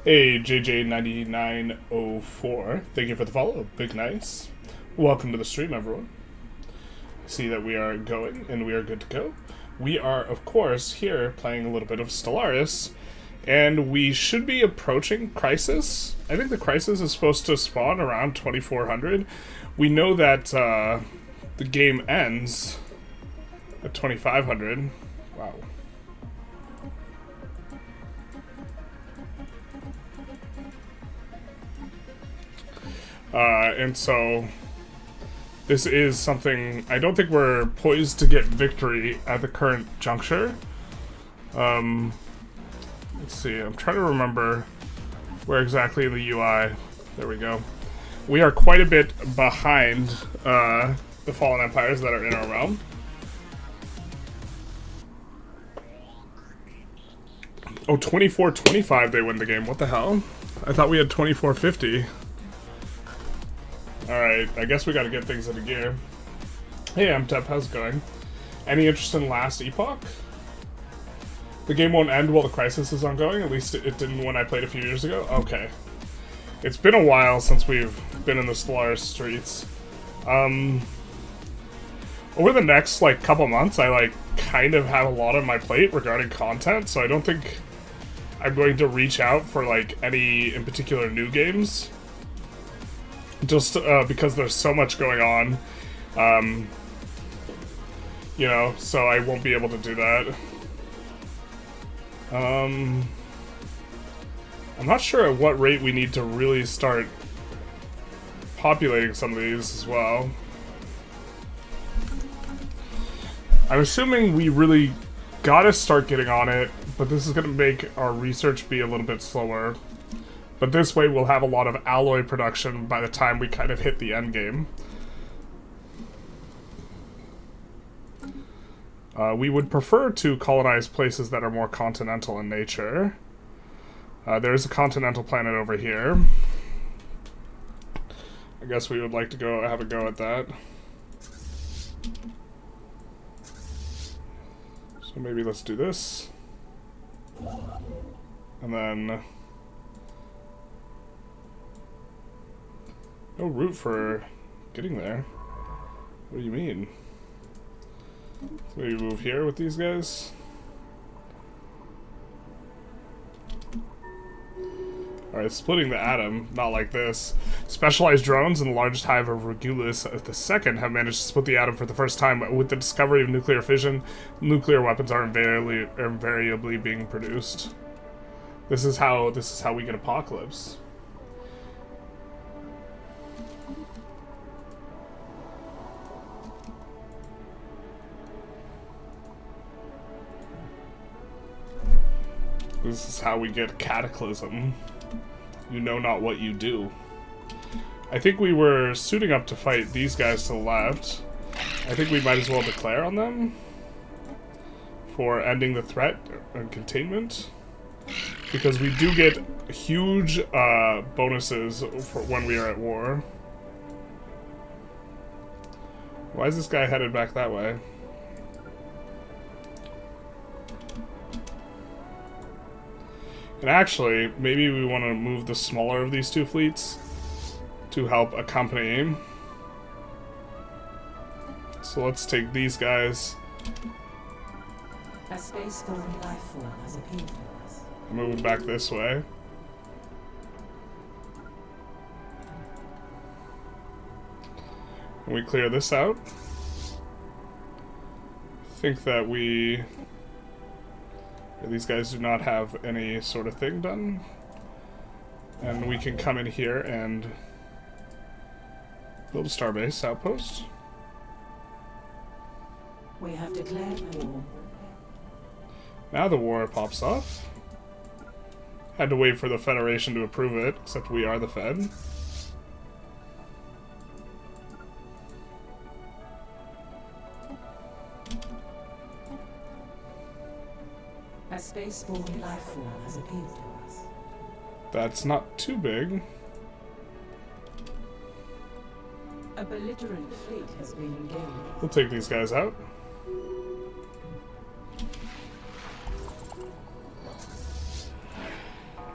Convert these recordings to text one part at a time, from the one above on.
Hey, JJ9904, thank you for the follow. Big nice. Welcome to the stream, everyone. I see that we are going, and we are good to go. We are, of course, here playing a little bit of Stellaris, and we should be approaching Crisis. I think the Crisis is supposed to spawn around 2400. We know that the game ends at 2500. Wow. And so this is something I don't think we're poised to get victory at the current juncture. Let's see, I'm trying to remember where exactly in the UI. There we go. We are quite a bit behind the fallen empires that are in our realm. Oh, 24-25 they win the game. What the hell? I thought we had 24-50. Alright, I guess we gotta get things into gear. Hey, Tep, how's it going? Any interest in Last Epoch? The game won't end while the Crisis is ongoing, at least it didn't when I played a few years ago? Okay. It's been a while since we've been in the Stellaris streets. Over the next, couple months, I, kind of have a lot on my plate regarding content, so I don't think I'm going to reach out for, any, in particular, new games. Just because there's so much going on, so I won't be able to do that. I'm not sure at what rate we need to really start populating some of these as well. I'm assuming we really gotta start getting on it, but this is gonna make our research be a little bit slower. But this way we'll have a lot of alloy production by the time we kind of hit the end game. We would prefer to colonize places that are more continental in nature. There's a continental planet over here. I guess we would like to go have a go at that. So maybe let's do this. And then... no route for getting there. What do you mean? So maybe move here with these guys? Alright, splitting the atom, not like this. Specialized drones and the largest hive of Regulus II have managed to split the atom for the first time. With the discovery of nuclear fission, nuclear weapons are invariably being produced. This is how we get apocalypse. This is how we get cataclysm. You know not what you do. I think we were suiting up to fight these guys to the left. I think we might as well declare on them for ending the threat and containment. Because we do get huge bonuses for when we are at war. Why is this guy headed back that way? And actually, maybe we want to move the smaller of these two fleets to help accompany. So let's take these guys. A space-going life form has appeared to us. Move it back this way. And we clear this out. I think that these guys do not have any sort of thing done. And we can come in here and build a starbase outpost. We have declared war. Now the war pops off. Had to wait for the Federation to approve it, except we are the Fed. A space-borne life form has appeared to us. That's not too big. A belligerent fleet has been engaged. We'll take these guys out.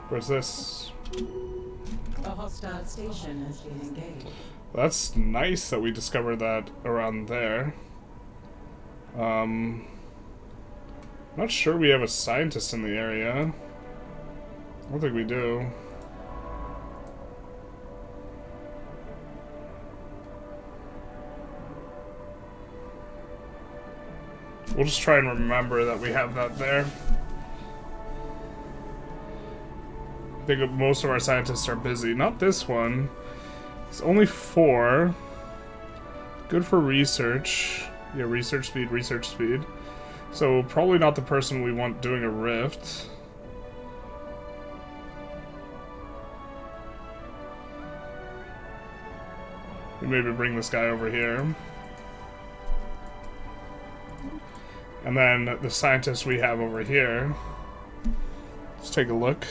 Where's this? A hostile station has been engaged. That's nice that we discovered that around there. Not sure we have a scientist in the area. I don't think we do. We'll just try and remember that we have that there. I think most of our scientists are busy. Not this one. It's only 4. Good for research. Yeah, research speed, research speed. So probably not the person we want doing a rift. We maybe bring this guy over here. And then the scientist we have over here. Let's take a look.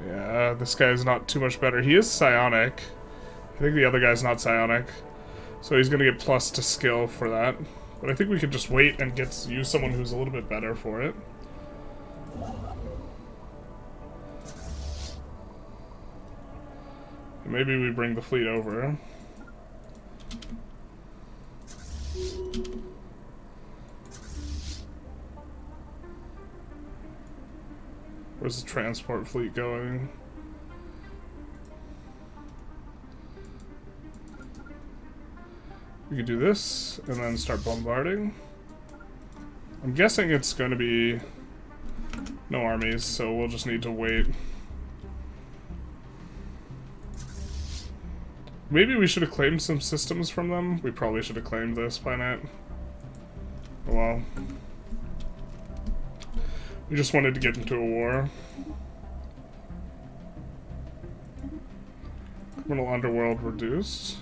Yeah, this guy's not too much better. He is psionic. I think the other guy's not psionic. So he's gonna get plus to skill for that. But I think we could just wait and use someone who's a little bit better for it. And maybe we bring the fleet over. Where's the transport fleet going? We could do this, and then start bombarding. I'm guessing it's going to be no armies, so we'll just need to wait. Maybe we should have claimed some systems from them. We probably should have claimed this planet. Oh well. We just wanted to get into a war. Criminal underworld reduced.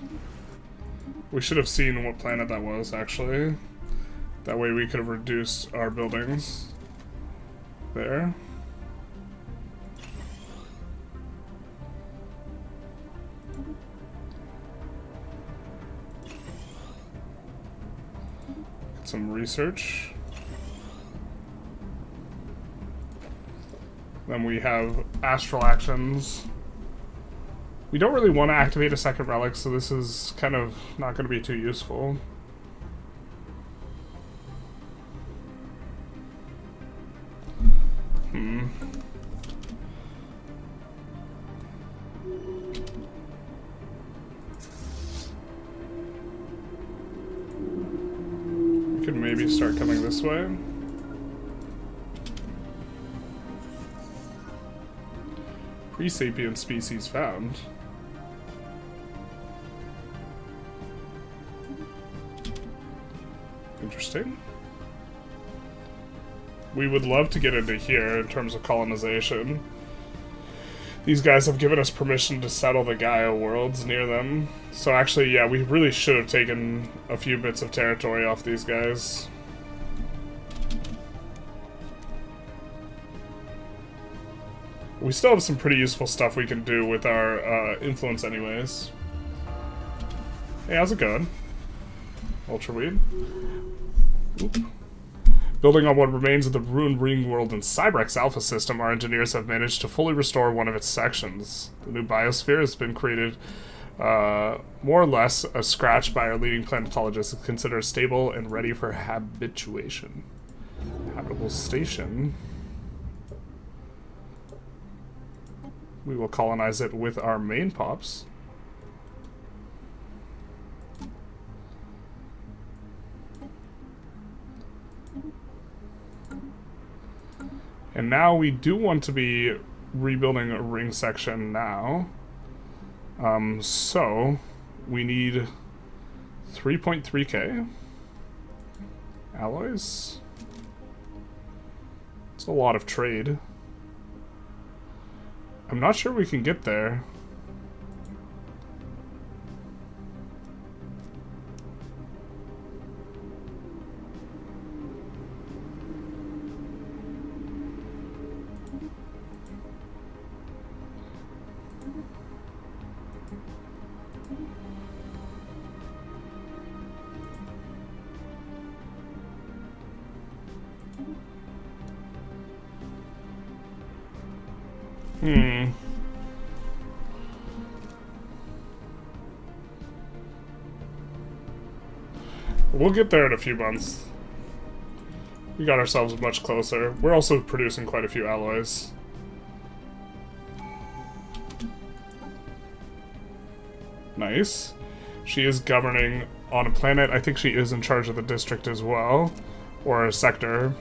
We should have seen what planet that was, actually. That way we could have reduced our buildings. There. Get some research. Then we have Astral actions. We don't really want to activate a second relic, so this is kind of not going to be too useful. We could maybe start coming this way. Pre-sapient species found. Interesting. We would love to get into here in terms of colonization. These guys have given us permission to settle the Gaia worlds near them. So actually, yeah, we really should have taken a few bits of territory off these guys. We still have some pretty useful stuff we can do with our influence anyways. Hey, how's it going? Ultraweed. Oop. Building on what remains of the ruined ring world and Cybrex Alpha system, our engineers have managed to fully restore one of its sections. The new biosphere has been created more or less a scratch by our leading planetologists and considered stable and ready for habituation. Habitable station. We will colonize it with our main pops. And now we do want to be rebuilding a ring section now. So we need 3.3k alloys. It's a lot of trade. I'm not sure we can get there. Hmm. We'll get there in a few months. We got ourselves much closer. We're also producing quite a few alloys. Nice. She is governing on a planet. I think she is in charge of the district as well. Or a sector.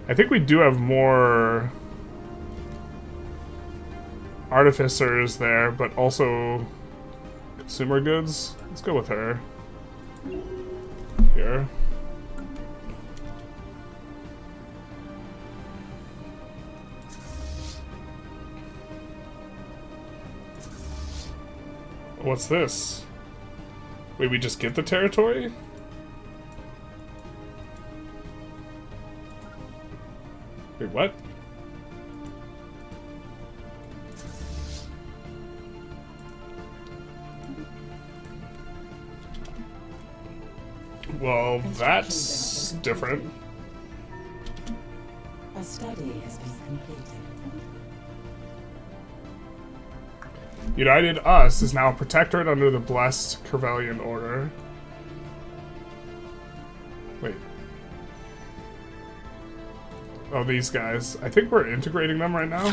I think we do have more artificers there, but also consumer goods. Let's go with her. Here. What's this? Wait, we just get the territory? Wait, what? Well, that's different. A study has been completed. United Us is now a protectorate under the Blessed Kervelian Order. Wait. Oh, these guys. I think we're integrating them right now.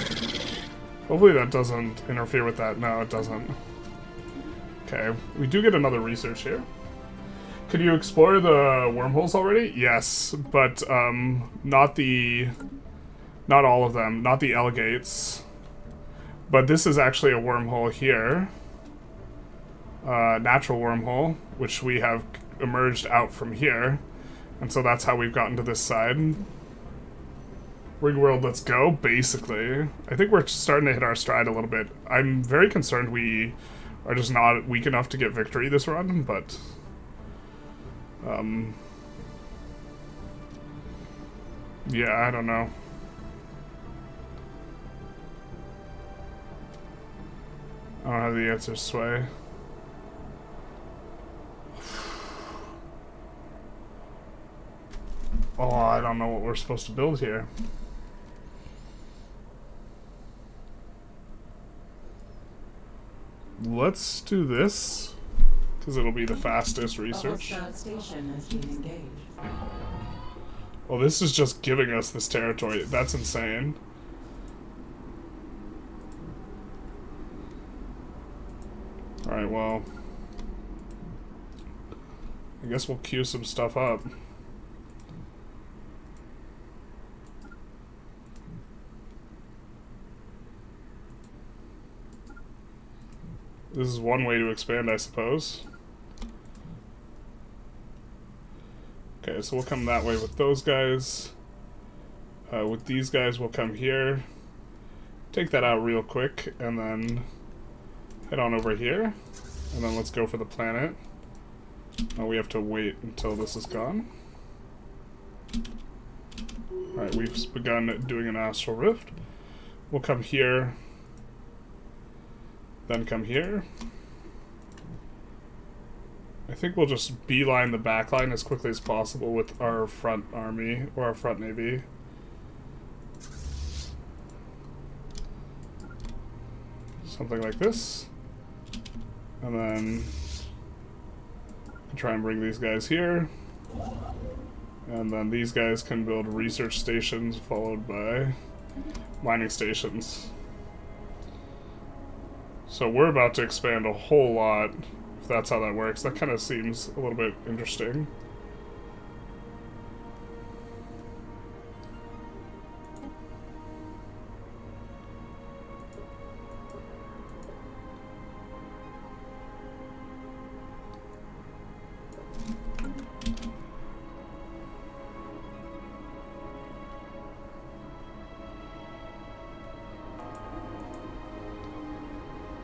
Hopefully that doesn't interfere with that. No, it doesn't. Okay. We do get another research here. Could you explore the wormholes already? Yes, but not all of them. Not the Elgates. But this is actually a wormhole here. Natural wormhole, which we have emerged out from here. And so that's how we've gotten to this side. Ring world, let's go, basically. I think we're starting to hit our stride a little bit. I'm very concerned we are just not weak enough to get victory this run, but... yeah, I don't know. I don't have the answer, Sway. Oh, I don't know what we're supposed to build here. Let's do this, because it'll be the fastest research. A hostile station has been engaged. Well, this is just giving us this territory. That's insane. Alright, well... I guess we'll queue some stuff up. This is one way to expand, I suppose. Okay, so we'll come that way with those guys. With these guys, we'll come here. Take that out real quick, and then head on over here. And then let's go for the planet. We have to wait until this is gone. Alright, we've begun doing an astral rift. We'll come here. Then come here. I think we'll just beeline the back line as quickly as possible with our front army, or our front navy. Something like this. And then try and bring these guys here. And then these guys can build research stations followed by mining stations. So we're about to expand a whole lot, if that's how that works. That kind of seems a little bit interesting.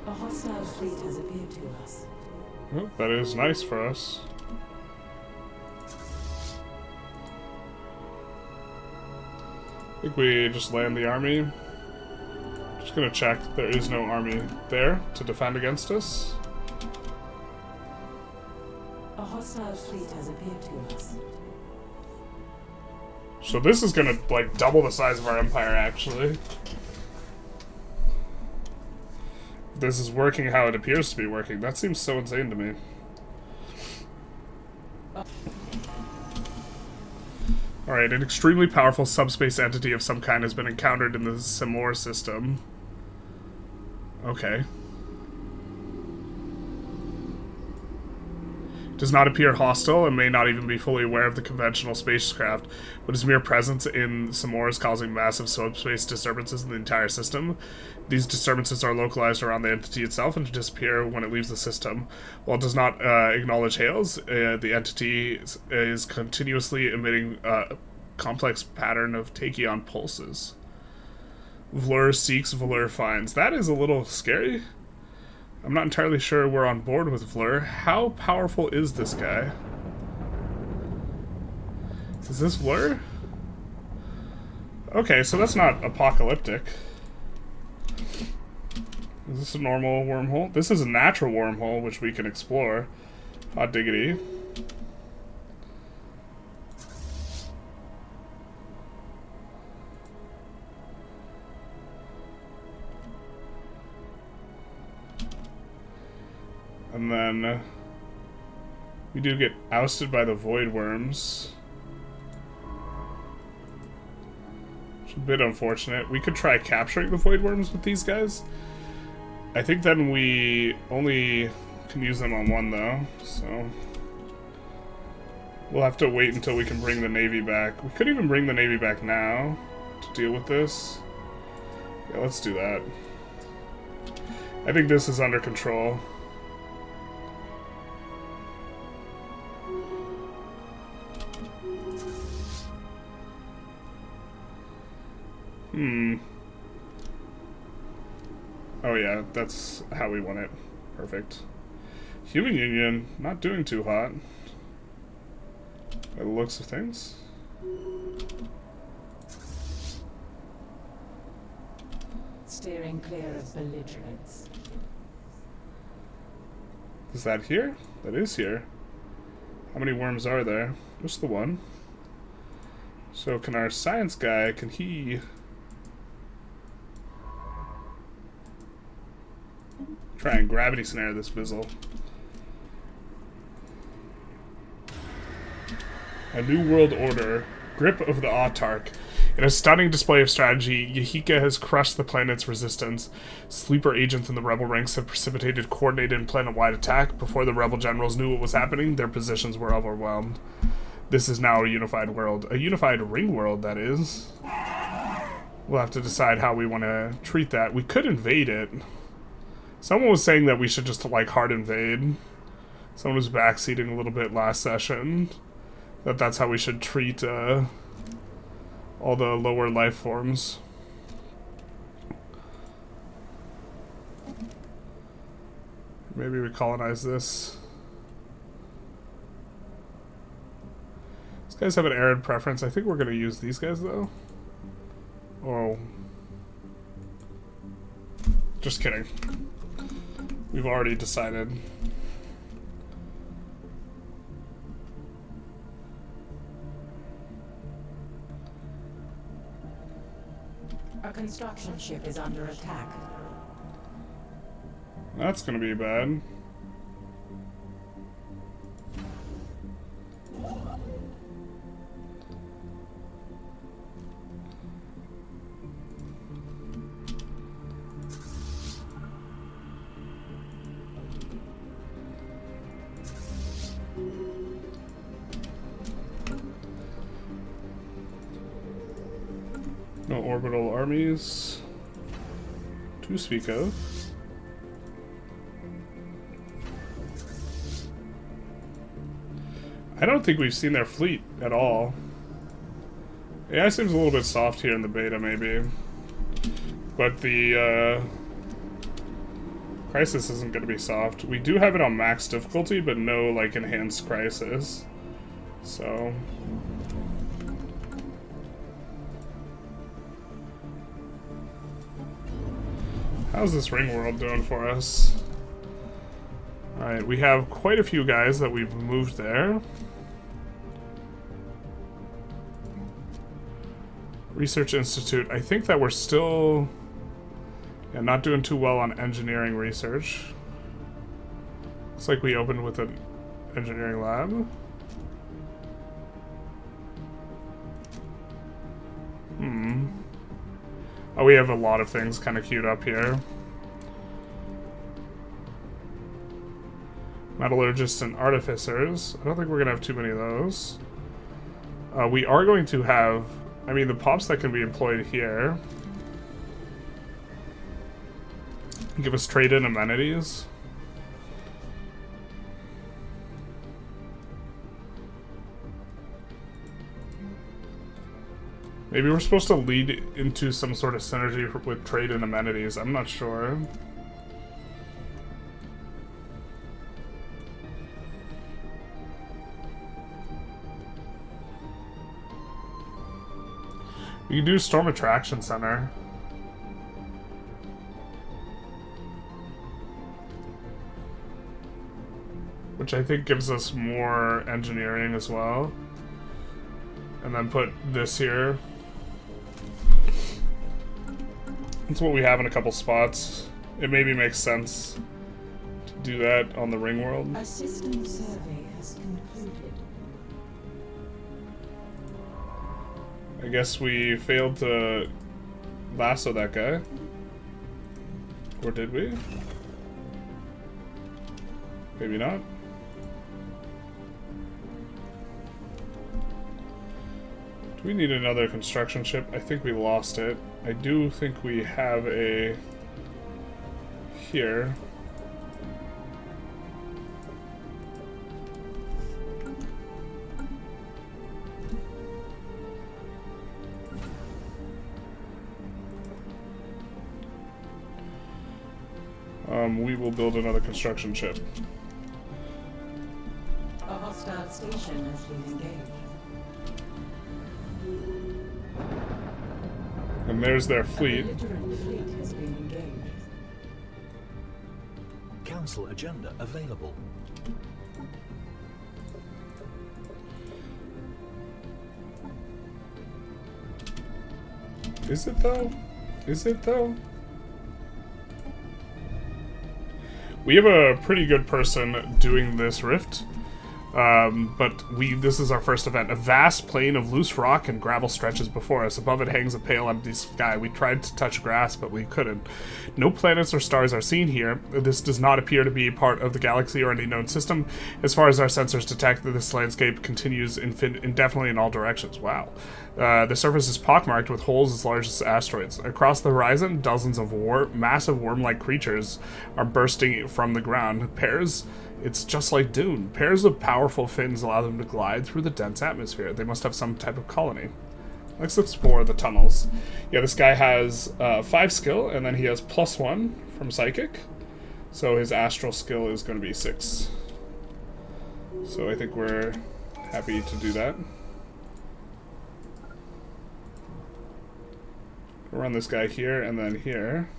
A hostile fleet has appeared to us. Oh, that is nice for us. I think we just land the army. Just gonna check there is no army there to defend against us. A hostile fleet has appeared to us. So this is gonna, like, double the size of our empire, actually. If this is working how it appears to be working. That seems so insane to me. Alright, an extremely powerful subspace entity of some kind has been encountered in the Simor system. Okay. Does not appear hostile and may not even be fully aware of the conventional spacecraft, but its mere presence in Simor is causing massive subspace disturbances in the entire system. These disturbances are localized around the entity itself and disappear when it leaves the system. While it does not acknowledge hails, the entity is continuously emitting a complex pattern of tachyon pulses. Vlur seeks, Vlur finds. That is a little scary. I'm not entirely sure we're on board with Vlur. How powerful is this guy? Is this Vlur? Okay, so that's not apocalyptic. Is this a normal wormhole? This is a natural wormhole, which we can explore. Hot diggity. And then we do get ousted by the void worms. Which is a bit unfortunate. We could try capturing the void worms with these guys. I think then we only can use them on one though, so we'll have to wait until we can bring the Navy back. We could even bring the Navy back now to deal with this. Yeah, let's do that. I think this is under control. Oh yeah, that's how we want it. Perfect. Human Union, not doing too hot. By the looks of things. Steering clear of belligerents. Is that here? That is here. How many worms are there? Just the one. So can our science guy, can he... try and gravity snare this missile. A new world order. Grip of the Autarch. In a stunning display of strategy, Yahika has crushed the planet's resistance. Sleeper agents in the rebel ranks have precipitated coordinated and planet-wide attack. Before the rebel generals knew what was happening, their positions were overwhelmed. This is now a unified world. A unified ring world, that is. We'll have to decide how we want to treat that. We could invade it. Someone was saying that we should just, like, hard invade. Someone was backseating a little bit last session. That's how we should treat, all the lower life forms. Maybe we colonize this. These guys have an arid preference. I think we're going to use these guys, though. Oh. Just kidding. We've already decided. Our construction ship is under attack. That's gonna be bad. No orbital armies to speak of. I don't think we've seen their fleet at all. AI seems a little bit soft here in the beta, maybe. But the crisis isn't going to be soft. We do have it on max difficulty, but no, like, enhanced crisis. So... how's this ring world doing for us? Alright, we have quite a few guys that we've moved there. Research Institute. I think that we're still not doing too well on engineering research. Looks like we opened with an engineering lab. Oh, we have a lot of things kind of queued up here. Metallurgists and artificers. I don't think we're going to have too many of those. We are going to have, I mean, the pops that can be employed here give us trade and amenities. Maybe we're supposed to lead into some sort of synergy with trade and amenities. I'm not sure. We can do Storm Attraction Center. Which I think gives us more engineering as well. And then put this here. That's what we have in a couple spots. It maybe makes sense to do that on the ring world. A system survey has concluded. I guess we failed to lasso that guy. Or did we? Maybe not. Do we need another construction ship? I think we lost it. I do think we have a here. We will build another construction ship. A hostile station has been engaged. And there's their fleet. A belligerent fleet has been engaged. Council agenda available. Is it though? Is it though? We have a pretty good person doing this rift. But this is our first event. A vast plain of loose rock and gravel stretches before us. Above it hangs a pale empty sky. We tried to touch grass, but we couldn't. No planets or stars are seen here. This does not appear to be part of the galaxy or any known system. As far as our sensors detect, this landscape continues indefinitely in all directions. Wow. The surface is pockmarked with holes as large as asteroids. Across the horizon, dozens of massive worm-like creatures are bursting from the ground. It's just like Dune. Pairs of powerful fins allow them to glide through the dense atmosphere. They must have some type of colony. Let's explore the tunnels. Yeah, this guy has 5 skill, and then he has +1 from Psychic. So his Astral skill is going to be 6. So I think we're happy to do that. We'll run this guy here, and then here.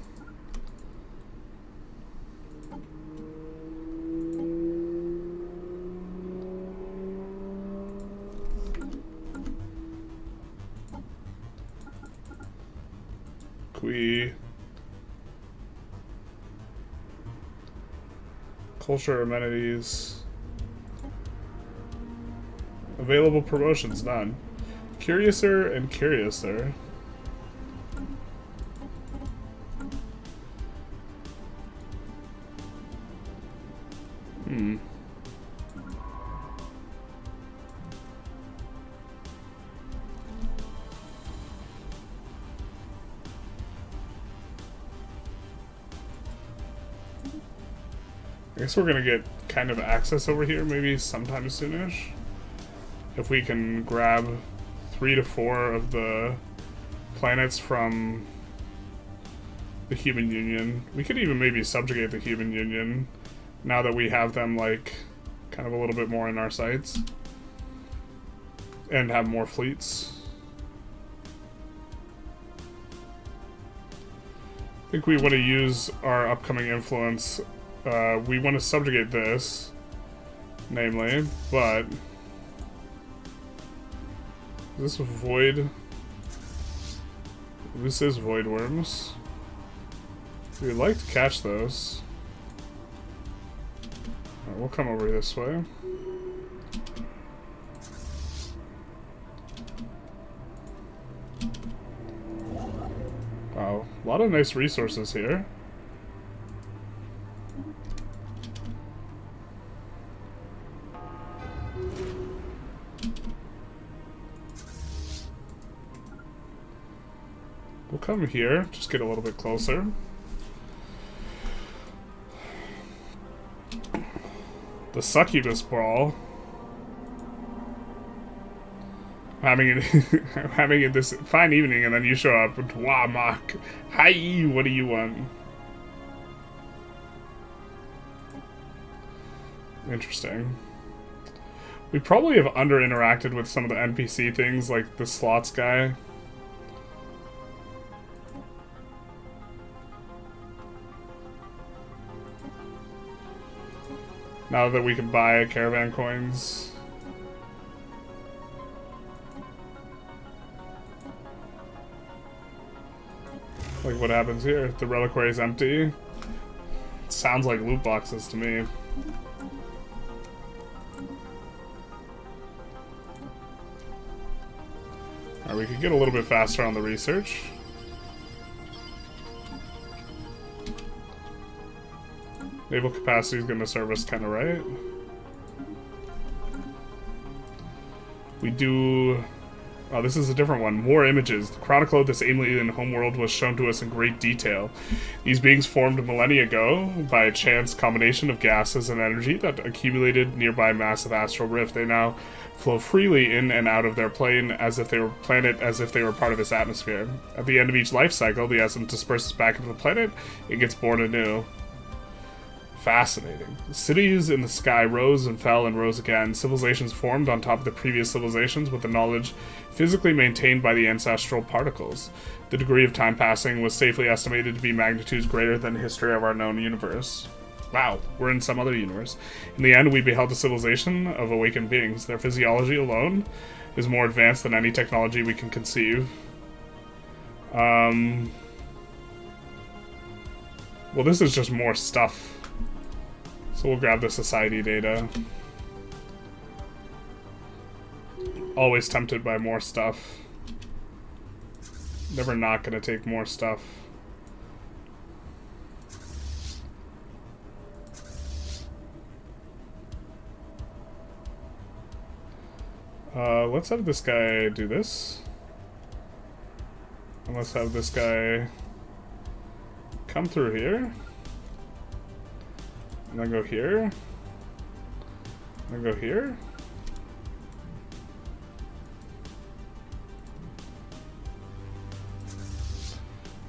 Culture amenities. Available promotions, none. Curiouser and Curiouser. I guess we're gonna get kind of access over here maybe sometime soonish. If we can grab 3 to 4 of the planets from the Human Union. We could even maybe subjugate the Human Union now that we have them like kind of a little bit more in our sights. And have more fleets. I think we want to use our upcoming influence. We want to subjugate this, namely, but does this avoid This is void worms. So we'd like to catch those. Alright, we'll come over this way. Wow, a lot of nice resources here. We'll come here, just get a little bit closer. The succubus brawl. I'm having it this fine evening, and then you show up. Wow, Mark. Hi, what do you want? Interesting. We probably have under-interacted with some of the NPC things, like the slots guy. Now that we can buy caravan coins. Like what happens here? The reliquary is empty. It sounds like loot boxes to me. Alright, we could get a little bit faster on the research. Naval capacity is going to serve us kind of right. We do... Oh, this is a different one. More images. The chronicle of this alien homeworld was shown to us in great detail. These beings formed millennia ago by a chance combination of gases and energy that accumulated nearby a massive astral rift. They now flow freely in and out of their plane as if they were part of its atmosphere. At the end of each life cycle, the essence disperses back into the planet. It gets born anew. Fascinating. Cities in the sky rose and fell and rose again. Civilizations formed on top of the previous civilizations with the knowledge physically maintained by the ancestral particles. The degree of time passing was safely estimated to be magnitudes greater than the history of our known universe. Wow, we're in some other universe. In the end, we beheld a civilization of awakened beings. Their physiology alone is more advanced than any technology we can conceive. Well, this is just more stuff. So we'll grab the society data. Always tempted by more stuff. Never not gonna take more stuff. Let's have this guy do this. And let's have this guy come through here. And then go here. And then go here.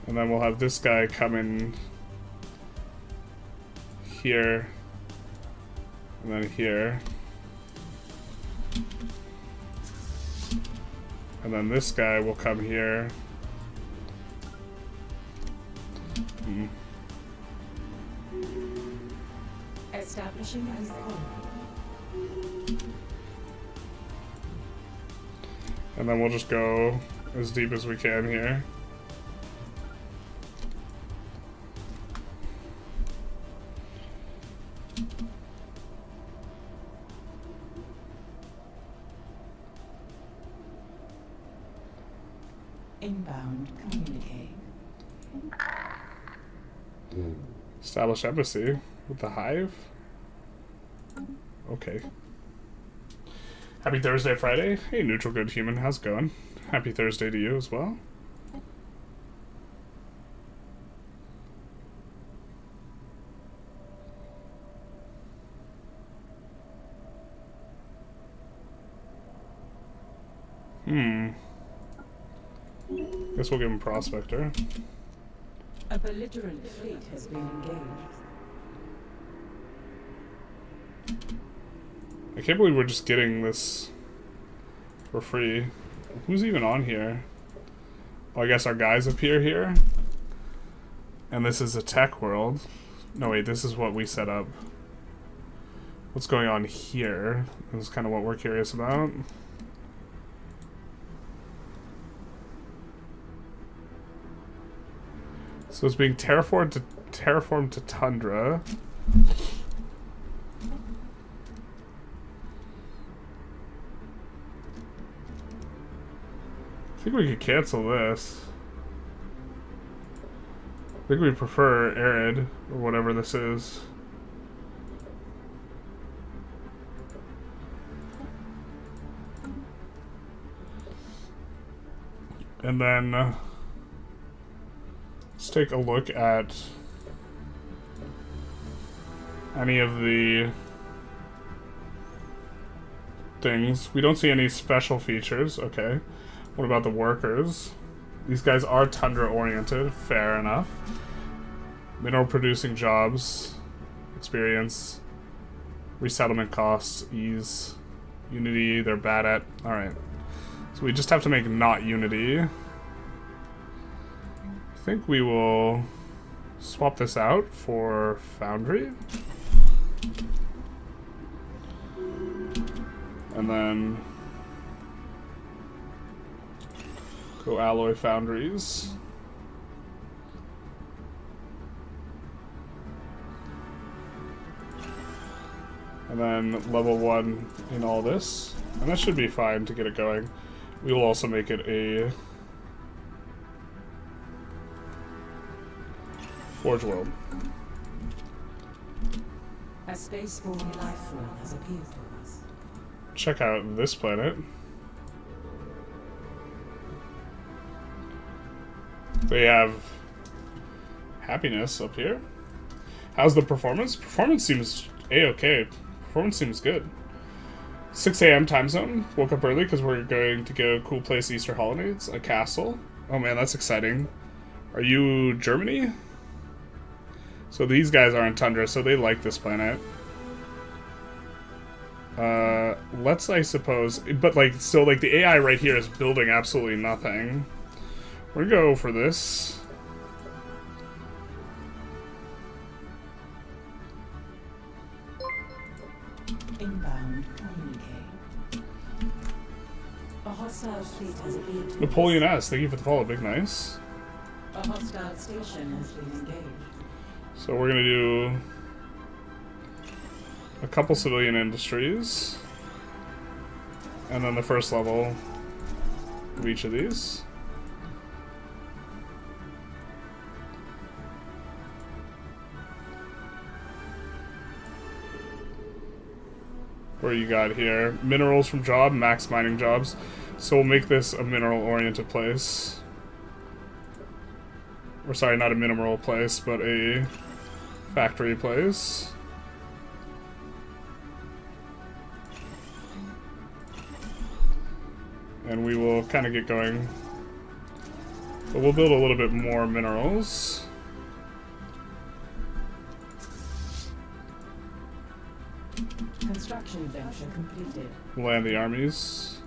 And then we'll have this guy come in here. And then here. And then this guy will come here. Establishing as And then we'll just go as deep as we can here. inbound communique. Establish embassy with the hive. Okay. Happy Thursday, Friday. Hey, neutral good human, how's it going? Happy Thursday to you as well. Guess we'll give him Prospector. A belligerent fleet has been engaged. I can't believe we're just getting this for free. Who's even on here? Oh, I guess our guys appear here. And this is a tech world. No, wait, this is what we set up. What's going on here? This is kind of what we're curious about. So it's being terraformed to tundra. I think we could cancel this. I think we prefer arid, or whatever this is. And then let's take a look at any of the things. We don't see any special features. Okay. What about the workers? These guys are tundra oriented. Fair enough. Mineral producing jobs. Experience. Resettlement costs. Ease. Unity, they're bad at. Alright. So we just have to make not Unity. I think we will swap this out for Foundry. And then go Alloy Foundries. And then level 1 in all this. And that should be fine to get it going. We will also make it a Forge World. A spaceborne life form has appeared to us. Check out this planet. They have happiness up here. How's the performance? Performance seems a-okay. Performance seems good. 6 a.m. time zone. Woke up early because we're going to go cool place Easter holidays. A castle. Oh man, that's exciting. Are you Germany? So these guys are in tundra, so they like this planet. Let's, I suppose, but like, so like the AI right here is building absolutely nothing. We're gonna go for this. Inbound communique. A hostile fleet has appeared to Napoleon S, thank you for the follow, big nice. A hostile station has been engaged. So we're gonna do a couple civilian industries, and then the first level of each of these. What do you got here? Minerals from job, max mining jobs. So we'll make this a mineral-oriented place. Or sorry, not a mineral place, but a factory place. And we will kind of get going. But we'll build a little bit more minerals. Construction venture completed. Land the armies.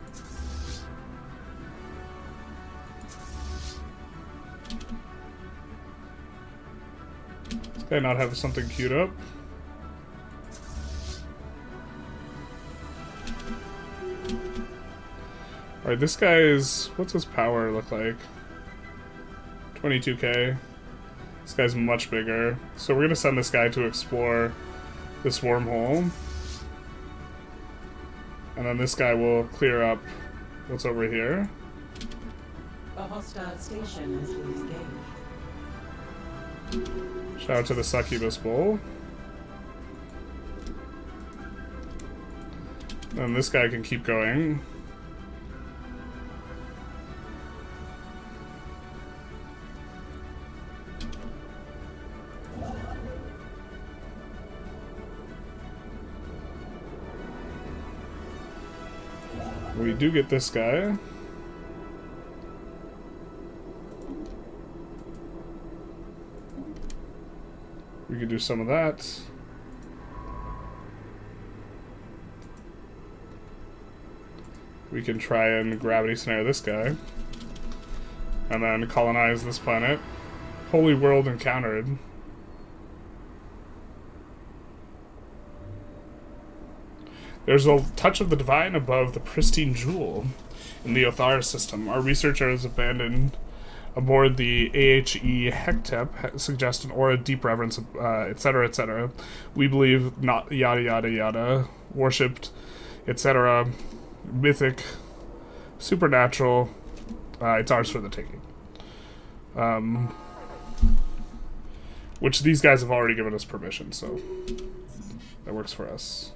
Does guy not have something queued up? Alright, this guy is... what's his power look like? 22k. This guy's much bigger. So we're gonna send this guy to explore this wormhole. And then this guy will clear up what's over here. A hostile station has been engaged. Shout out to the Succubus Bull. And this guy can keep going. We do get this guy. We could do some of that. We can try and gravity snare this guy. And then colonize this planet. Holy world encountered. There's a touch of the divine above the pristine jewel in the Othara system. Our researcher has abandoned Aboard the AHE Hectep suggest an aura of deep reverence, etc., etc. We believe not yada yada yada, worshipped, etc., mythic, supernatural. It's ours for the taking. Which these guys have already given us permission, so that works for us.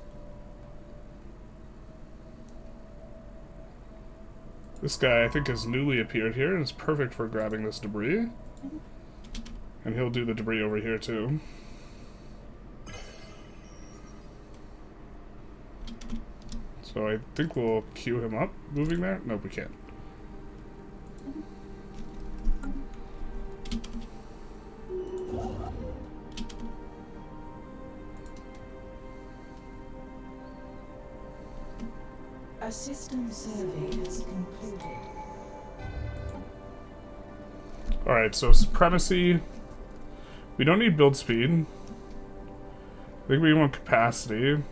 This guy, I think, has newly appeared here and is perfect for grabbing this debris. And he'll do the debris over here, too. So I think we'll queue him up moving there. Nope, we can't. A system survey has concluded. Alright, so supremacy. We don't need build speed. I think we want capacity.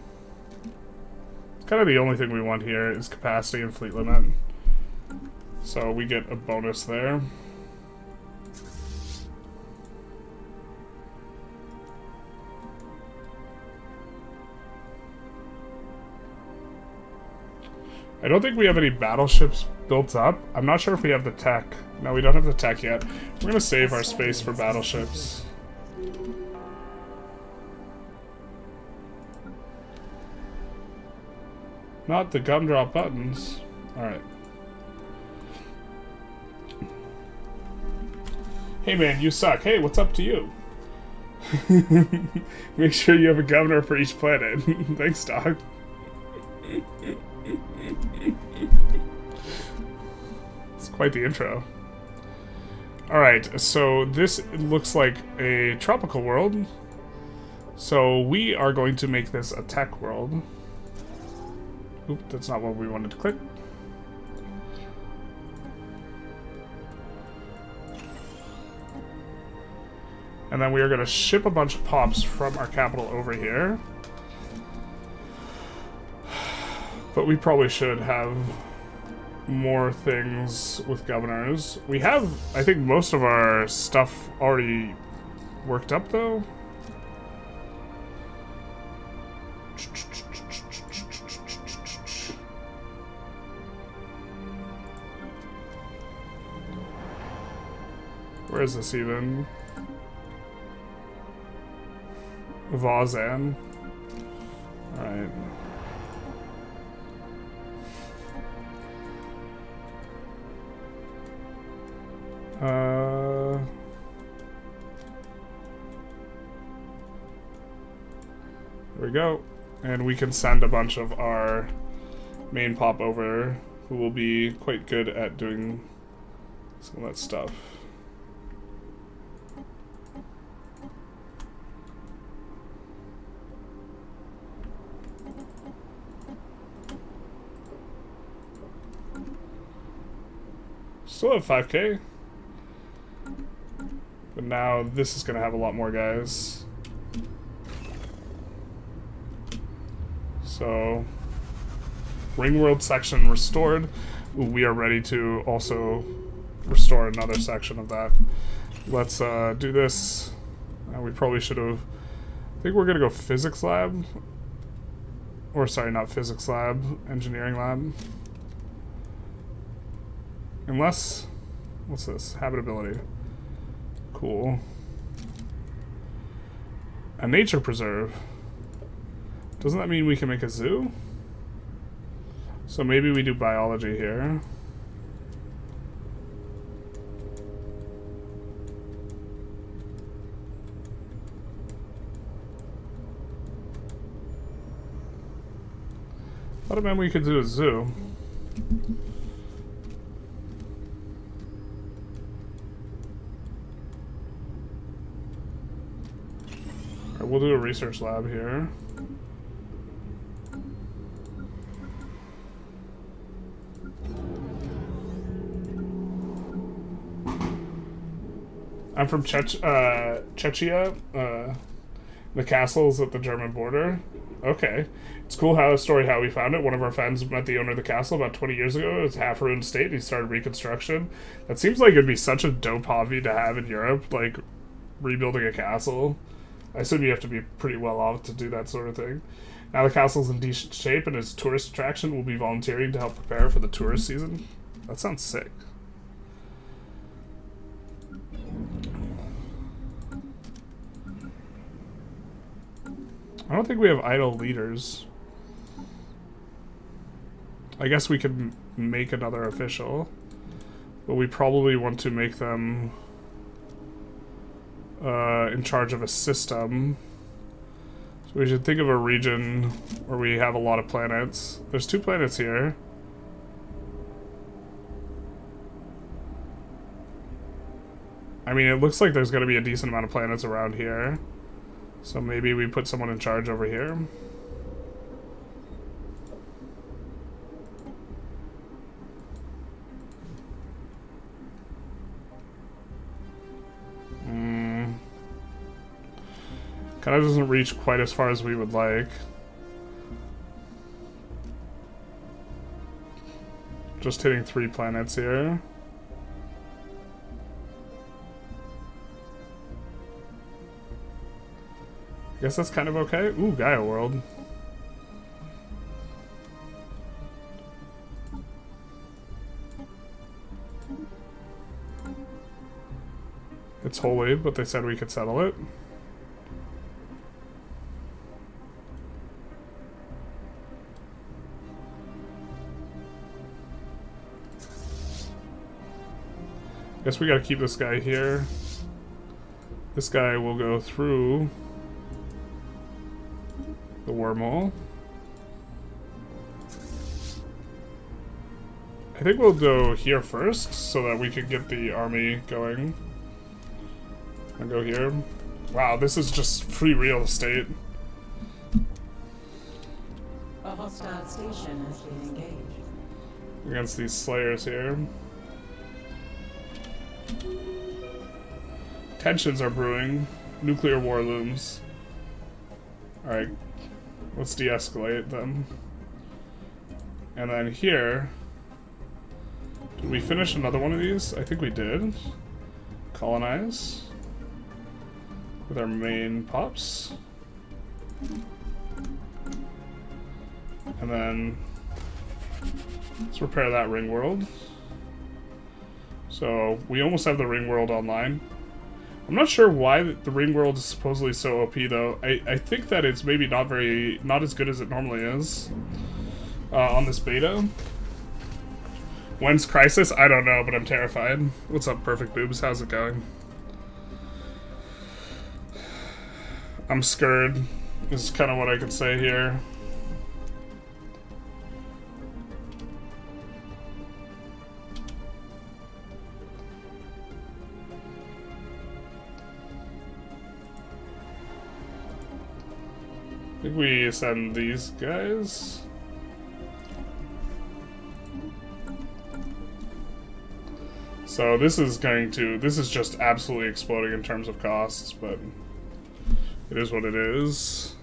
Kind of the only thing we want here is capacity and fleet limit. So we get a bonus there. I don't think we have any battleships built up. I'm not sure if we have the tech. No, we don't have the tech yet. We're going to save our space for battleships. Not the gumdrop buttons. Alright. Hey man, you suck. Hey, what's up to you? Make sure you have a governor for each planet. Thanks, dog. It's quite the intro. Alright, so this looks like a tropical world. So we are going to make this a tech world. Oop, that's not what we wanted to click. And then we are going to ship a bunch of pops from our capital over here. But we probably should have more things with governors. We have, I think, most of our stuff already worked up, though. Where is this even? Vazan. Alright. There we go. And we can send a bunch of our main pop over, who will be quite good at doing some of that stuff. Still have 5k. But now this is going to have a lot more guys. So, Ring World section restored. We are ready to also restore another section of that. Let's do this. We probably should have... I think we're going to go Physics Lab. Or sorry, not Physics Lab. Engineering Lab. Unless... What's this? Habitability. Cool. A nature preserve. Doesn't that mean we can make a zoo? So maybe we do biology here. Thought it meant we could do a zoo. Alright, we'll do a research lab here. I'm from Czechia. The castle's at the German border. Okay. It's cool how the story how we found it. One of our friends met the owner of the castle about 20 years ago. It was half ruined state, and he started reconstruction. That seems like it'd be such a dope hobby to have in Europe, like rebuilding a castle. I assume you have to be pretty well off to do that sort of thing. Now the castle's in decent shape, and as a tourist attraction, we'll be volunteering to help prepare for the tourist season. That sounds sick. I don't think we have idle leaders. I guess we could make another official, but we probably want to make them in charge of a system. So we should think of a region where we have a lot of planets. There's 2 planets here. I mean, it looks like there's going to be a decent amount of planets around here. So maybe we put someone in charge over here. Kind of doesn't reach quite as far as we would like. Just hitting 3 planets here. I guess that's kind of okay. Ooh, Gaia World. It's holy, but they said we could settle it. Guess we gotta keep this guy here. This guy will go through the wormhole. I think we'll go here first so that we can get the army going. I'll go here. Wow, this is just free real estate. A hostile station has been engaged. Against these slayers here. Tensions are brewing. Nuclear war looms. Alright. Let's de-escalate them. And then here... Did we finish another one of these? I think we did. Colonize. With our main pops. And then... Let's repair that ring world. So, we almost have the ring world online. I'm not sure why the ring world is supposedly so OP though. I think that it's maybe not as good as it normally is on this beta. When's Crisis? I don't know, but I'm terrified. What's up, Perfect Boobs? How's it going? I'm scared. This is kind of what I could say here. I think we send these guys. So this is just absolutely exploding in terms of costs, but it is what it is.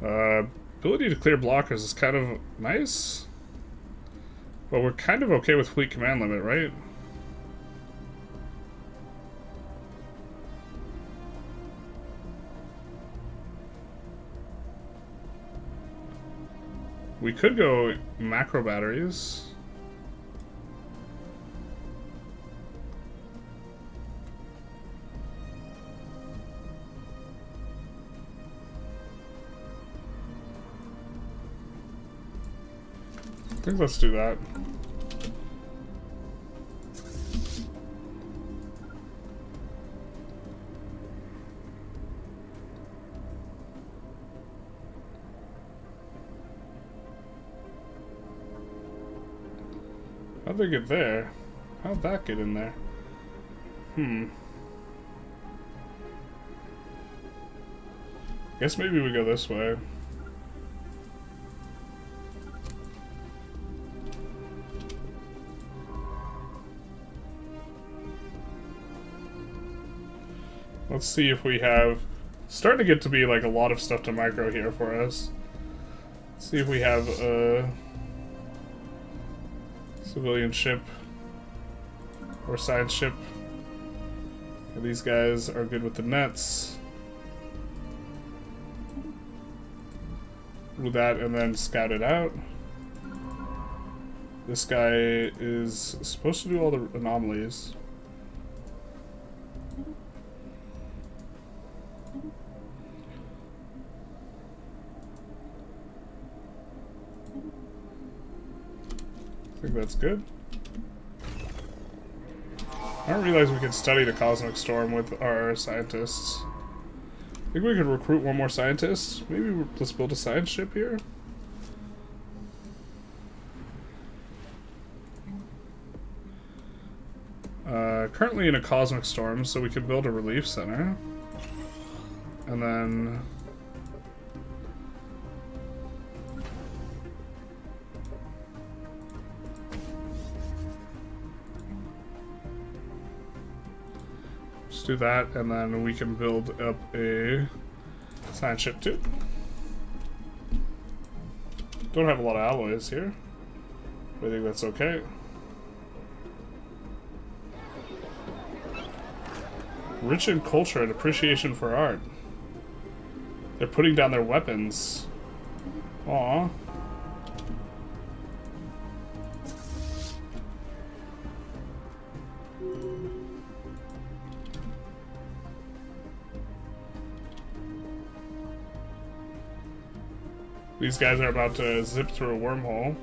Ability to clear blockers is kind of nice. But we're kind of okay with fleet command limit, right? We could go macro batteries. I think let's do that. How'd they get there? How'd that get in there? Guess maybe we go this way. Let's see if we have Starting to get to be like a lot of stuff to micro here for us. Let's see if we have a civilian ship or science ship. These guys are good with the nets. Do that and then scout it out. This guy is supposed to do all the anomalies. I think that's good. I don't realize we could study the cosmic storm with our scientists. I think we could recruit one more scientist. Maybe let's build a science ship here. Currently in a cosmic storm, so we could build a relief center. And then... let's do that, and then we can build up a science ship too. Don't have a lot of alloys here, but I think that's okay. Rich in culture and appreciation for art. They're putting down their weapons. Aww. These guys are about to zip through a wormhole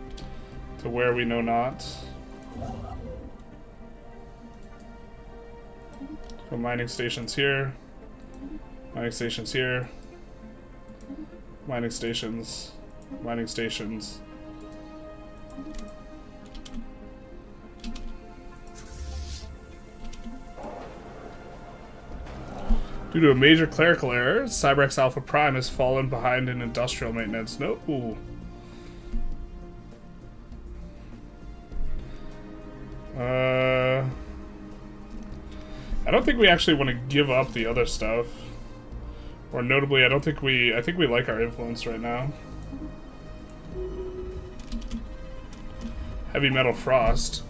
to where we know not. So mining stations here. Mining stations here. Mining stations. Mining stations. Due to a major clerical error, Cyberx Alpha Prime has fallen behind in industrial maintenance. No. Ooh. I don't think we actually want to give up the other stuff. Or notably, I think we like our influence right now. Heavy metal frost.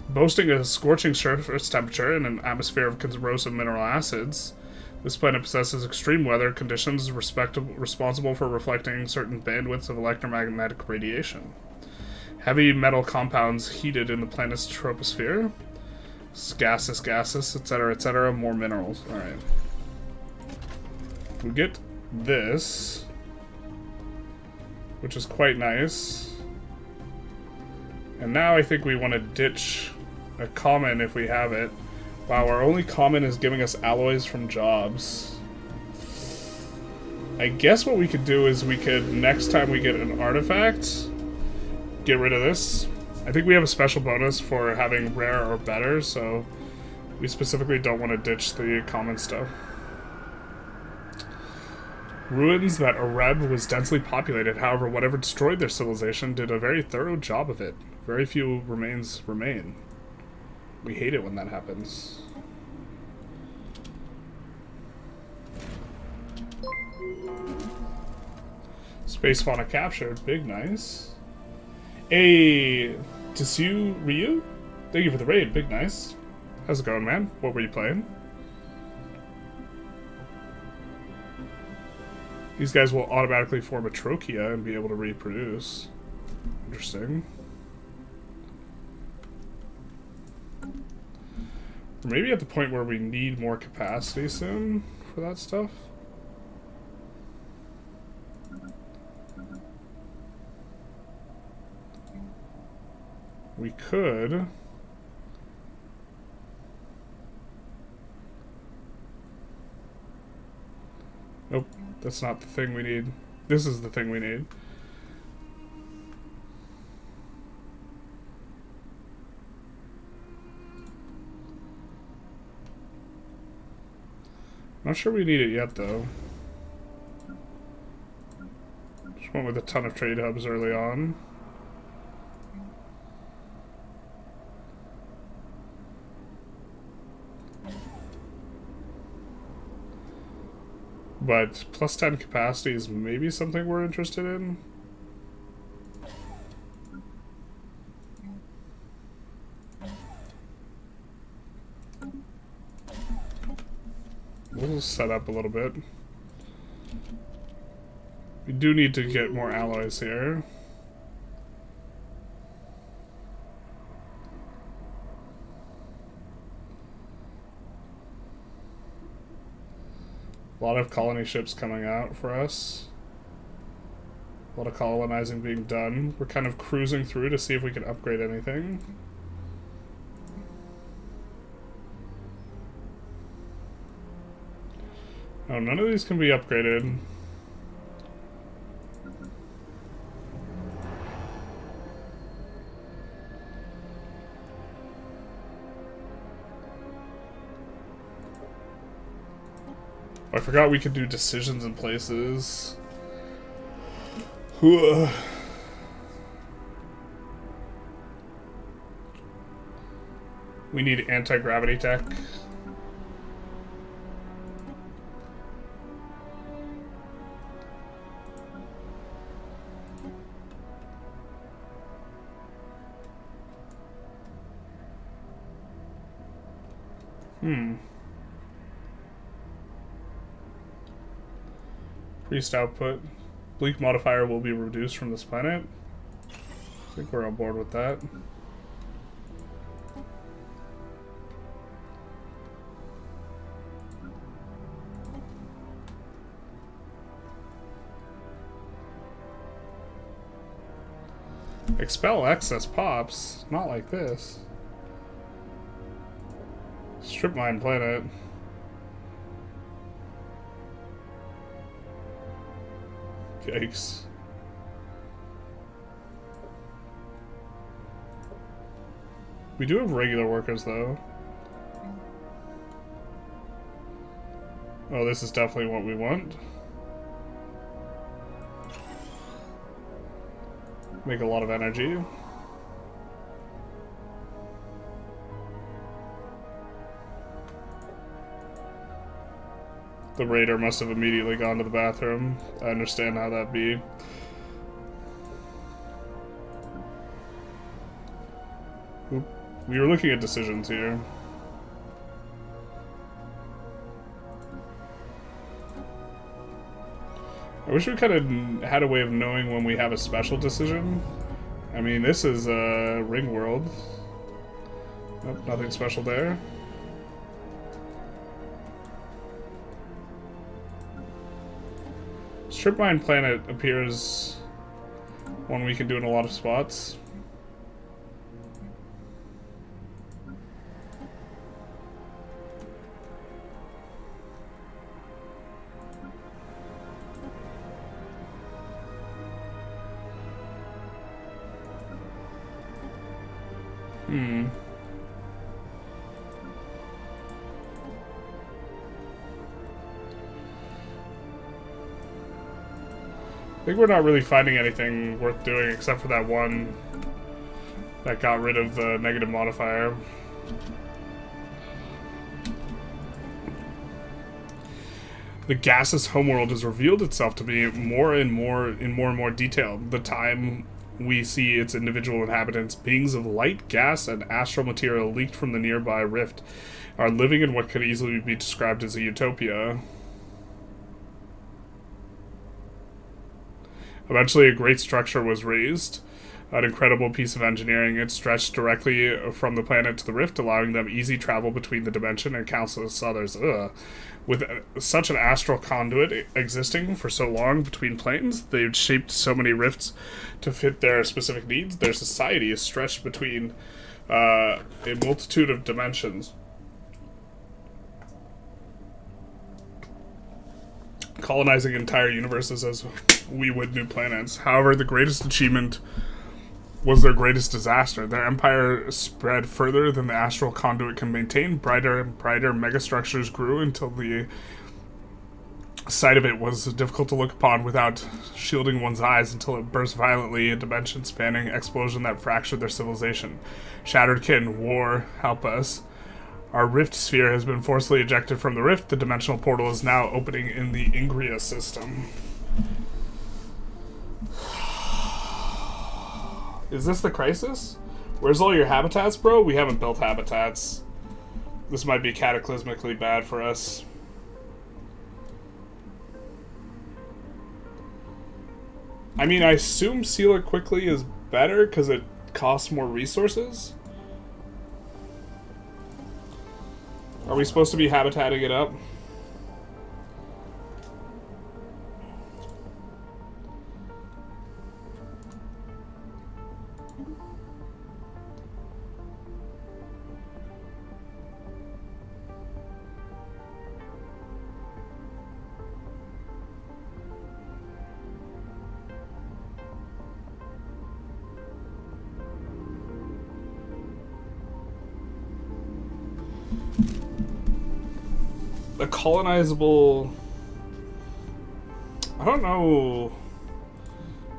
Boasting a scorching surface temperature and an atmosphere of corrosive mineral acids, this planet possesses extreme weather conditions responsible for reflecting certain bandwidths of electromagnetic radiation. Heavy metal compounds heated in the planet's troposphere. Gases, etc., more minerals. Alright. We get this, which is quite nice. And now I think we want to ditch a common if we have it. Wow, our only common is giving us alloys from jobs. I guess what we could do is we could, next time we get an artifact, get rid of this. I think we have a special bonus for having rare or better, so we specifically don't want to ditch the common stuff. Ruins that Areb was densely populated, however, whatever destroyed their civilization did a very thorough job of it. Very few remains remain. We hate it when that happens. Space fauna captured. Big nice. Hey, Tsu Ryu? Thank you for the raid. Big nice. How's it going, man? What were you playing? These guys will automatically form a trachea and be able to reproduce. Interesting. Maybe at the point where we need more capacity soon for that stuff. We could... Nope, that's not the thing we need. This is the thing we need. Not sure we need it yet, though. Just went with a ton of trade hubs early on. but plus 10 capacity is maybe something we're interested in. We'll set up a little bit. We do need to get more alloys here. A lot of colony ships coming out for us. A lot of colonizing being done. We're kind of cruising through to see if we can upgrade anything. Oh, none of these can be upgraded. I forgot we could do decisions in places. We need anti-gravity tech. Priest output. Bleak modifier will be reduced from this planet. I think we're on board with that. Expel excess pops? Not like this. Strip mine planet. Yikes. We do have regular workers, though. Oh, this is definitely what we want. Make a lot of energy. The raider must have immediately gone to the bathroom. I understand how that be. Oop. We were looking at decisions here. I wish we kind of had a way of knowing when we have a special decision. I mean, this is Ring World. Nope, nothing special there. Strip Mine Planet appears one we can do in a lot of spots. I think we're not really finding anything worth doing except for that one that got rid of the negative modifier. The gaseous homeworld has revealed itself to be more and more detail. The time we see its individual inhabitants, beings of light, gas, and astral material leaked from the nearby rift, are living in what could easily be described as a utopia. Eventually, a great structure was raised, an incredible piece of engineering. It stretched directly from the planet to the rift, allowing them easy travel between the dimension and countless others. With such an astral conduit existing for so long between planes, they've shaped so many rifts to fit their specific needs. Their society is stretched between a multitude of dimensions. Colonizing entire universes as we would new planets. However, the greatest achievement was their greatest disaster. Their empire spread further than the astral conduit can maintain. Brighter and brighter megastructures grew until the sight of it was difficult to look upon without shielding one's eyes, until it burst violently, a dimension-spanning explosion that fractured their civilization. Shattered kin, war, help us. Our rift sphere has been forcibly ejected from the rift. The dimensional portal is now opening in the Ingria system. Is this the crisis? Where's all your habitats, bro? We haven't built habitats. This might be cataclysmically bad for us. I mean, I assume Sealer quickly is better because it costs more resources. Are we supposed to be habitating it up? The colonizable... I don't know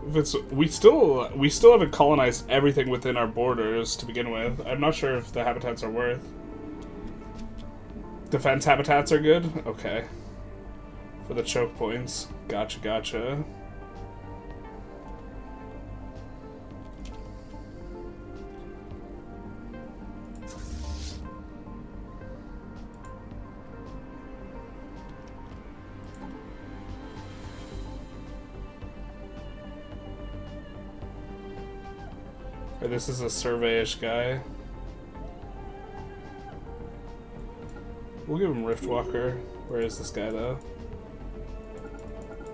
if it's... We still haven't colonized everything within our borders to begin with. I'm not sure if the habitats are worth. Defense habitats are good? Okay. For the choke points. Gotcha, gotcha. Or this is a survey-ish guy. We'll give him Riftwalker. Where is this guy, though?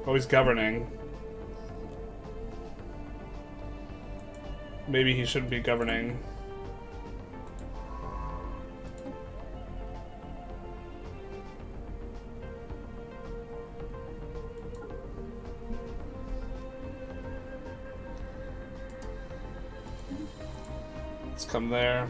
Oh, he's governing. Maybe he shouldn't be governing. Let's come there.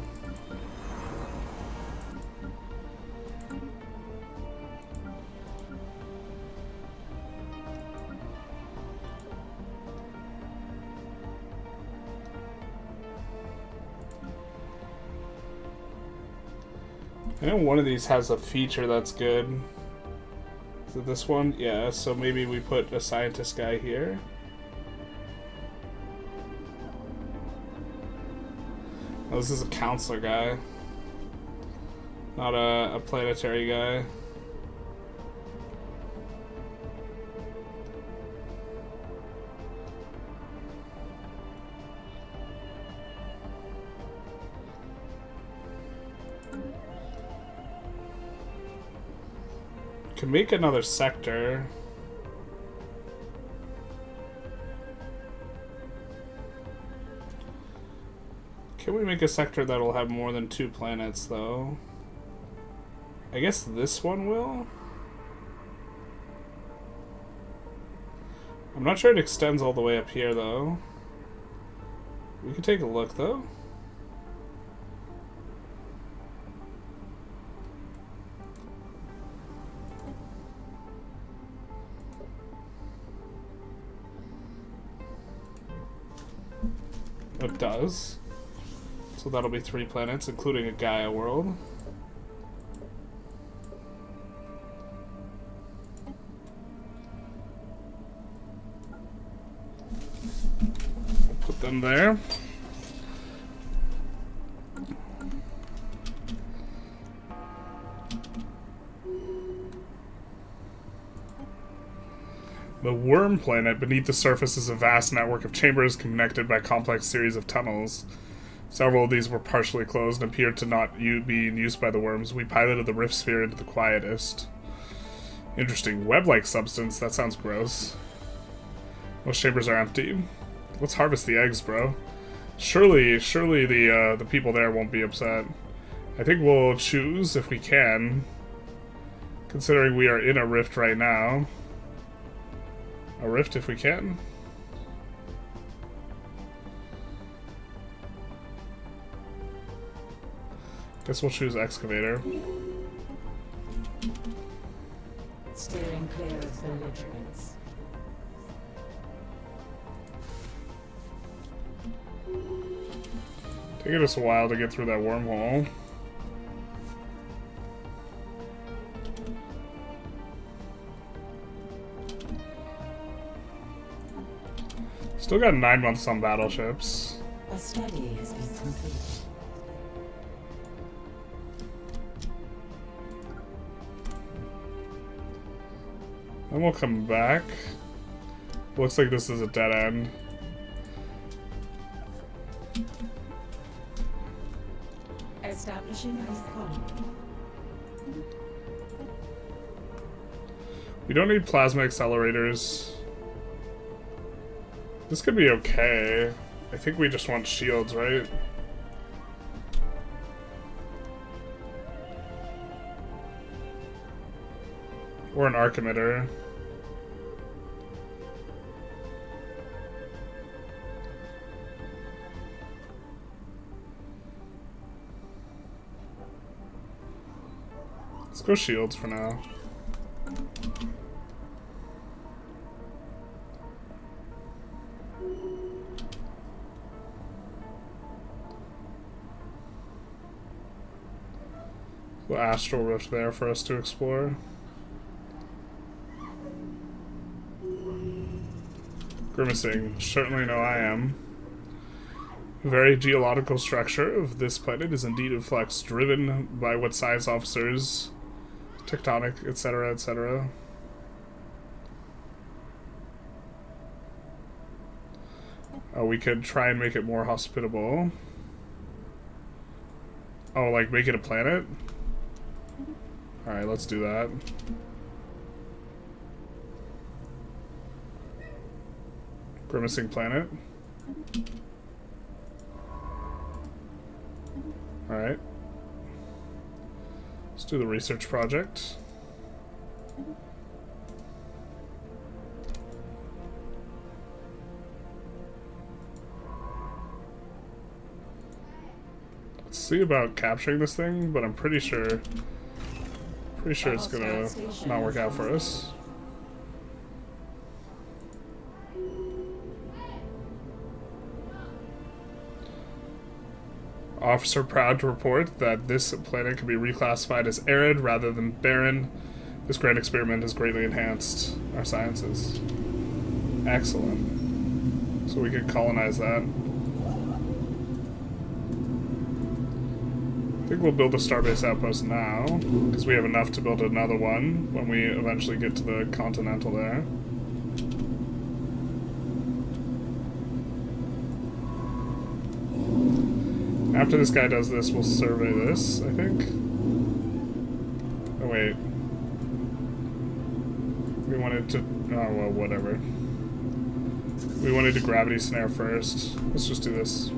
I know one of these has a feature that's good. Is it this one? Yeah, so maybe we put a scientist guy here. Oh, this is a counselor guy. Not a planetary guy. Can make another sector. Can we make a sector that'll have more than 2 planets, though? I guess this one will? I'm not sure it extends all the way up here, though. We could take a look, though. It does. So that'll be 3 planets, including a Gaia world. We'll put them there. The Worm Planet. Beneath the surface is a vast network of chambers connected by a complex series of tunnels. Several of these were partially closed and appeared to not be in use by the worms. We piloted the Rift Sphere into the quietest. Interesting. Web-like substance. That sounds gross. Most chambers are empty. Let's harvest the eggs, bro. Surely the people there won't be upset. I think we'll choose, if we can, considering we are in a rift right now. A rift if we can. Guess we'll choose excavator. Steering clear of belligerents. Taking us a while to get through that wormhole. Still got 9 months on battleships. A study has been completed. Then we'll come back. Looks like this is a dead end. Establishing a colony. We don't need plasma accelerators. This could be okay. I think we just want shields, right? Or an arc emitter. Let's go shields for now. The Astral rift there for us to explore. Grimacing. Certainly no I am. Very geological structure of this planet is indeed in flux, driven by what science officers, tectonic, etc., etc. We could try and make it more hospitable. Oh, like make it a planet? Alright, let's do that. Grimacing planet. Alright. Let's do the research project. Let's see about capturing this thing, but I'm pretty sure it's gonna not work out for us. Officer proud to report that this planet can be reclassified as arid rather than barren. This grand experiment has greatly enhanced our sciences. Excellent. So we could colonize that. I think we'll build a starbase outpost now, because we have enough to build another one when we eventually get to the Continental there. After this guy does this, we'll survey this, I think. Oh, wait. We wanted to... oh, well, whatever. We wanted to gravity snare first. Let's just do this.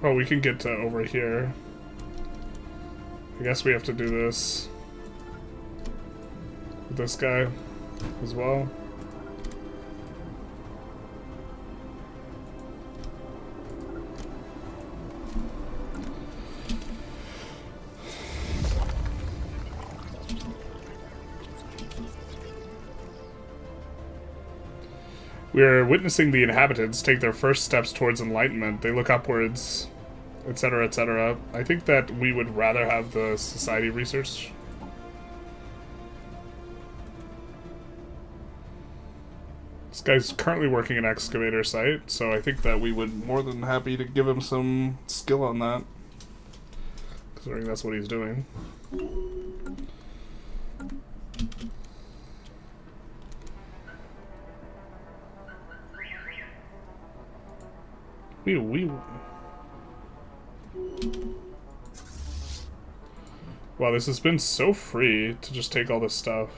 Oh, we can get to over here. I guess we have to do this with this guy as well. We are witnessing the inhabitants take their first steps towards enlightenment. They look upwards, etc., etc. I think that we would rather have the society research. This guy's currently working an excavator site, so I think that we would more than happy to give him some skill on that, considering that's what he's doing. Wow, this has been so free to just take all this stuff.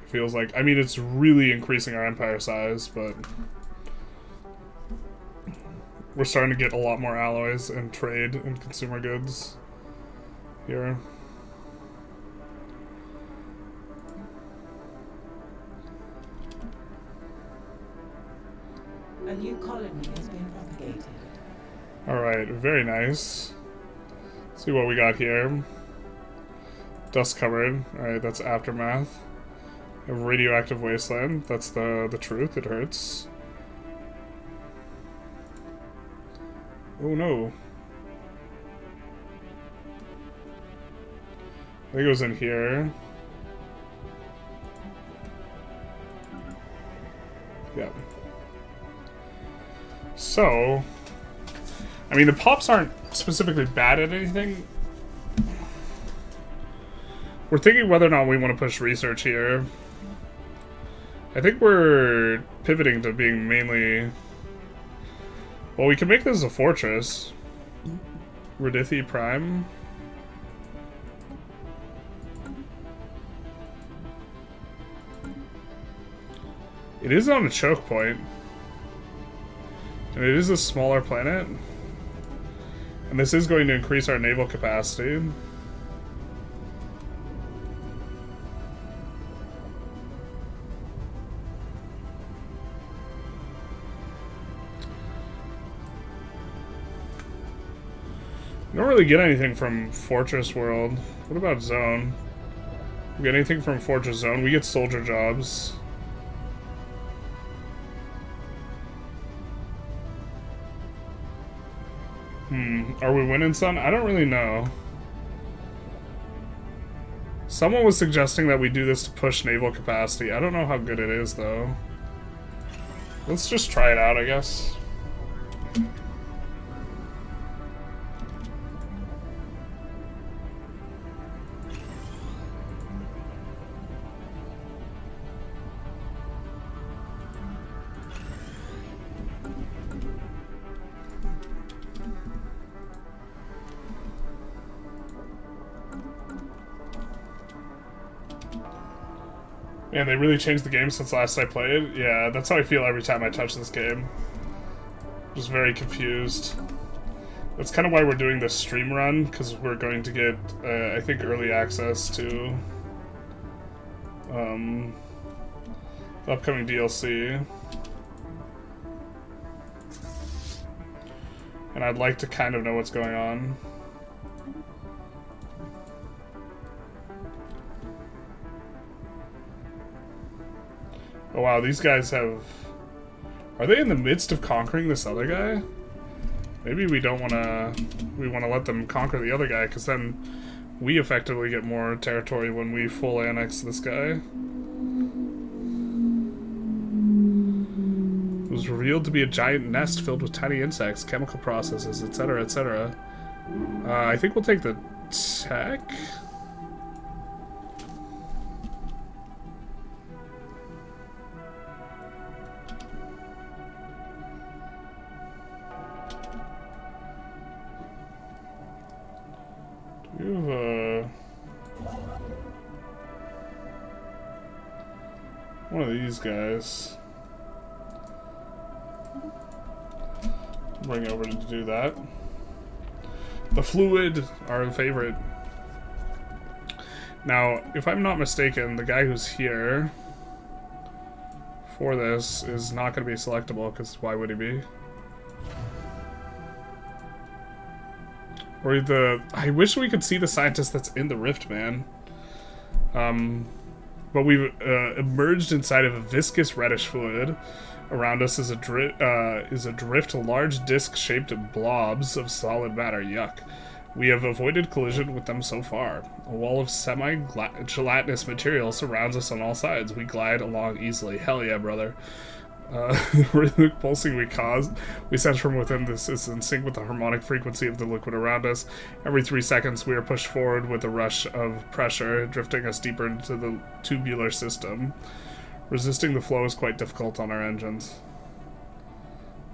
It feels like, I mean, it's really increasing our empire size, but we're starting to get a lot more alloys and trade and consumer goods here. A new colony has been propagated. Alright, very nice. Let's see what we got here. Dust covered. Alright, that's aftermath. A radioactive wasteland. That's the truth. It hurts. Oh no. I think it was in here. Yeah. So, I mean, the pops aren't specifically bad at anything. We're thinking whether or not we want to push research here. I think we're pivoting to being mainly... Well, we can make this a fortress. Radithi Prime. It is on a choke point. And it is a smaller planet. And this is going to increase our naval capacity. I don't really get anything from Fortress World. What about Zone? We get anything from Fortress Zone? We get soldier jobs. Are we winning, son? I don't really know. Someone was suggesting that we do this to push naval capacity. I don't know how good it is, though. Let's just try it out, I guess. Man, they really changed the game since last I played. Yeah, that's how I feel every time I touch this game. Just very confused. That's kind of why we're doing this stream run, because we're going to get, I think, early access to the upcoming DLC. And I'd like to kind of know what's going on. Oh wow, these guys have... Are they in the midst of conquering this other guy? Maybe we don't want to... We want to let them conquer the other guy, because then we effectively get more territory when we full annex this guy. It was revealed to be a giant nest filled with tiny insects, chemical processes, etc., etc. I think we'll take the tech... You have one of these guys. Bring over to do that. The fluid, our favorite. Now, if I'm not mistaken, the guy who's here for this is not going to be selectable, because why would he be? Or I wish we could see the scientist that's in the rift, man. But we've emerged inside of a viscous reddish fluid. Around us is a drift large disc-shaped blobs of solid matter. Yuck. We have avoided collision with them so far. A wall of semi-gelatinous material surrounds us on all sides. We glide along easily. Hell yeah, brother. The rhythmic pulsing we sense from within this is in sync with the harmonic frequency of the liquid around us. Every 3 seconds we are pushed forward with a rush of pressure, drifting us deeper into the tubular system. Resisting the flow is quite difficult on our engines.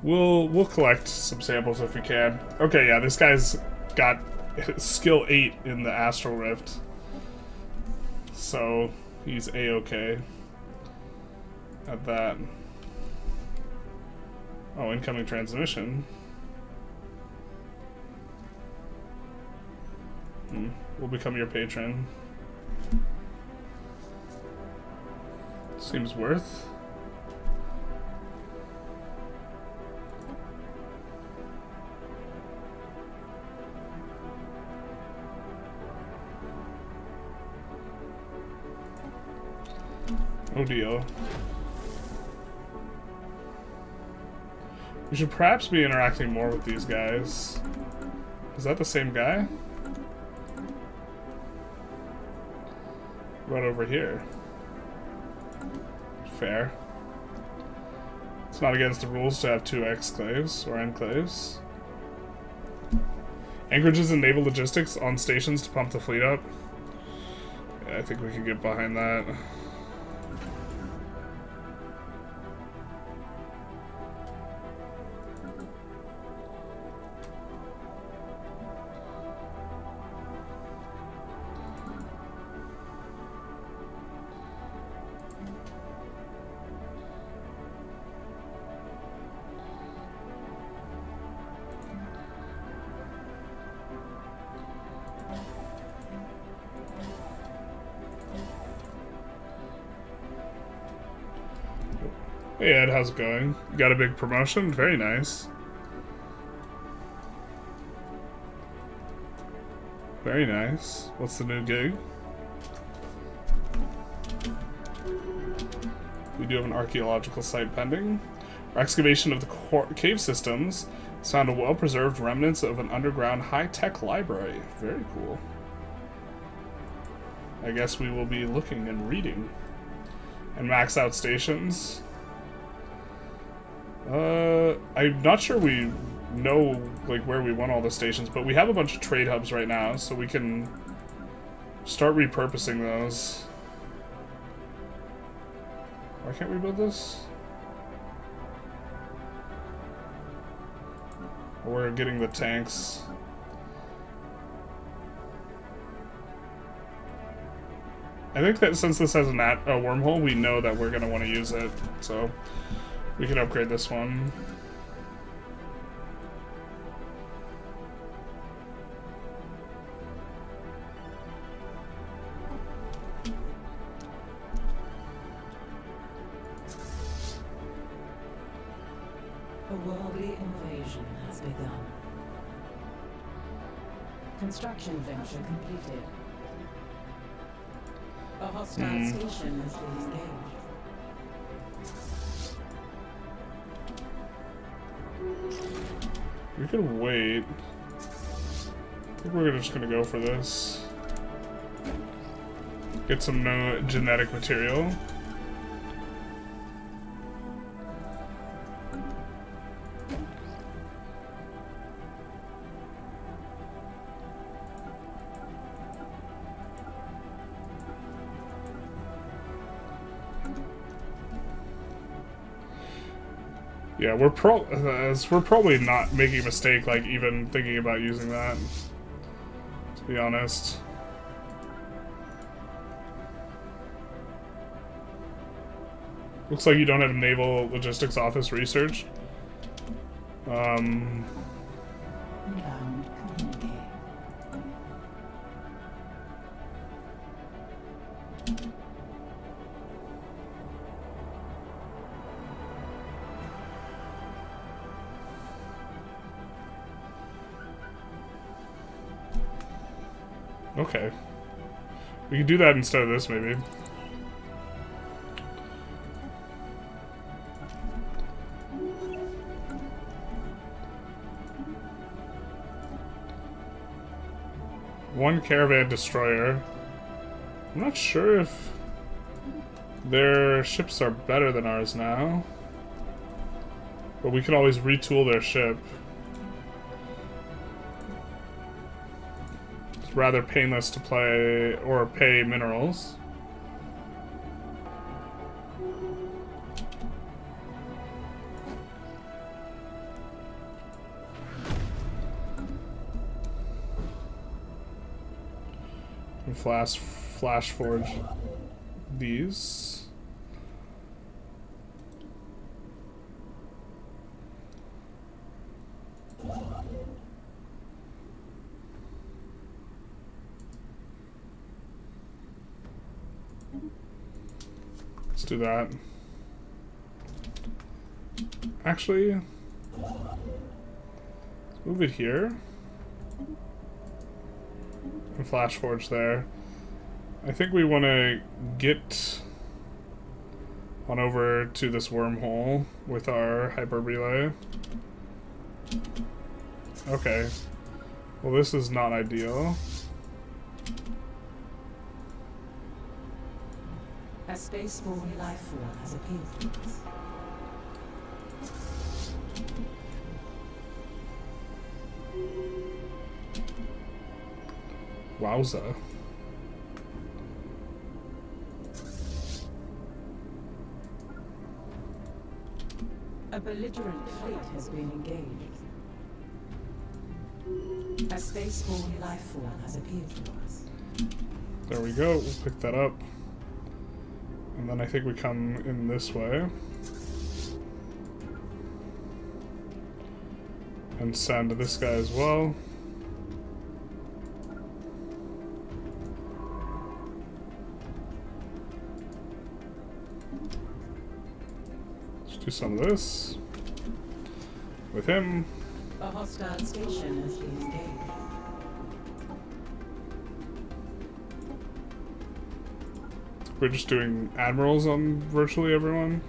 We'll collect some samples if we can. Okay, yeah, this guy's got skill 8 in the Astral Rift. So he's A-okay at that. Oh, incoming transmission. We'll become your patron. Seems worth. Oh deal. We should perhaps be interacting more with these guys. Is that the same guy? What about over here? Fair. It's not against the rules to have 2 exclaves or enclaves. Anchorages and naval logistics on stations to pump the fleet up. Yeah, I think we can get behind that. Hey Ed, how's it going? You got a big promotion? Very nice. Very nice. What's the new gig? We do have an archaeological site pending. Our excavation of the cave systems has found a well-preserved remnants of an underground high-tech library. Very cool. I guess we will be looking and reading. And max out stations. I'm not sure we know like where we want all the stations, but we have a bunch of trade hubs right now, so we can start repurposing those. Why can't we build this? We're getting the tanks. I think that since this has a wormhole, we know that we're going to want to use it, so we can upgrade this one. A worldly invasion has begun. Construction venture completed. A hostile station has been engaged. We could wait. I think we're just gonna go for this. Get some genetic material. Yeah, we're probably not making a mistake, like, even thinking about using that, to be honest. Looks like you don't have naval logistics office research. Okay. We can do that instead of this, maybe. One caravan destroyer. I'm not sure if their ships are better than ours now. But we can always retool their ship. Rather painless to play or pay minerals. And flash forge these. Let's do that. Actually, move it here. And flash forge there. I think we want to get on over to this wormhole with our hyper relay. Okay. Well, this is not ideal. A spaceborne life form has appeared to us. Wowza. A belligerent fleet has been engaged. A spaceborne life form has appeared to us. There we go. We'll pick that up. And then I think we come in this way. And send this guy as well. Let's do some of this. With him. A hostile station has been engaged. We're just doing admirals on virtually everyone.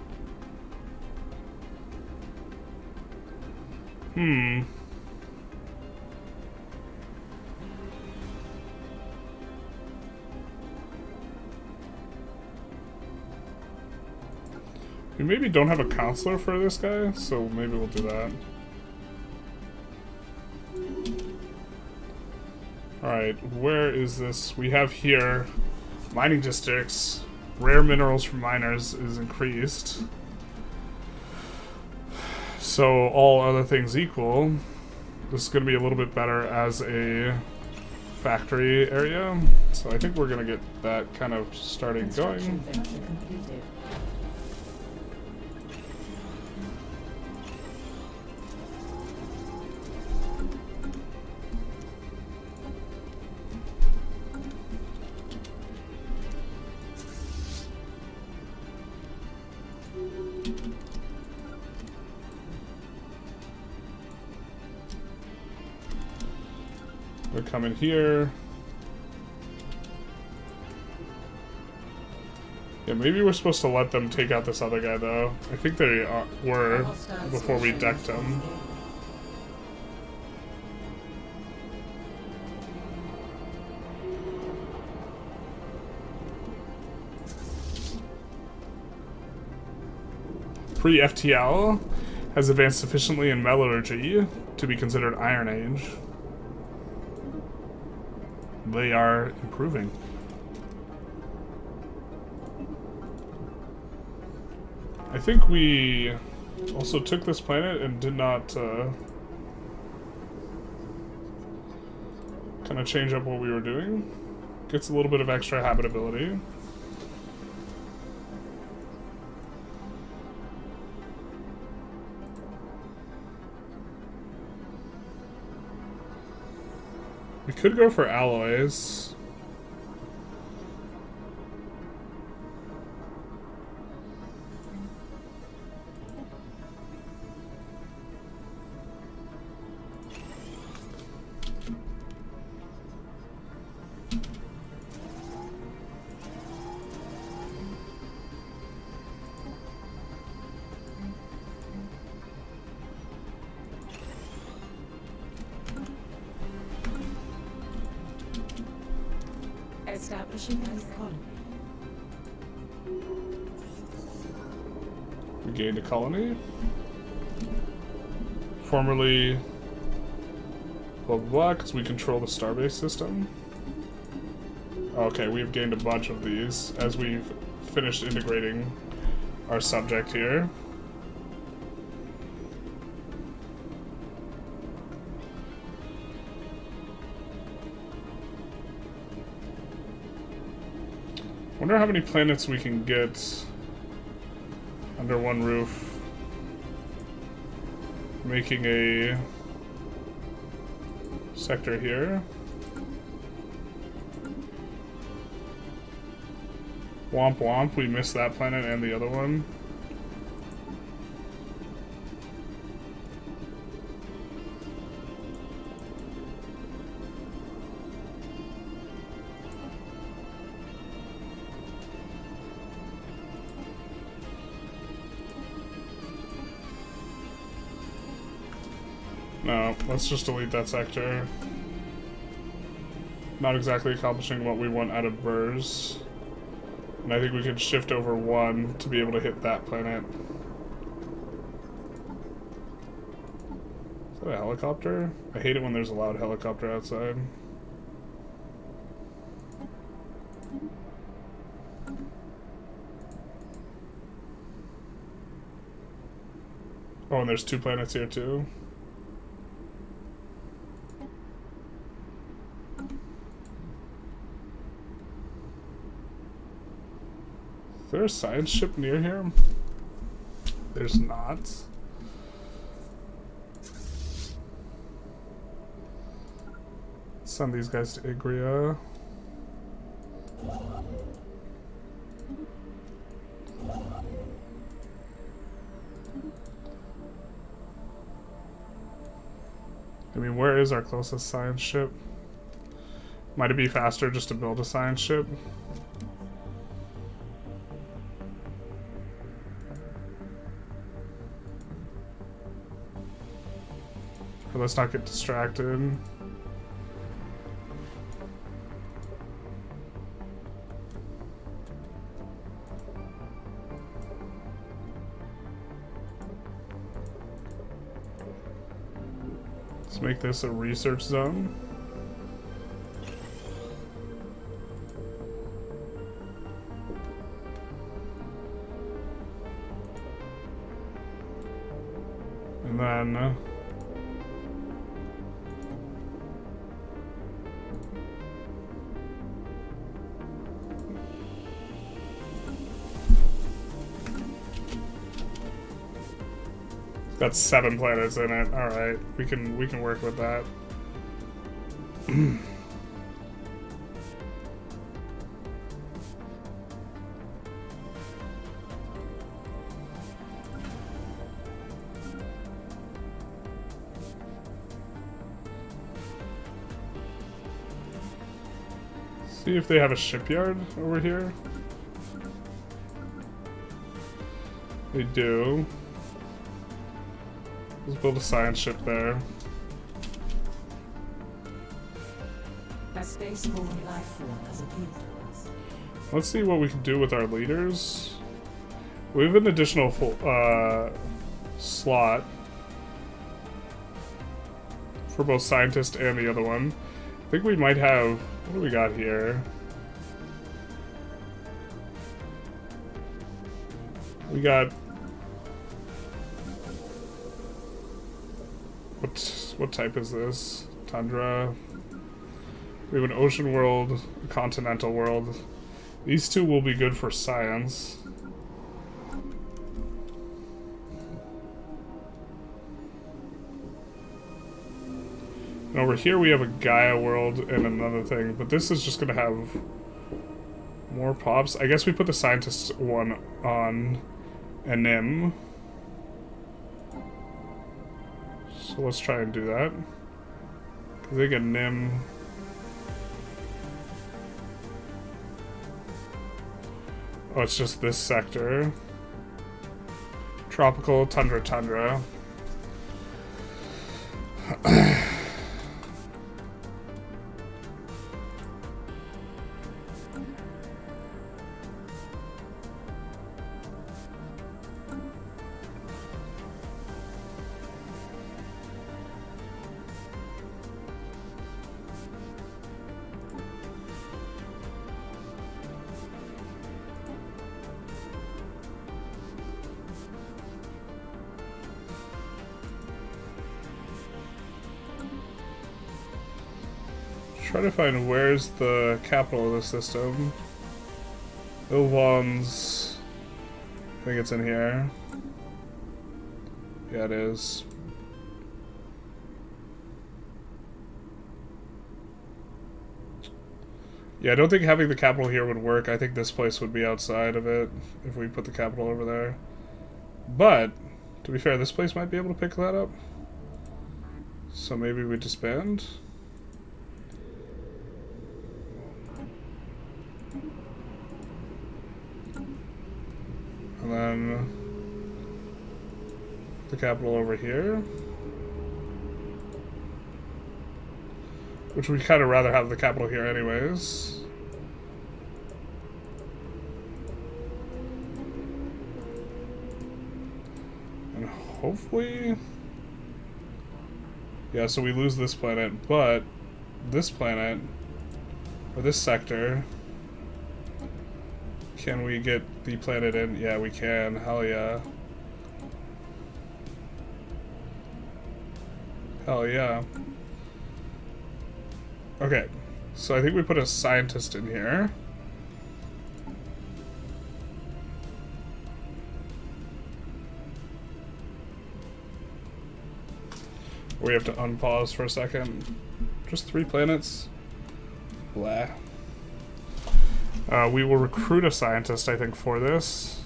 We maybe don't have a counselor for this guy, so maybe we'll do that. Alright, where is this? We have here mining districts. Rare minerals from miners is increased. So all other things equal, this is going to be a little bit better as a factory area. So I think we're going to get that kind of starting going. Venture completed. They're coming here. Yeah, maybe we're supposed to let them take out this other guy, though. I think they were before we decked him. Pre-FTL has advanced sufficiently in metallurgy to be considered Iron Age. They are improving. I think we also took this planet and did not kind of change up what we were doing. Gets a little bit of extra habitability. We could go for alloys. Establishing a colony. We gained a colony. Formerly blah blah blah, because we control the starbase system. Okay, we've gained a bunch of these as we've finished integrating our subject here. Wonder how many planets we can get under one roof, making a sector here. Womp womp, we missed that planet and the other one. No, let's just delete that sector. Not exactly accomplishing what we want out of burrs. And I think we could shift over one to be able to hit that planet. Is that a helicopter? I hate it when there's a loud helicopter outside. Oh, and there's 2 planets here too. Is there a science ship near here? There's not. Send these guys to Igria. I mean, where is our closest science ship? Might it be faster just to build a science ship? Or let's not get distracted. Let's make this a research zone. And then got 7 planets in it. All right, we can work with that. See if they have a shipyard over here. They do. Let's build a science ship there. A space-borne life form has appeared to us. Let's see what we can do with our leaders. We have an additional slot for both scientist and the other one. I think we might have... What do we got here? We got... What type is this? Tundra. We have an ocean world, a continental world. These two will be good for science. And over here we have a Gaia world and another thing, but this is just gonna have more pops. I guess we put the scientist one on Anim. So let's try and do that. I think Anim. Oh, it's just this sector. Tropical, tundra. Try to find where's the capital of the system. Ilvon's... I think it's in here. Yeah, it is. Yeah, I don't think having the capital here would work. I think this place would be outside of it if we put the capital over there. But, to be fair, this place might be able to pick that up. So maybe we disband? And then the capital over here. Which we kind of rather have the capital here anyways. And hopefully... Yeah, so we lose this planet, but this planet, or this sector, can we get the planet in? Yeah, we can. Hell yeah. Hell yeah. Okay, so I think we put a scientist in here. We have to unpause for a second. Just 3 planets? Blah. We will recruit a scientist, I think, for this.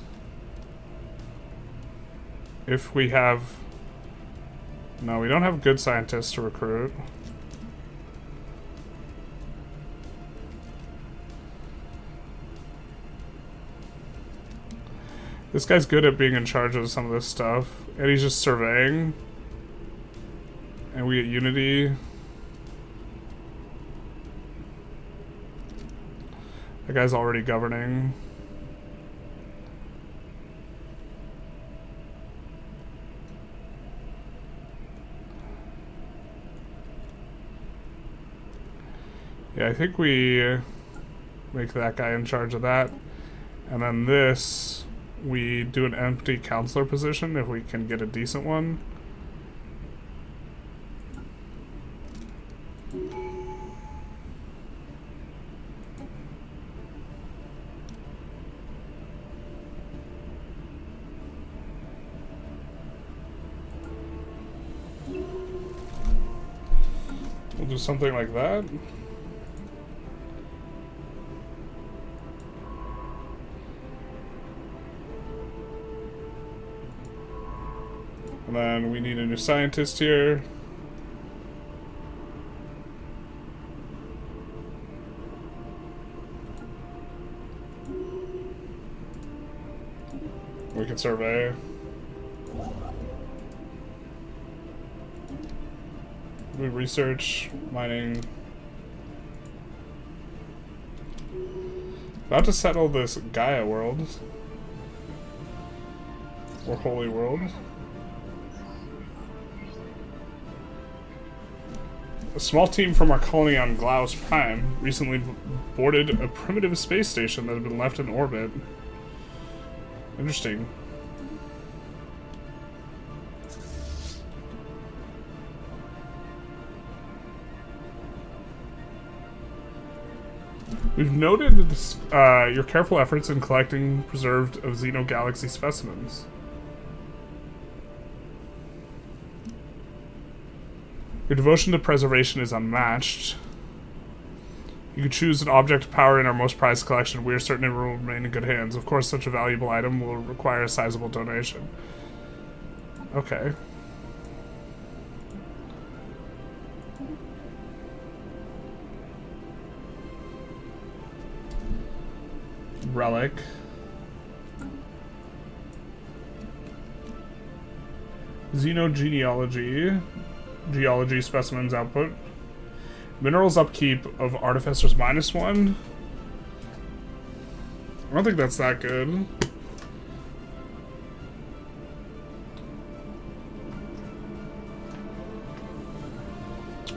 If we have... No, we don't have good scientists to recruit. This guy's good at being in charge of some of this stuff. And he's just surveying. And we get Unity. That guy's already governing. Yeah, I think we make that guy in charge of that. And then this, we do an empty counselor position if we can get a decent one. We'll do something like that. And then we need a new scientist here. We can survey. Do research, mining. About to settle this Gaia world. Or Holy World. A small team from our colony on Glaus Prime recently boarded a primitive space station that had been left in orbit. Interesting. We've noted this, your careful efforts in collecting preserved of Xenogalaxy specimens. Your devotion to preservation is unmatched. You can choose an object of power in our most prized collection. We are certain it will remain in good hands. Of course, such a valuable item will require a sizable donation. Okay. Relic. Xenogenealogy. Geology specimens output. Minerals upkeep of Artificers -1. I don't think that's that good.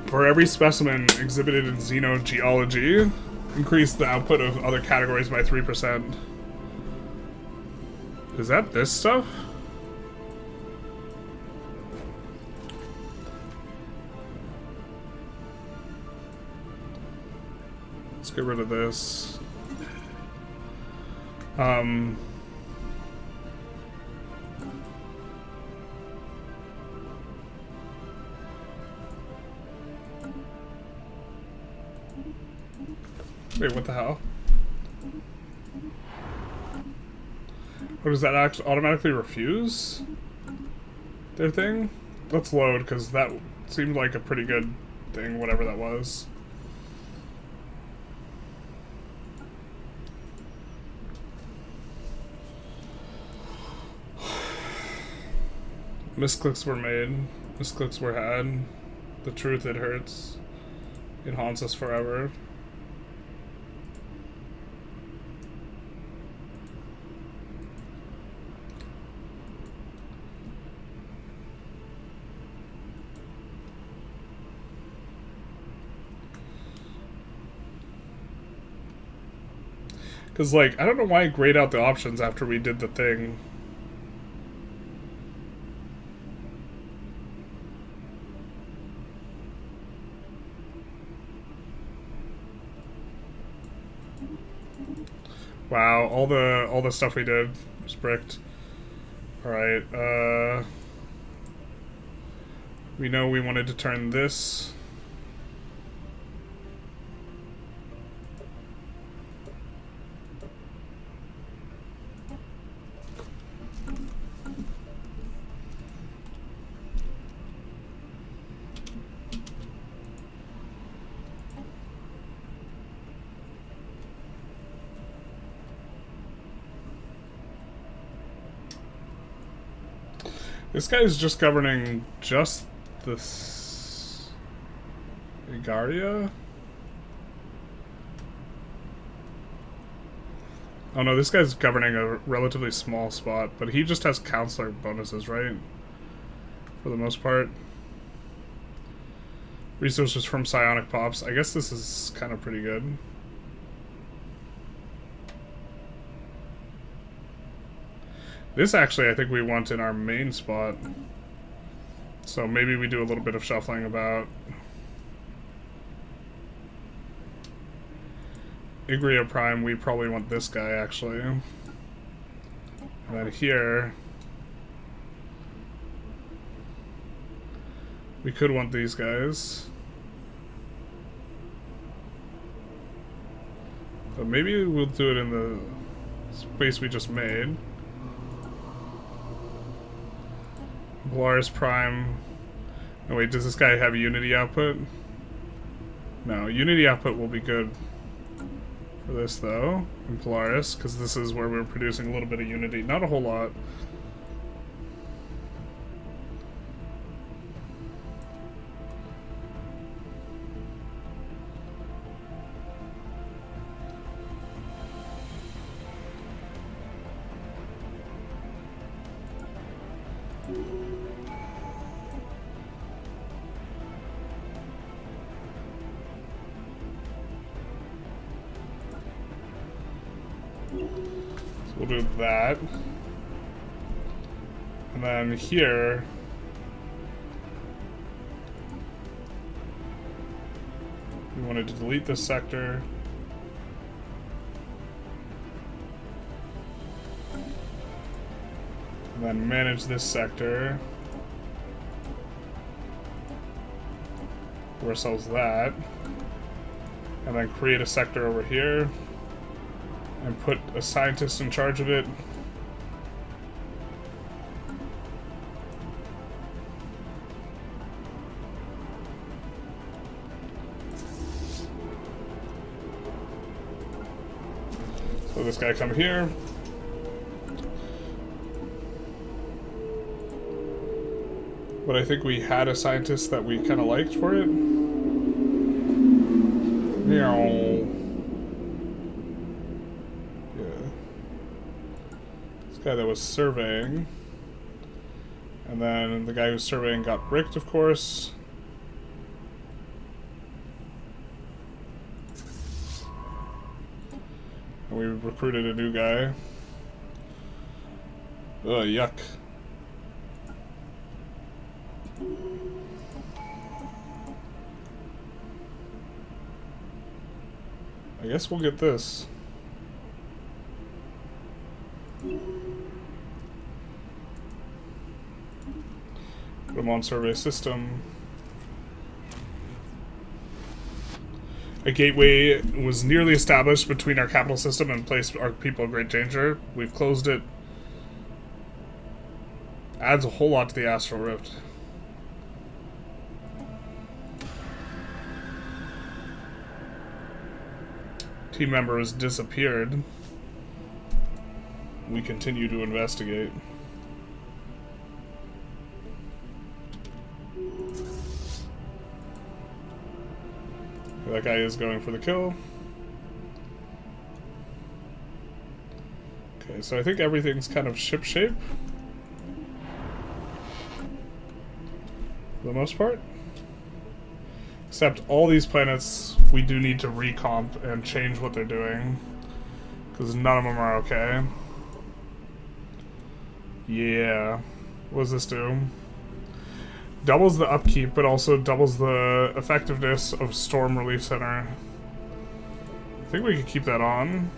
For every specimen exhibited in Xenogeology, increase the output of other categories by 3%. Is that this stuff? Let's get rid of this. Wait, what the hell? Or does that actually automatically refuse their thing? Let's load, because that seemed like a pretty good thing, whatever that was. Misclicks were made. Misclicks were had. The truth, it hurts. It haunts us forever. Because, like, I don't know why I grayed out the options after we did the thing. Wow, all the stuff we did was bricked. Alright, we know we wanted to turn this. This guy is just governing just this Igaria? Oh no, this guy's governing a relatively small spot, but he just has counselor bonuses, right? For the most part. Resources from psionic pops. I guess this is kind of pretty good. This actually I think we want in our main spot. So maybe we do a little bit of shuffling about. Igria Prime, we probably want this guy actually. And then here we could want these guys. But maybe we'll do it in the space we just made. Polaris Prime. Oh wait, does this guy have Unity output? No, Unity output will be good for this though, in Polaris, because this is where we're producing a little bit of Unity. Not a whole lot. We'll do that. And then here we wanted to delete this sector. And then manage this sector. Give ourselves that. And then create a sector over here. And put a scientist in charge of it. So this guy come here. But I think we had a scientist that we kind of liked for it. Meow. Guy that was surveying, and then the guy who was surveying got bricked, of course. And we recruited a new guy. Ugh, yuck. I guess we'll get this. Put them on survey system. A gateway was nearly established between our capital system and placed our people in great danger. We've closed it. Adds a whole lot to the Astral Rift. Team member has disappeared. We continue to investigate. That guy is going for the kill. Okay, so I think everything's kind of ship-shape. For the most part. Except all these planets, we do need to recomp and change what they're doing. Because none of them are okay. Yeah. What does this do? Doubles the upkeep, but also doubles the effectiveness of Storm Relief Center. I think we could keep that on.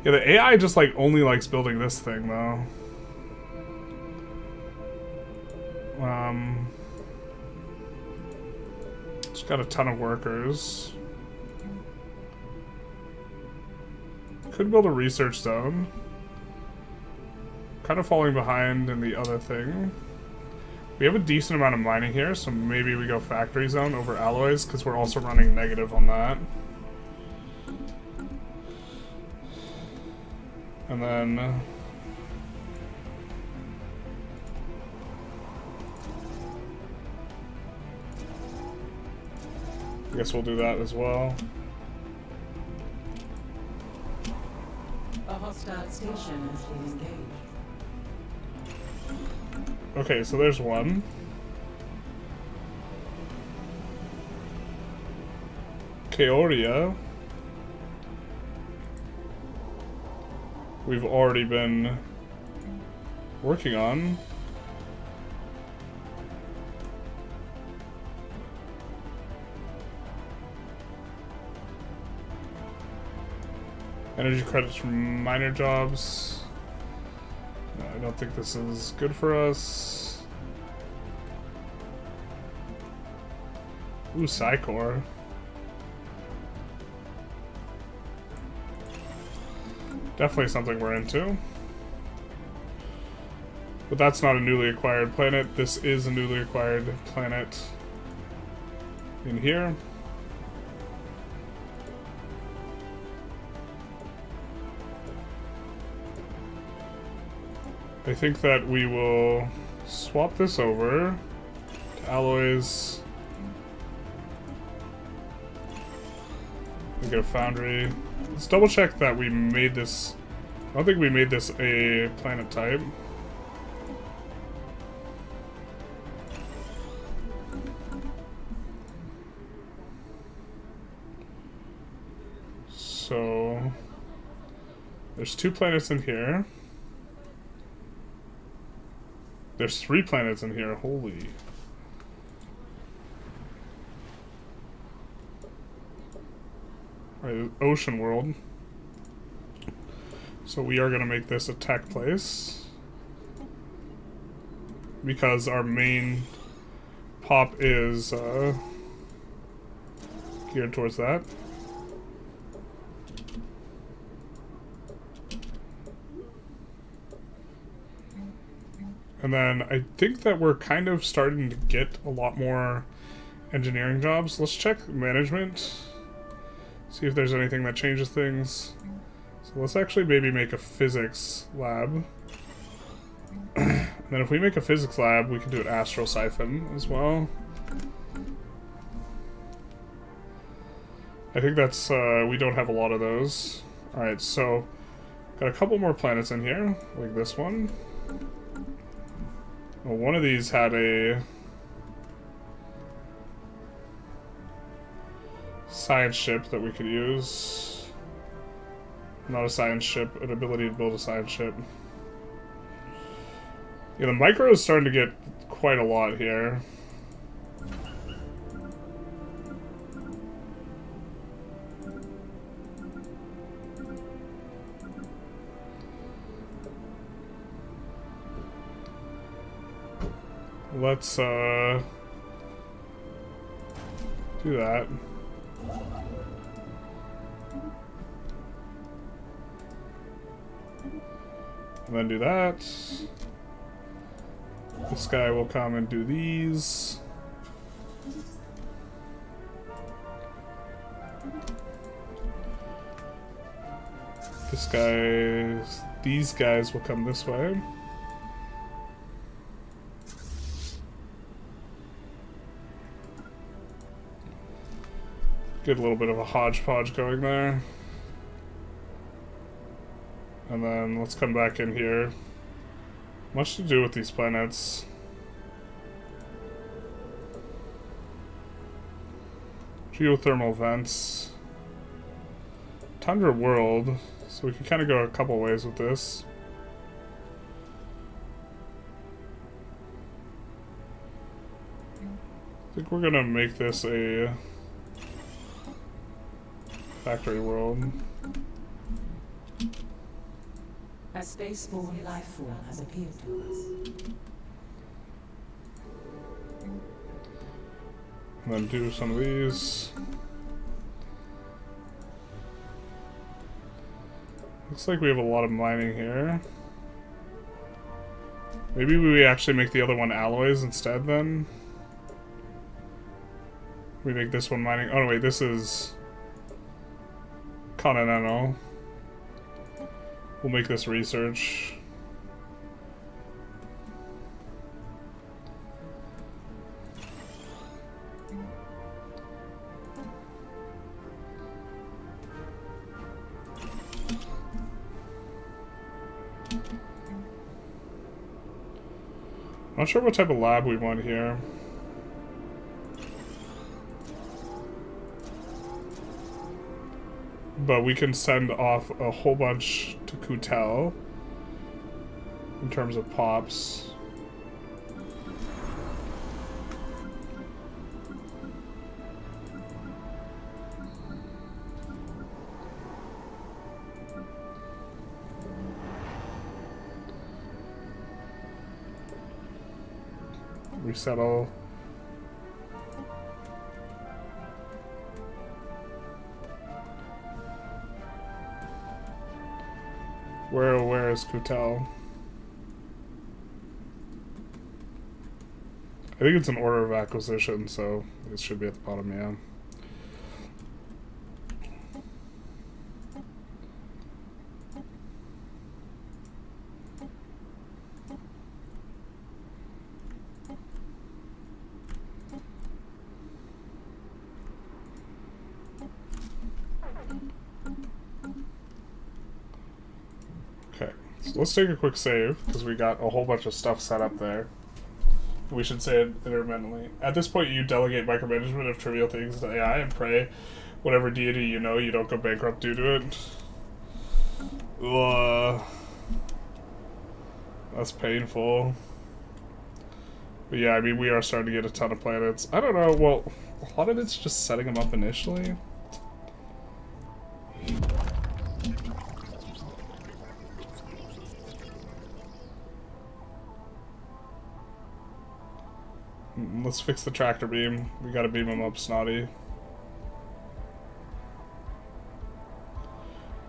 Yeah, the AI just like only likes building this thing though. It's got a ton of workers. Could build a research zone. Kind of falling behind in the other thing. We have a decent amount of mining here, so maybe we go factory zone over alloys, because we're also running negative on that. And then... I guess we'll do that as well. A hostile station has been engaged. Okay, so there's one. Chaoria. We've already been working on. Energy credits from minor jobs. No, I don't think this is good for us. Ooh, Psychor. Definitely something we're into. But that's not a newly acquired planet. This is a newly acquired planet in here. I think that we will swap this over to alloys. We get a foundry. Let's double check that we made this. I don't think we made this a planet type. So there's 2 planets in here. There's 3 planets in here, holy. Alright, ocean world. So we are gonna make this a tech place. Because our main pop is geared towards that. And then I think that we're kind of starting to get a lot more engineering jobs. Let's check management. See if there's anything that changes things. So let's actually maybe make a physics lab. And then if we make a physics lab, we can do an astral siphon as well. I think that's, we don't have a lot of those. Alright, so got a couple more planets in here, like this one. Well, one of these had a science ship that we could use. Not a science ship, an ability to build a science ship. Yeah, the micro is starting to get quite a lot here. Let's, do that. And then do that. This guy will come and do these. This guy, these guys will come this way. Get a little bit of a hodgepodge going there. And then let's come back in here. Much to do with these planets. Geothermal vents. Tundra world. So we can kind of go a couple ways with this. I think we're gonna make this a factory world. A spaceborne life form has appeared to us. And then do some of these. Looks like we have a lot of mining here. Maybe we actually make the other one alloys instead then? We make this one mining. Oh, no, wait, this is Continental. We'll make this research. Not sure what type of lab we want here. But we can send off a whole bunch to Kutel in terms of pops. Resettle. Where is Kutel? I think it's an order of acquisition, so it should be at the bottom, yeah. Let's take a quick save, because we got a whole bunch of stuff set up there. We should say it intermittently. At this point, you delegate micromanagement of trivial things to AI and pray whatever deity you know you don't go bankrupt due to it. Ugh. That's painful. But yeah, I mean, we are starting to get a ton of planets. I don't know, well, a lot of it's just setting them up initially. Let's fix the tractor beam. We gotta beam him up, Snotty.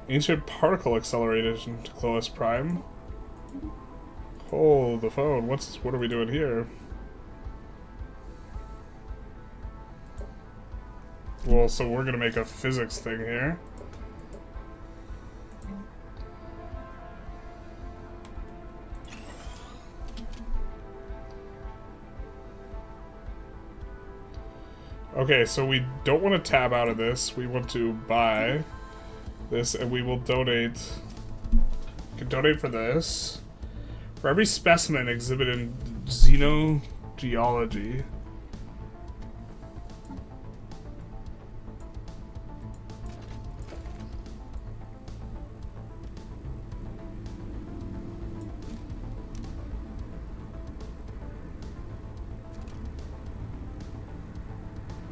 Ancient particle acceleration to Clovis Prime. Hold the phone. What are we doing here? Well, so we're gonna make a physics thing here. Okay, so we don't want to tab out of this. We want to buy this, and we will donate. We can donate for this. For every specimen exhibited in xenogeology.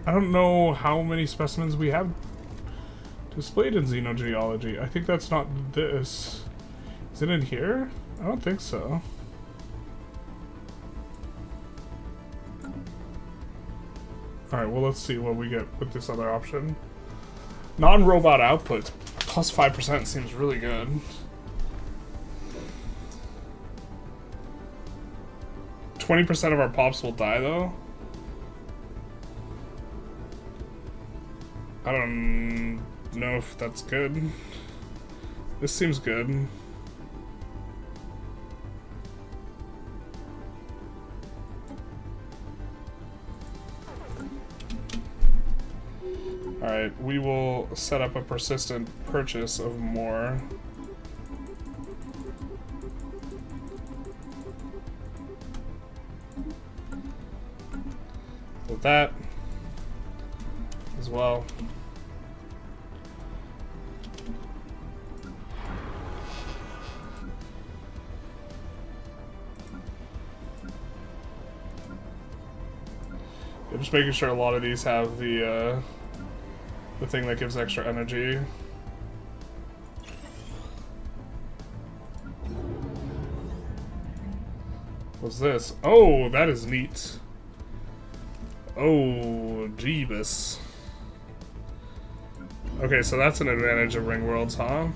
I don't know how many specimens we have displayed in xenogeology. I think that's not this. Is it in here? I don't think so. Alright, well, let's see what we get with this other option. Non-robot output. Plus 5% seems really good. %20 of our pops will die, though. I don't know if that's good. This seems good. Alright, we will set up a persistent purchase of more. With that as well. Yeah, just making sure a lot of these have the thing that gives extra energy. What's this? Oh, that is neat. Oh, Jeebus. Okay, so that's an advantage of Ring Worlds, huh?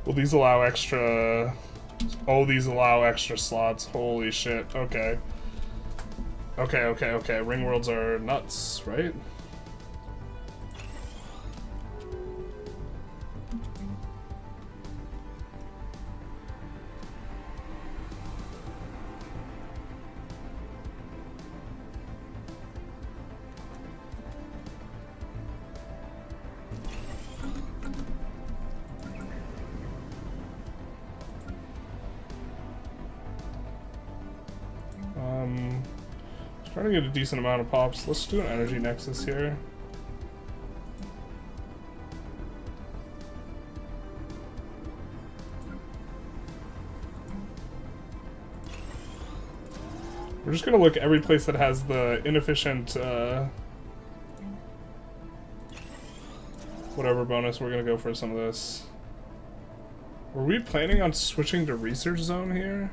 Will these allow extra... Oh, these allow extra slots. Holy shit. Okay. Okay. Ring Worlds are nuts, right? Trying to get a decent amount of pops. Let's do an energy nexus here. We're just gonna look at every place that has the inefficient whatever bonus. We're gonna go for some of this. Were we planning on switching to research zone here?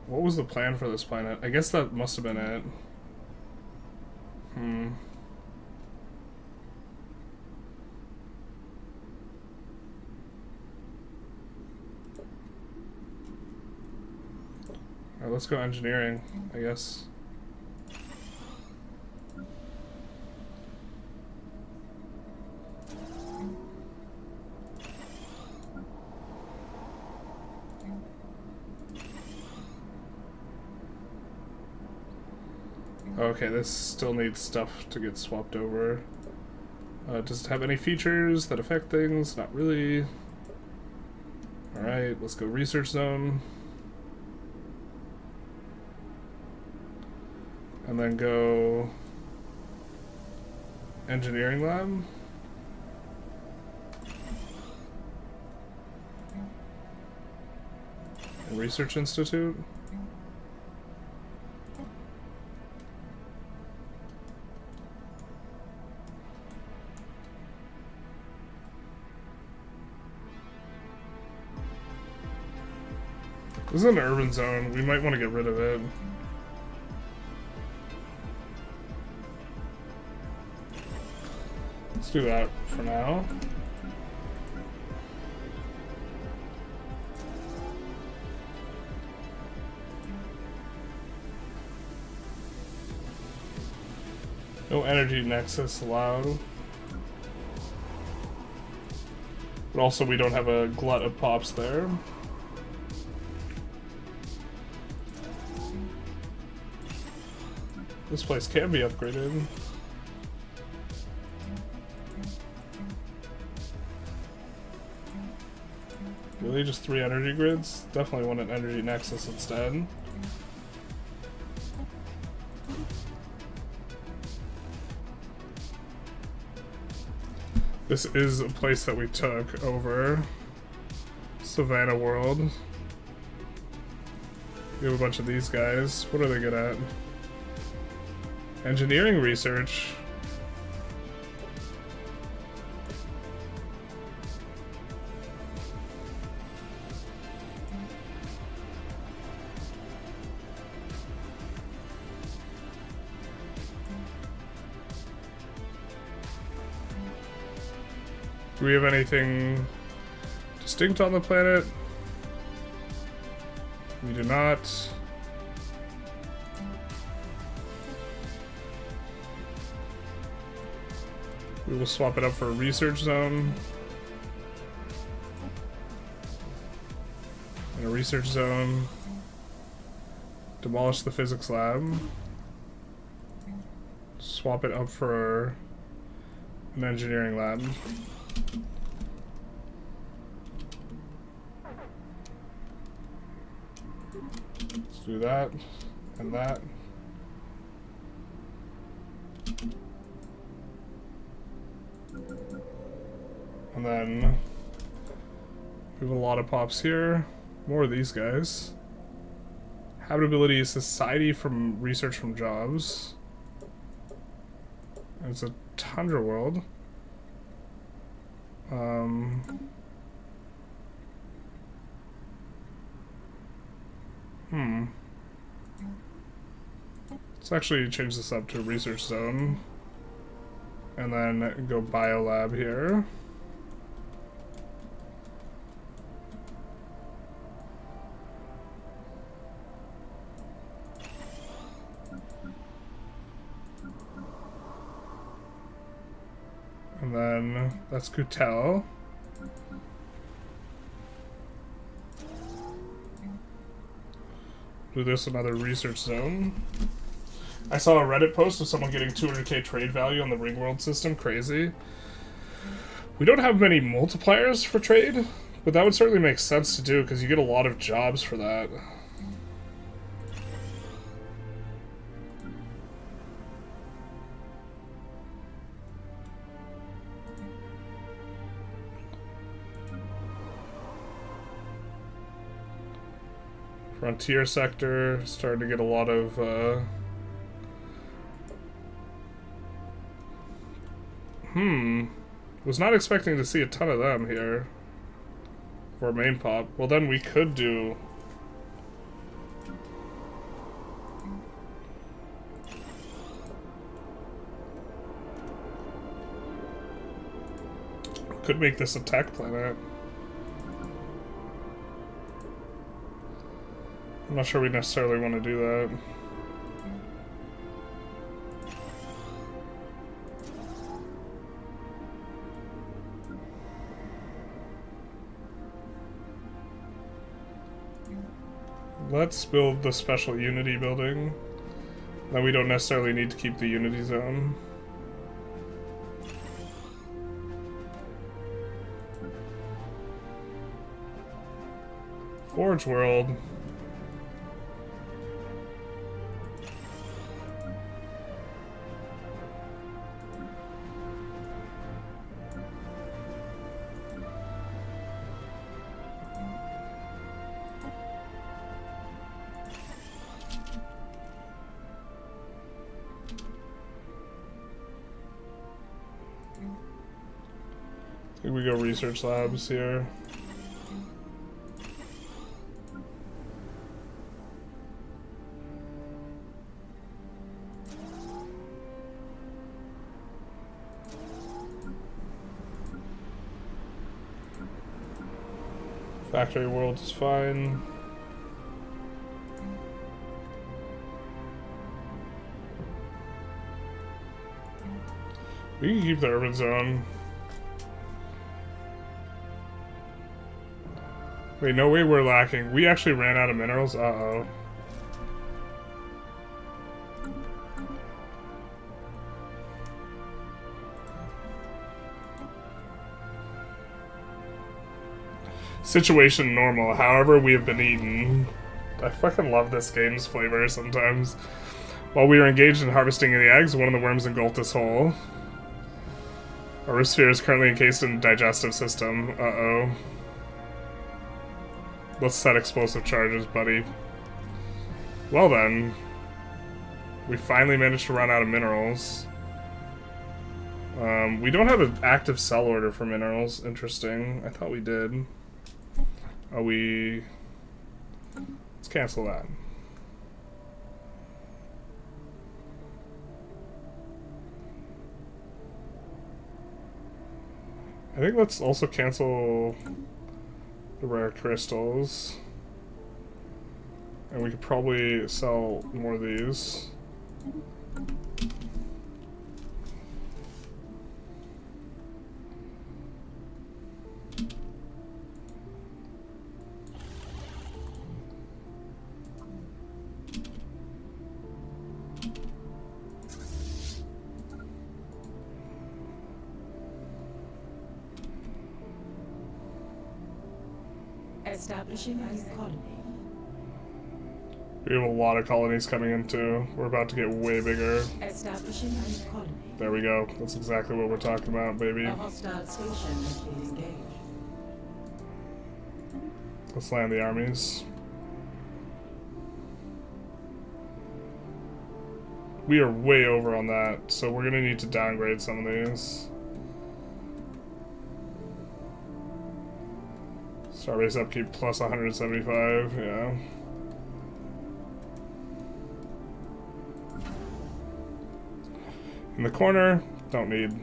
What was the plan for this planet? I guess that must have been it. Alright, let's go engineering, I guess. Okay, this still needs stuff to get swapped over. Does it have any features that affect things? Not really. Alright, let's go research zone. And then go engineering lab. And research institute. This is an urban zone. We might want to get rid of it. Let's do that for now. No energy nexus allowed. But also we don't have a glut of pops there. This place can be upgraded. Really? Just 3 energy grids? Definitely want an energy nexus instead. This is a place that we took over. Savannah World. We have a bunch of these guys. What are they good at? Engineering research. Do we have anything distinct on the planet? We do not. We will swap it up for a research zone. research zone. Demolish the physics lab. Swap it up for an engineering lab. Let's do that and that. And then we have a lot of pops here. More of these guys. Habitability is society from research from jobs. And it's a tundra world. Let's actually change this up to a research zone. And then go biolab here. And then that's Kutel. Do this another research zone. I saw a Reddit post of someone getting 200k trade value on the ring world system. Crazy. We don't have many multipliers for trade, but that would certainly make sense to do because you get a lot of jobs for that. Frontier sector, starting to get a lot of was not expecting to see a ton of them here for main pop. Well, then we could do could make this a tech planet. I'm not sure we necessarily want to do that. Let's build the special Unity building. Then we don't necessarily need to keep the Unity zone. Forge world. I think we go research labs here. Factory world is fine. We can keep the urban zone. Wait, no way we're lacking. We actually ran out of minerals? Uh-oh. Situation normal, however we have been eaten. I fucking love this game's flavor sometimes. While we were engaged in harvesting the eggs, one of the worms engulfed us whole. Our roof sphere is currently encased in the digestive system. Uh-oh. Let's set explosive charges, buddy. Well then. We finally managed to run out of minerals. We don't have an active sell order for minerals. Interesting. I thought we did. Are we... Let's cancel that. I think let's also cancel the rare crystals. And we could probably sell more of these. Establishing a new colony. We have a lot of colonies coming in too. We're about to get way bigger. Establishing a new colony. There we go. That's exactly what we're talking about, baby. A hostile station is being engaged. Let's land the armies. We are way over on that, so we're gonna need to downgrade some of these. Starbase upkeep plus 175, yeah. In the corner, don't need.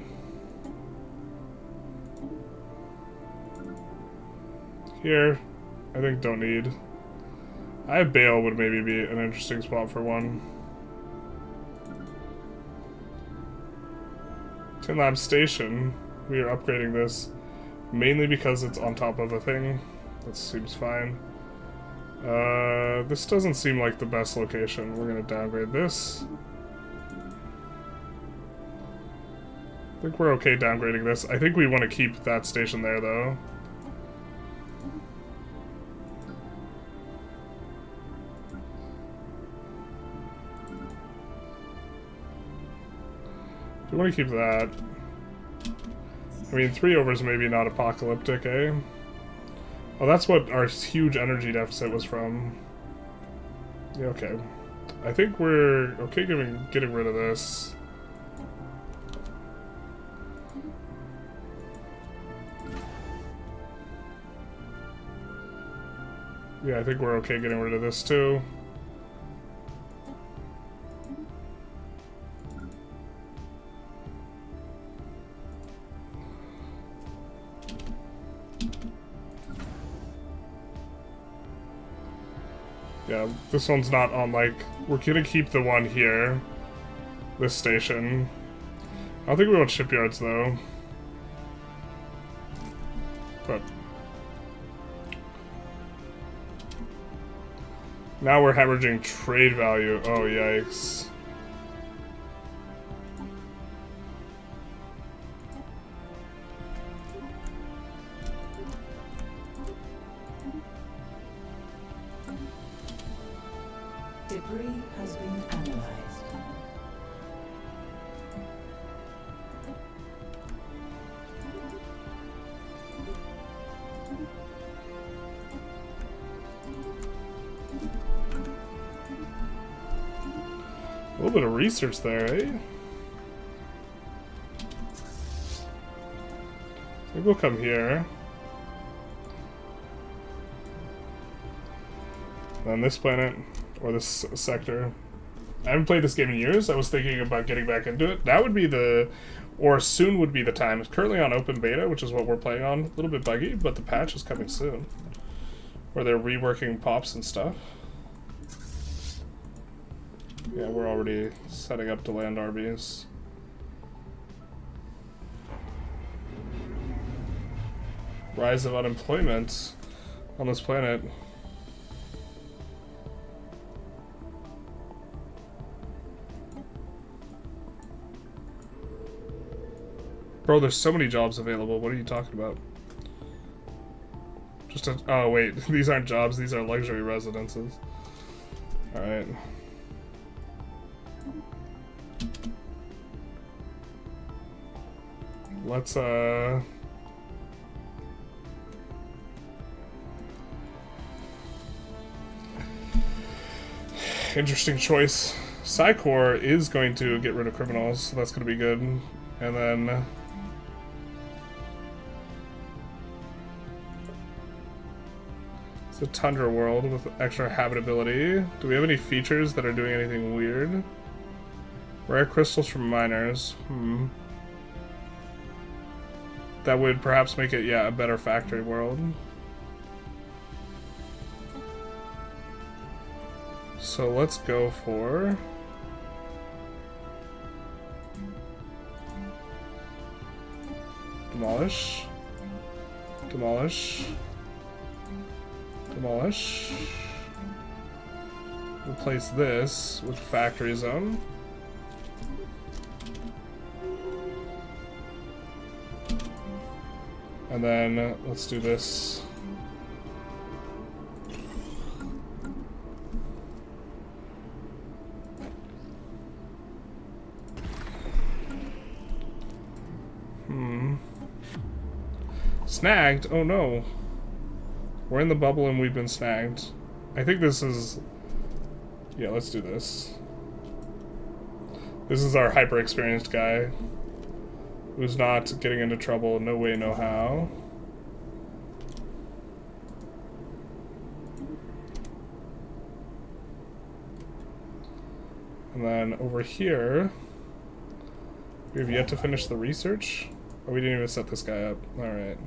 Here, I think don't need. I have Bale would maybe be an interesting spot for one. Tin Lab Station, we are upgrading this mainly because it's on top of a thing. That seems fine. This doesn't seem like the best location. We're gonna downgrade this. I think we're okay downgrading this. I think we want to keep that station there, though. We want to keep that. I mean, 3 overs maybe not apocalyptic, eh? Oh, that's what our huge energy deficit was from. Yeah, okay. I think we're okay getting rid of this. Yeah, I think we're okay getting rid of this too. Yeah, this one's not on, like, we're gonna keep the one here. This station. I don't think we want shipyards though. But now we're hemorrhaging trade value. Oh, yikes. Debris has been analyzed. A little bit of research there, eh? Maybe we'll come here. On this planet, or this sector. I haven't played this game in years. I was thinking about getting back into it. That would be the, or soon would be the time. It's currently on open beta, which is what we're playing on. A little bit buggy, but the patch is coming soon. Where they're reworking pops and stuff. Yeah, we're already setting up to land armies. Rise of unemployment on this planet. Bro, there's so many jobs available. What are you talking about? Just a, oh wait, these aren't jobs, these are luxury residences. Alright. Let's interesting choice. Psycor is going to get rid of criminals, so that's going to be good. And then it's a tundra world with extra habitability. Do we have any features that are doing anything weird? Rare crystals from miners. That would perhaps make it, yeah, a better factory world. So let's go for demolish, demolish, demolish. Replace this with factory zone. And then let's do this. Snagged? Oh no. We're in the bubble and we've been snagged. I think this is... Yeah, let's do this. This is our hyper-experienced guy who's not getting into trouble, no way, no how. And then over here, we have yet to finish the research. Oh, we didn't even set this guy up. Alright.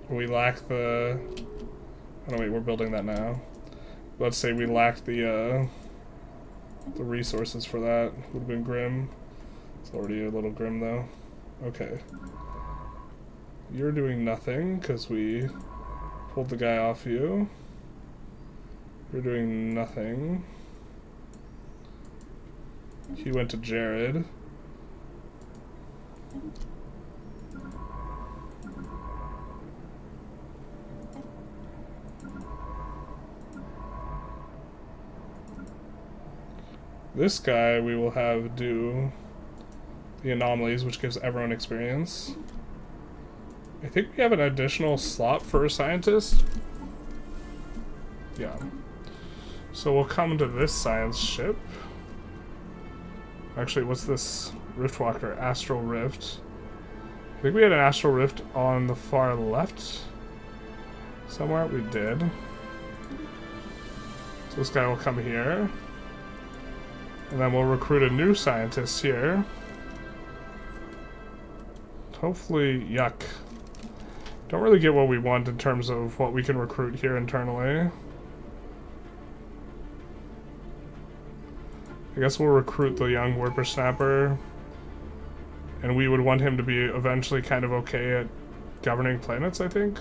We lack the... Oh no, wait, we're building that now. Let's say we lack the resources for that. Would have been grim. It's already a little grim though. Okay. You're doing nothing because we pulled the guy off you. You're doing nothing. He went to Jared. This guy we will have do the anomalies, which gives everyone experience. I think we have an additional slot for a scientist. Yeah. So we'll come to this science ship. Actually, what's this Riftwalker? Astral Rift. I think we had an Astral Rift on the far left somewhere. We did. So this guy will come here. And then we'll recruit a new scientist here. Hopefully, yuck. Don't really get what we want in terms of what we can recruit here internally. I guess we'll recruit the young whippersnapper. And we would want him to be eventually kind of okay at governing planets, I think.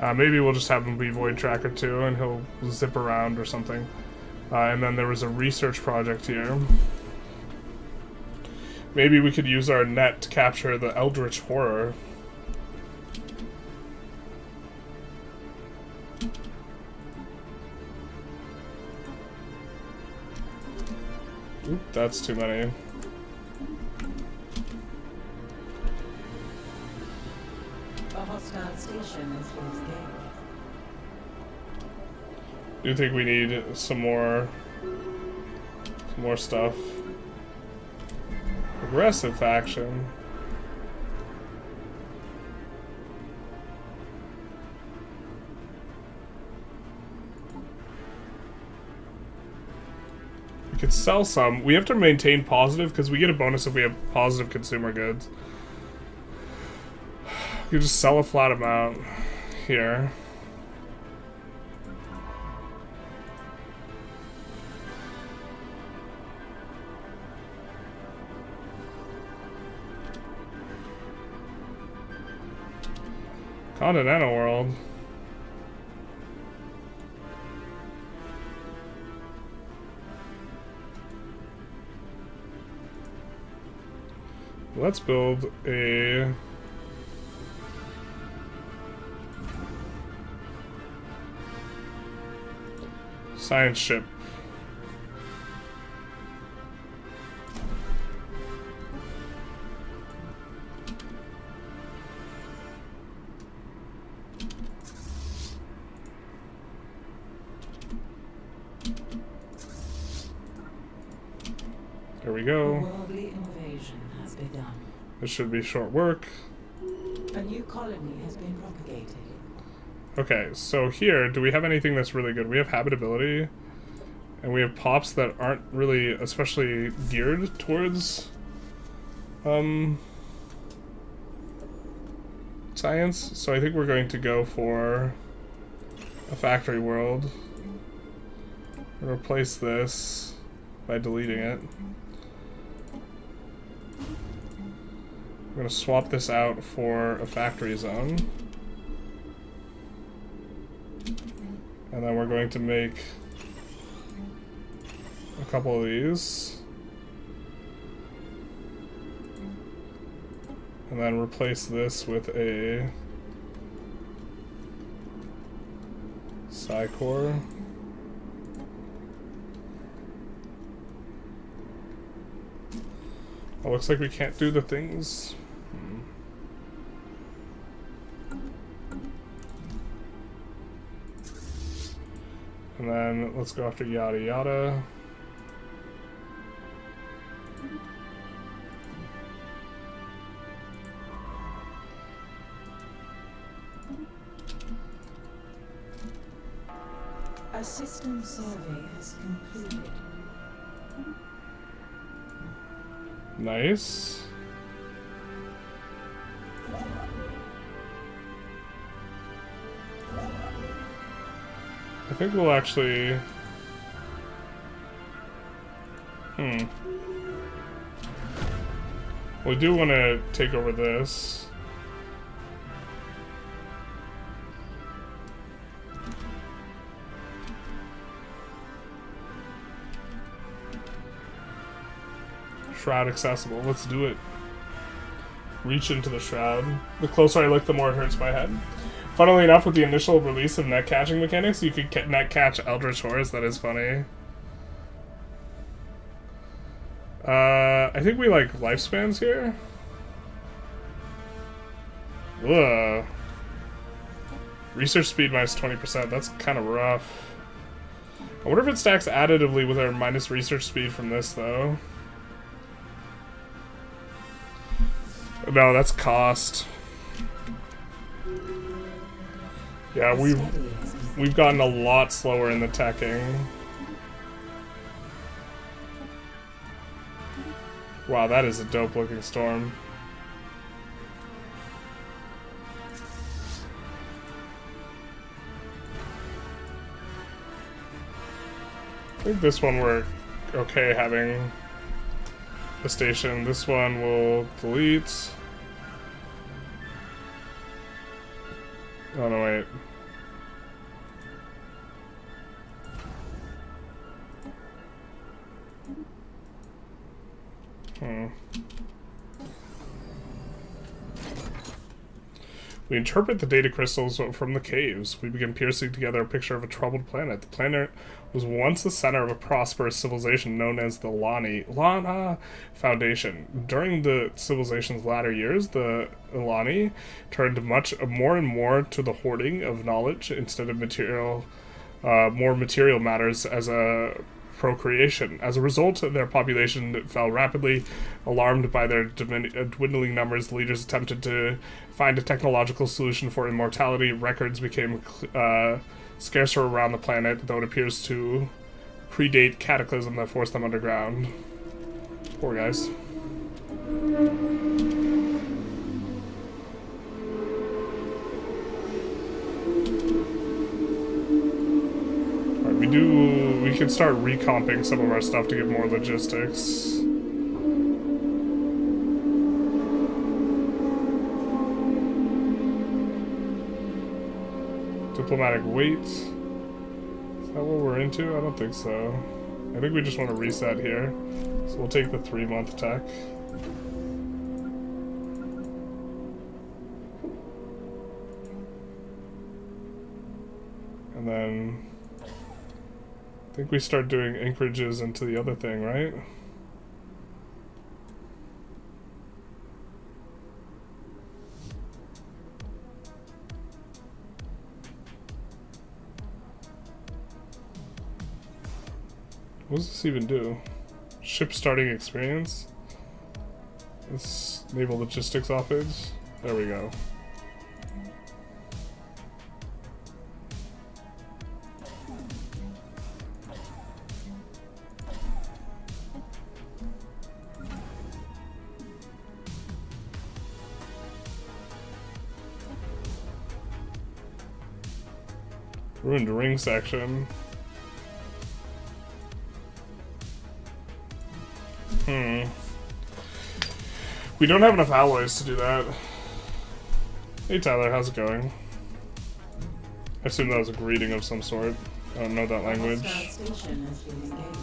Maybe we'll just have him be Void Tracker too, and he'll zip around or something. And then there was a research project here. Maybe we could use our net to capture the Eldritch Horror. Oop, that's too many. A hostile station is his game. Do you think we need some more stuff? Aggressive faction. We could sell some. We have to maintain positive because we get a bonus if we have positive consumer goods. We could just sell a flat amount here. Continental world. Let's build a science ship. There we go. A worldly invasion has begun. This should be short work. A new colony has been propagated. Okay, so here, do we have anything that's really good? We have habitability, and we have pops that aren't really especially geared towards science. So I think we're going to go for a factory world. Replace this by deleting it. I'm going to swap this out for a factory zone. And then we're going to make a couple of these. And then replace this with a Psy-Core. It looks like we can't do the things. And then let's go after yada yada. A system survey has concluded. Nice. I think we'll actually... We do want to take over this. Shroud accessible. Let's do it. Reach into the shroud. The closer I look, the more it hurts my head. Funnily enough, with the initial release of net catching mechanics, you could net catch Eldritch Horrors. That is funny. I think we like lifespans here. Ugh. Research speed minus 20%. That's kind of rough. I wonder if it stacks additively with our minus research speed from this, though. No, that's cost. Yeah, we've gotten a lot slower in the teching. Wow, that is a dope looking storm. I think this one we're okay having the station. This one will delete. Oh no, wait. We interpret the data crystals from the caves. We begin piecing together a picture of a troubled planet. The planet was once the center of a prosperous civilization known as the Lana Foundation. During the civilization's latter years, the Ilani turned more and more to the hoarding of knowledge instead of more material matters as a procreation. As a result, their population fell rapidly. Alarmed by their dwindling numbers, leaders attempted to find a technological solution for immortality. Records became scarcer around the planet, though it appears to predate cataclysm that forced them underground. Poor guys. We can start recomping some of our stuff to get more logistics. Diplomatic weight. Is that what we're into? I don't think so. I think we just want to reset here. So we'll take the 3-month tech. And then I think we start doing anchorages into the other thing, right? What does this even do? Ship starting experience? This naval logistics offage? There we go. Ruined ring section. We don't have enough alloys to do that. Hey Tyler, how's it going? I assume that was a greeting of some sort. I don't know that language. Station has been engaged.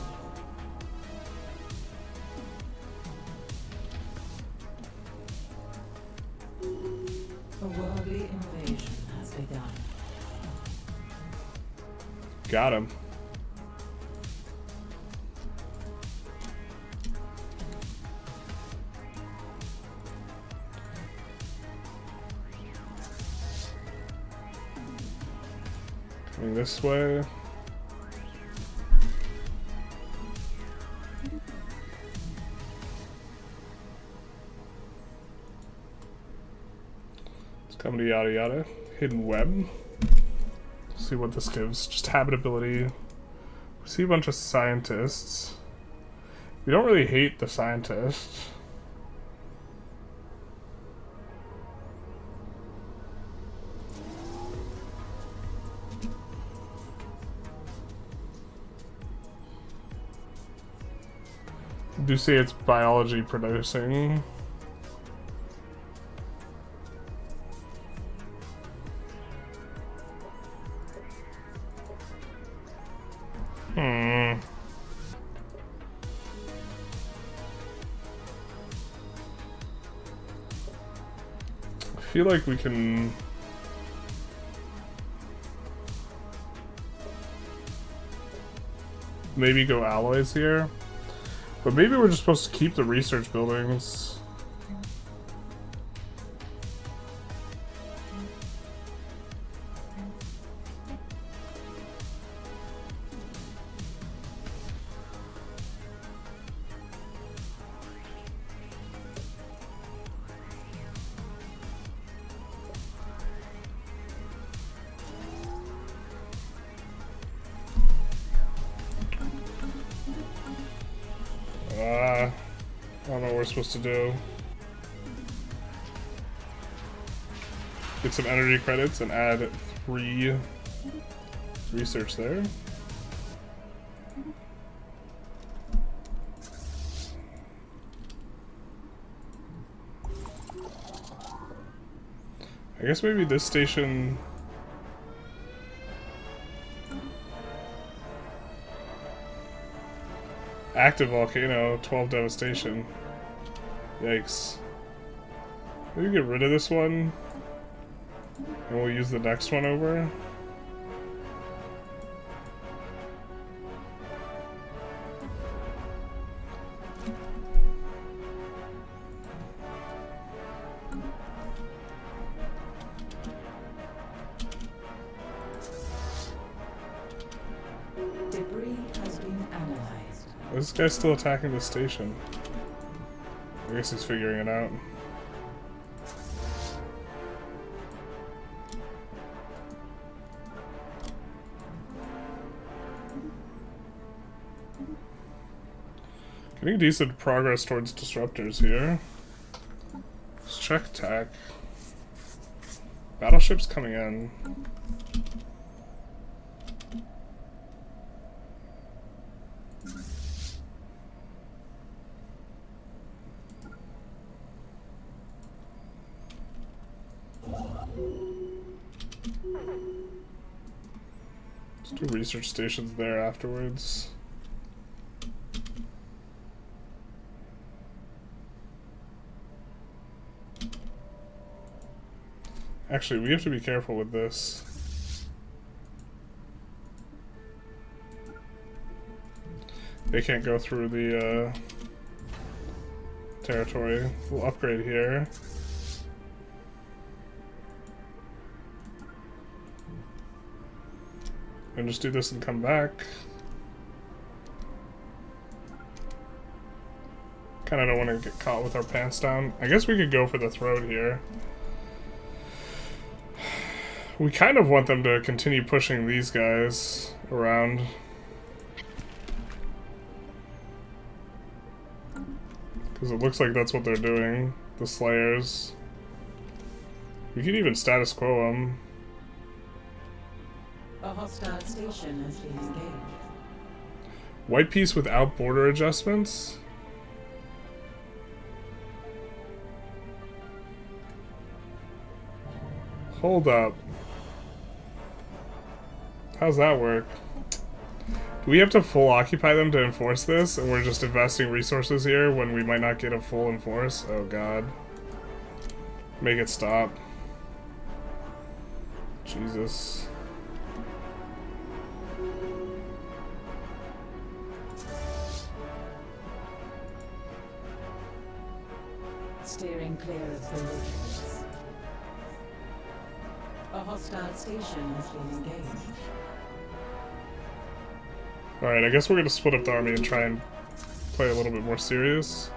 A worldly invasion has begun. Got him. Coming this way. It's coming to yada yada. Hidden web. See what this gives. Just habitability. We see a bunch of scientists. We don't really hate the scientists. Do say it's biology producing. I feel like we can maybe go alloys here. But maybe we're just supposed to keep the research buildings. I don't know what we're supposed to do. Get some energy credits and add 3 research there. I guess maybe this station... Active volcano, 12 devastation. Yikes. Maybe get rid of this one, and we'll use the next one over. Debris has been analyzed. This guy's still attacking the station. I guess he's figuring it out. Getting decent progress towards disruptors here. Let's check tech. Battleships coming in. Let's do research stations there afterwards. Actually, we have to be careful with this. They can't go through the territory. We'll upgrade here. And just do this and come back. Kinda don't want to get caught with our pants down. I guess we could go for the throat here. We kind of want them to continue pushing these guys around. Because it looks like that's what they're doing. The Slayers. We could even status quo them. A hostile station has been engaged. White piece without border adjustments? Hold up. How's that work? Do we have to full occupy them to enforce this, and we're just investing resources here when we might not get a full enforce? Oh god. Make it stop. Jesus. Steering clear of the regions. A hostile station has been engaged. Alright, I guess we're gonna split up the army and try and play a little bit more serious.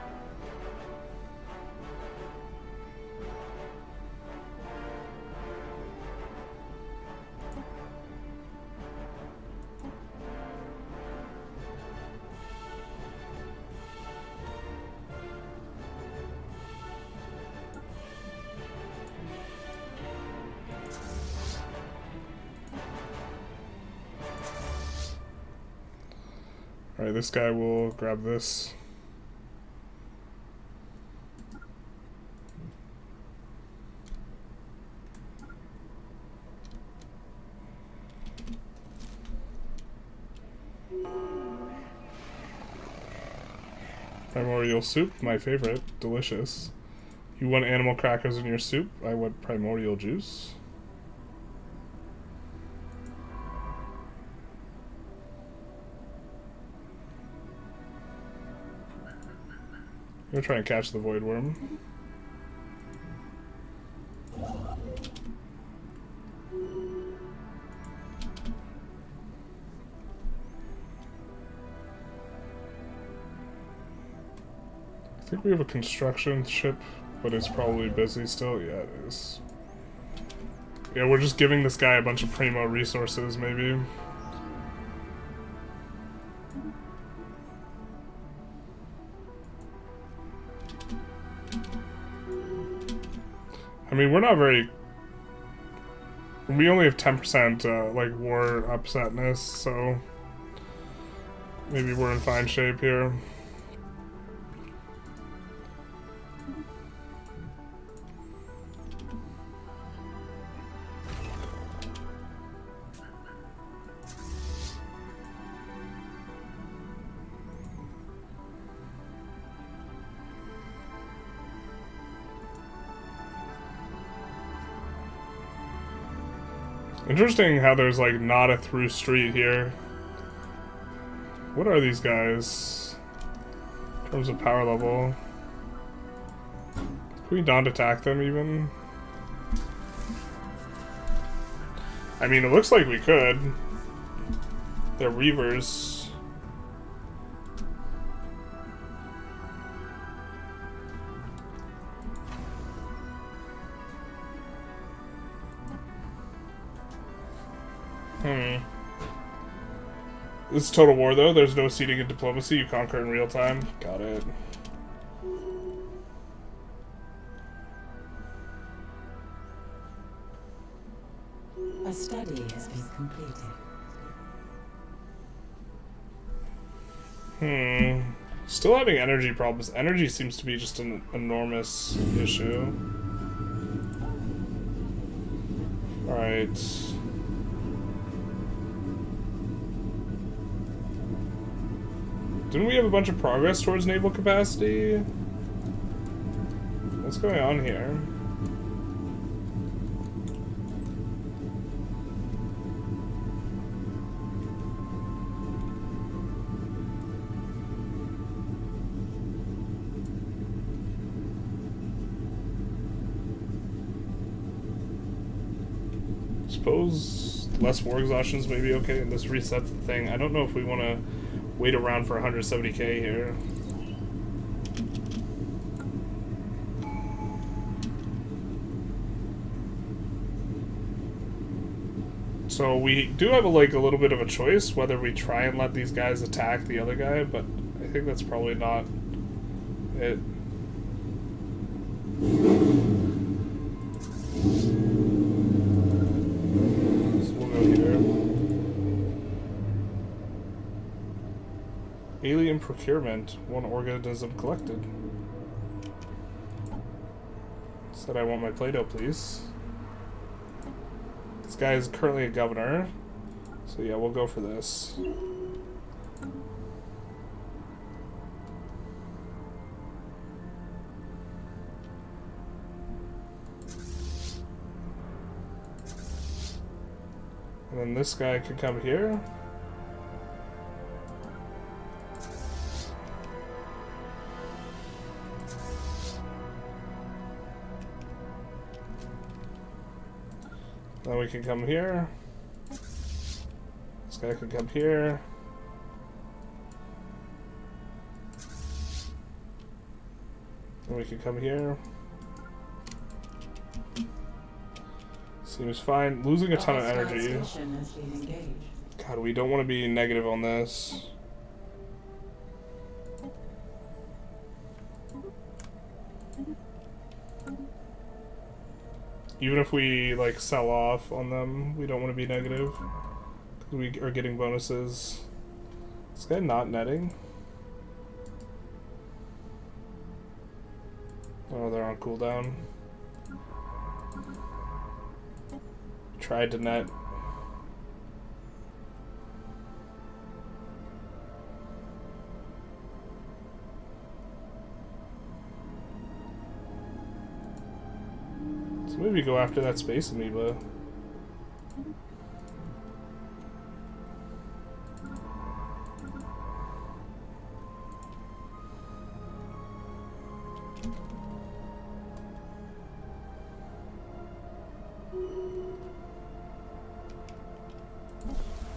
Alright, this guy will grab this. Primordial soup, my favorite. Delicious. You want animal crackers in your soup? I want primordial juice. I'm gonna try and catch the void worm. I think we have a construction ship, but it's probably busy still. Yeah, it is. Yeah, we're just giving this guy a bunch of primo resources, maybe. I mean, we're not very... We only have 10% like war upsetness, so maybe we're in fine shape here. Interesting how there's like not a through street here. What are these guys in terms of power level? Can we not attack them even? I mean, it looks like we could. They're Reavers. This is Total War, though. There's no seeding in diplomacy. You conquer in real time. Got it. A study has been completed. Still having energy problems. Energy seems to be just an enormous issue. Alright. Didn't we have a bunch of progress towards naval capacity? What's going on here? Suppose less war exhaustions may be okay, and this resets the thing. I don't know if we want to wait around for 170k here. So we do have a little bit of a choice whether we try and let these guys attack the other guy, but I think that's probably not it. So we'll go here. Alien procurement. One organism collected. Said I want my Play-Doh, please. This guy is currently a governor. So yeah, we'll go for this. And then this guy can come here. Then we can come here. This guy can come here. And we can come here. Seems fine. Losing a ton of energy. God, we don't want to be negative on this. Even if we, like, sell off on them, we don't want to be negative. We are getting bonuses. Is this guy not netting? Oh, they're on cooldown. Tried to net. So maybe go after that space amoeba.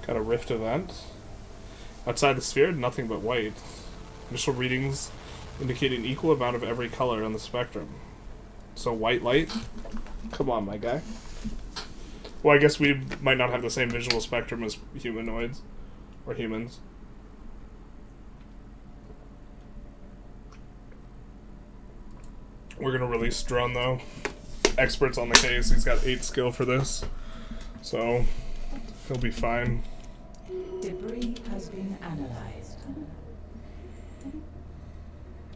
Got a rift event. Outside the sphere, nothing but white. Initial readings indicate an equal amount of every color on the spectrum. So white light? Come on, my guy. Well, I guess we might not have the same visual spectrum as humanoids. Or humans. We're gonna release Drone, though. Expert's on the case. He's got 8 skill for this. So, he'll be fine. Debris has been analyzed.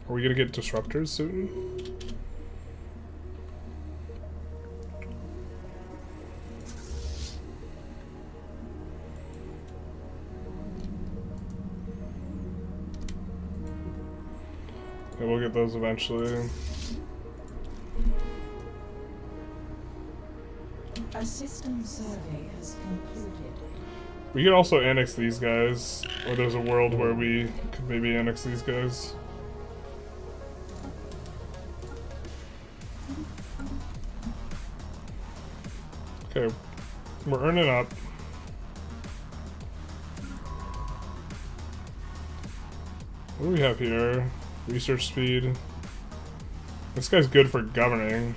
Are we gonna get disruptors soon? Yeah, we'll get those eventually. A system survey has concluded. We could also annex these guys, or there's a world where we could maybe annex these guys. Okay, we're earning up. What do we have here? Research speed. This guy's good for governing.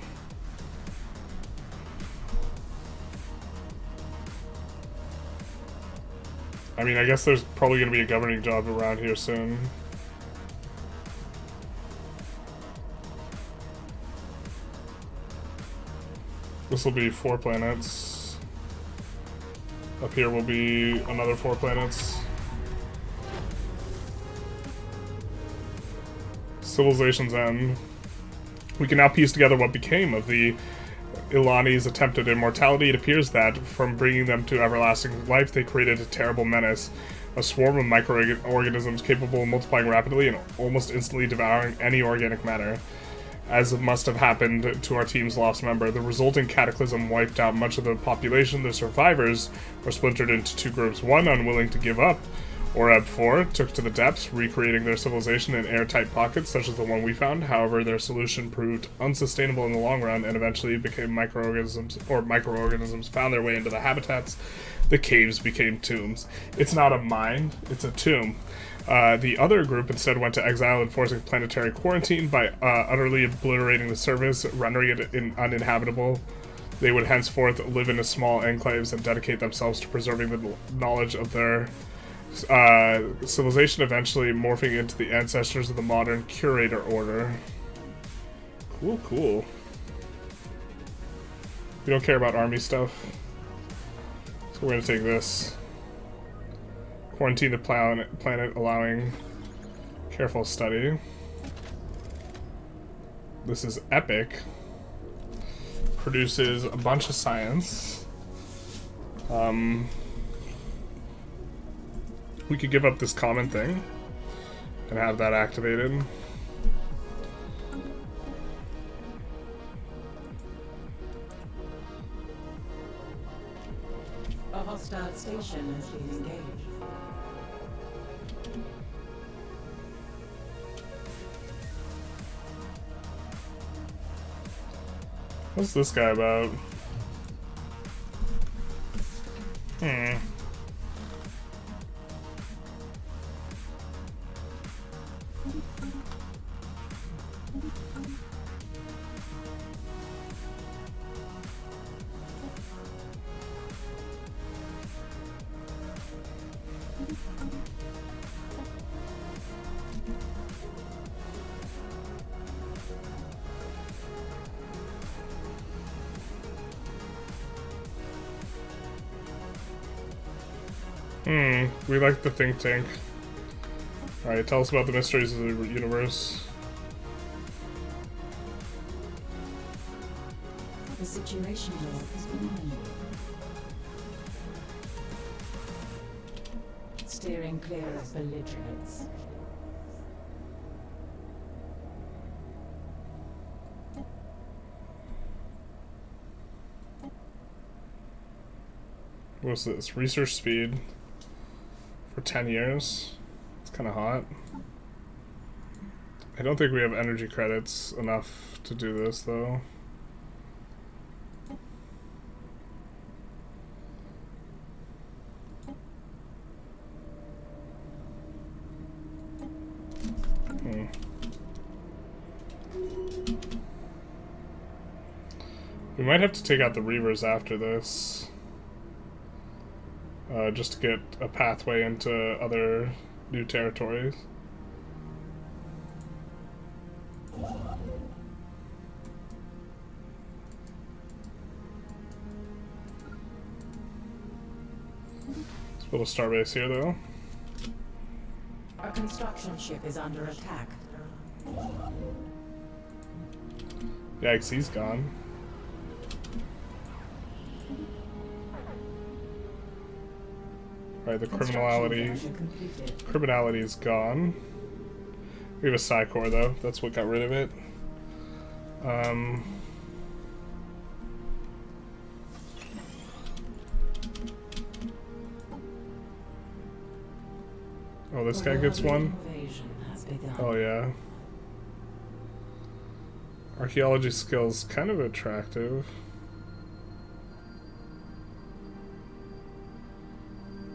I mean, I guess there's probably going to be a governing job around here soon. This will be 4 planets. Up here will be another 4 planets. Civilization's end. We can now piece together what became of the Ilani's attempted immortality. It appears that, from bringing them to everlasting life, they created a terrible menace. A swarm of microorganisms capable of multiplying rapidly and almost instantly devouring any organic matter. As must have happened to our team's lost member, the resulting cataclysm wiped out much of the population. The survivors were splintered into 2 groups. One, unwilling to give up, Oreb 4 took to the depths, recreating their civilization in airtight pockets such as the one we found. However, their solution proved unsustainable in the long run and eventually became microorganisms found their way into the habitats. The caves became tombs. It's not a mine, it's a tomb. The other group instead went to exile, enforcing planetary quarantine by utterly obliterating the surface, rendering it uninhabitable. They would henceforth live in small enclaves and dedicate themselves to preserving the knowledge of their civilization, eventually morphing into the ancestors of the modern curator order. Cool, cool. We don't care about army stuff. So we're gonna take this. Quarantine the planet, allowing careful study. This is epic. Produces a bunch of science. We could give up this common thing and have that activated. A hostile station has been engaged. What's this guy about? Hmm. We like the think tank. Alright, tell us about the mysteries of the universe. The situation log has been amended. Steering clear of belligerents. What's this? Research speed for 10 years. It's kind of hot. I don't think we have energy credits enough to do this, though. We might have to take out the Reavers after this. Just to get a pathway into other new territories. Let's build a starbase here, though. Our construction ship is under attack. Yikes, he's gone. Alright, the criminality is gone. We have a Psi Core, though. That's what got rid of it. Oh, this guy gets one? Oh, yeah. Archaeology skills kind of attractive.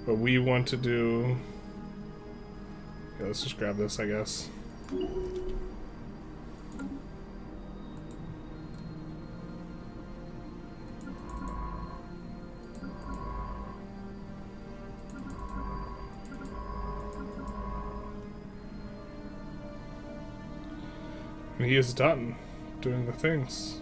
But we want to do... Yeah, let's just grab this, I guess. And he is done doing the things.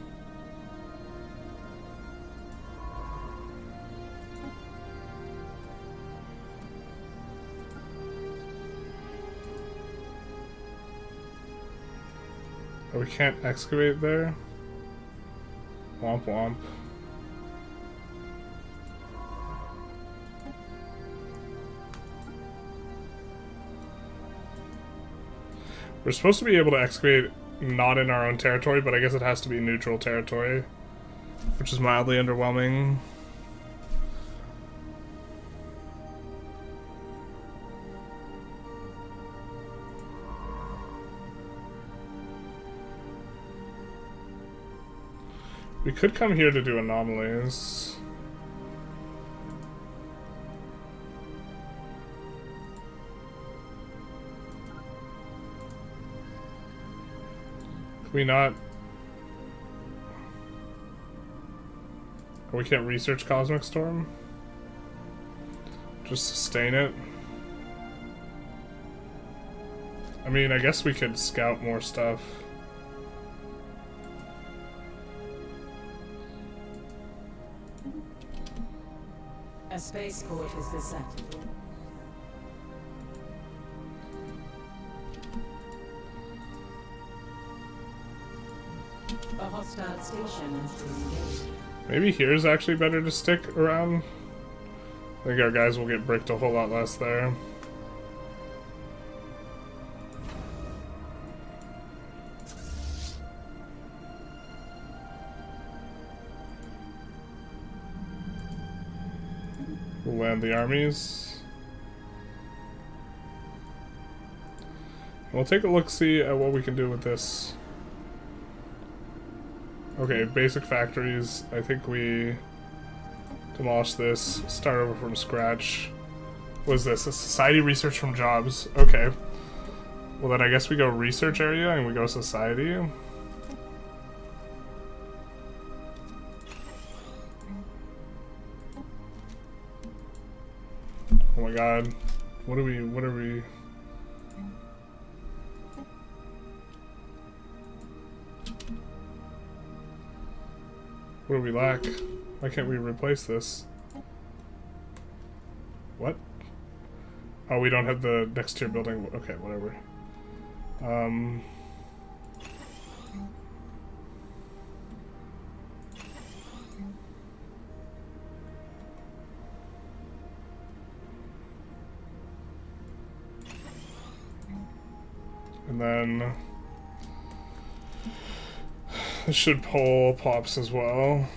Oh, we can't excavate there? Womp womp. We're supposed to be able to excavate not in our own territory, but I guess it has to be neutral territory, which is mildly underwhelming. We could come here to do anomalies. Can we not? Oh, we can't research Cosmic Storm? Just sustain it? I mean, I guess we could scout more stuff. A spaceport is beset. A hostile station has been engaged. Maybe here's actually better to stick around. I think our guys will get bricked a whole lot less there. We'll land the armies. We'll take a look-see at what we can do with this. Okay, basic factories. I think we Demolish this. Start over from scratch. What is this? A society research from jobs. Okay. Well, then I guess we go research area and we go society. Oh my god. What are we... What do we lack? Why can't we replace this? What? Oh, we don't have the next tier building. Okay, whatever. And then this should pull pops as well.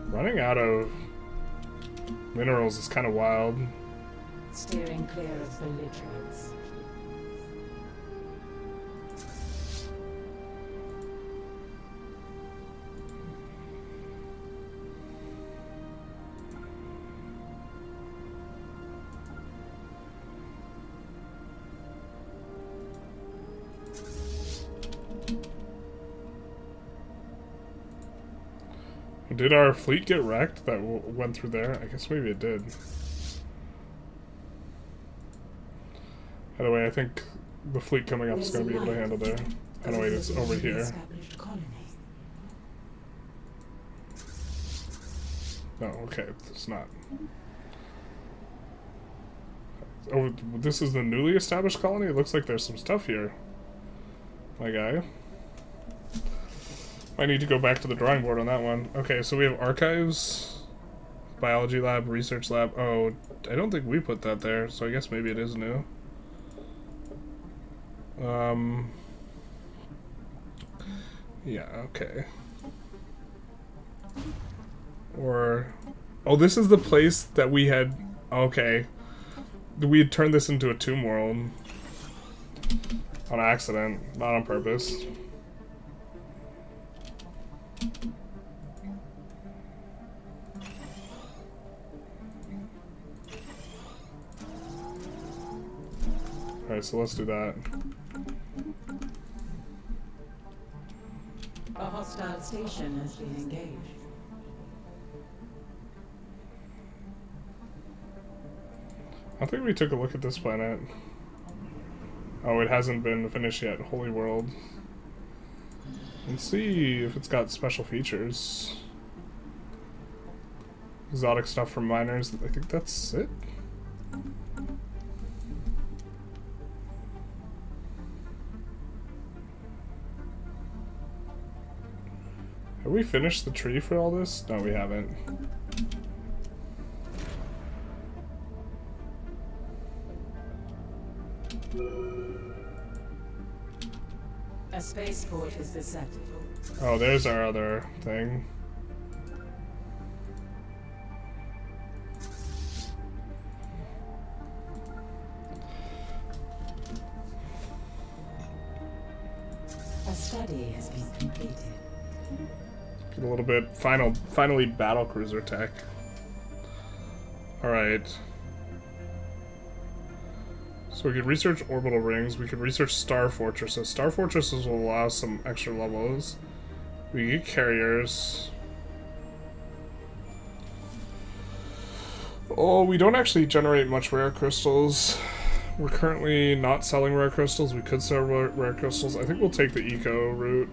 Running out of minerals is kind of wild. Steering clear of belligerents. Did our fleet get wrecked that went through there? I guess maybe it did. By the way, I think the fleet coming up is going to be able to handle there. Oh no, wait, it's over here. No, okay, it's not. Oh, this is the newly established colony? It looks like there's some stuff here. My guy. I need to go back to the drawing board on that one. Okay, so we have archives, biology lab, research lab. Oh, I don't think we put that there, so I guess maybe it is new. Yeah, okay. Or, oh, this is the place that we had, okay. We had turned this into a tomb world. On accident, not on purpose. Alright, so let's do that. A hostile station has been engaged. I think we took a look at this planet. Oh, it hasn't been finished yet. Holy World. Let's see if it's got special features. Exotic stuff from miners. I think that's it. Have we finished the tree for all this? No, we haven't. A spaceport is beset. Oh, there's our other thing. A study has been completed. Get a little bit finally battlecruiser tech. Alright. So we could research orbital rings, we could research star fortresses. Star fortresses will allow us some extra levels. We get carriers. Oh, we don't actually generate much rare crystals. We're currently not selling rare crystals. We could sell rare crystals. I think we'll take the eco route.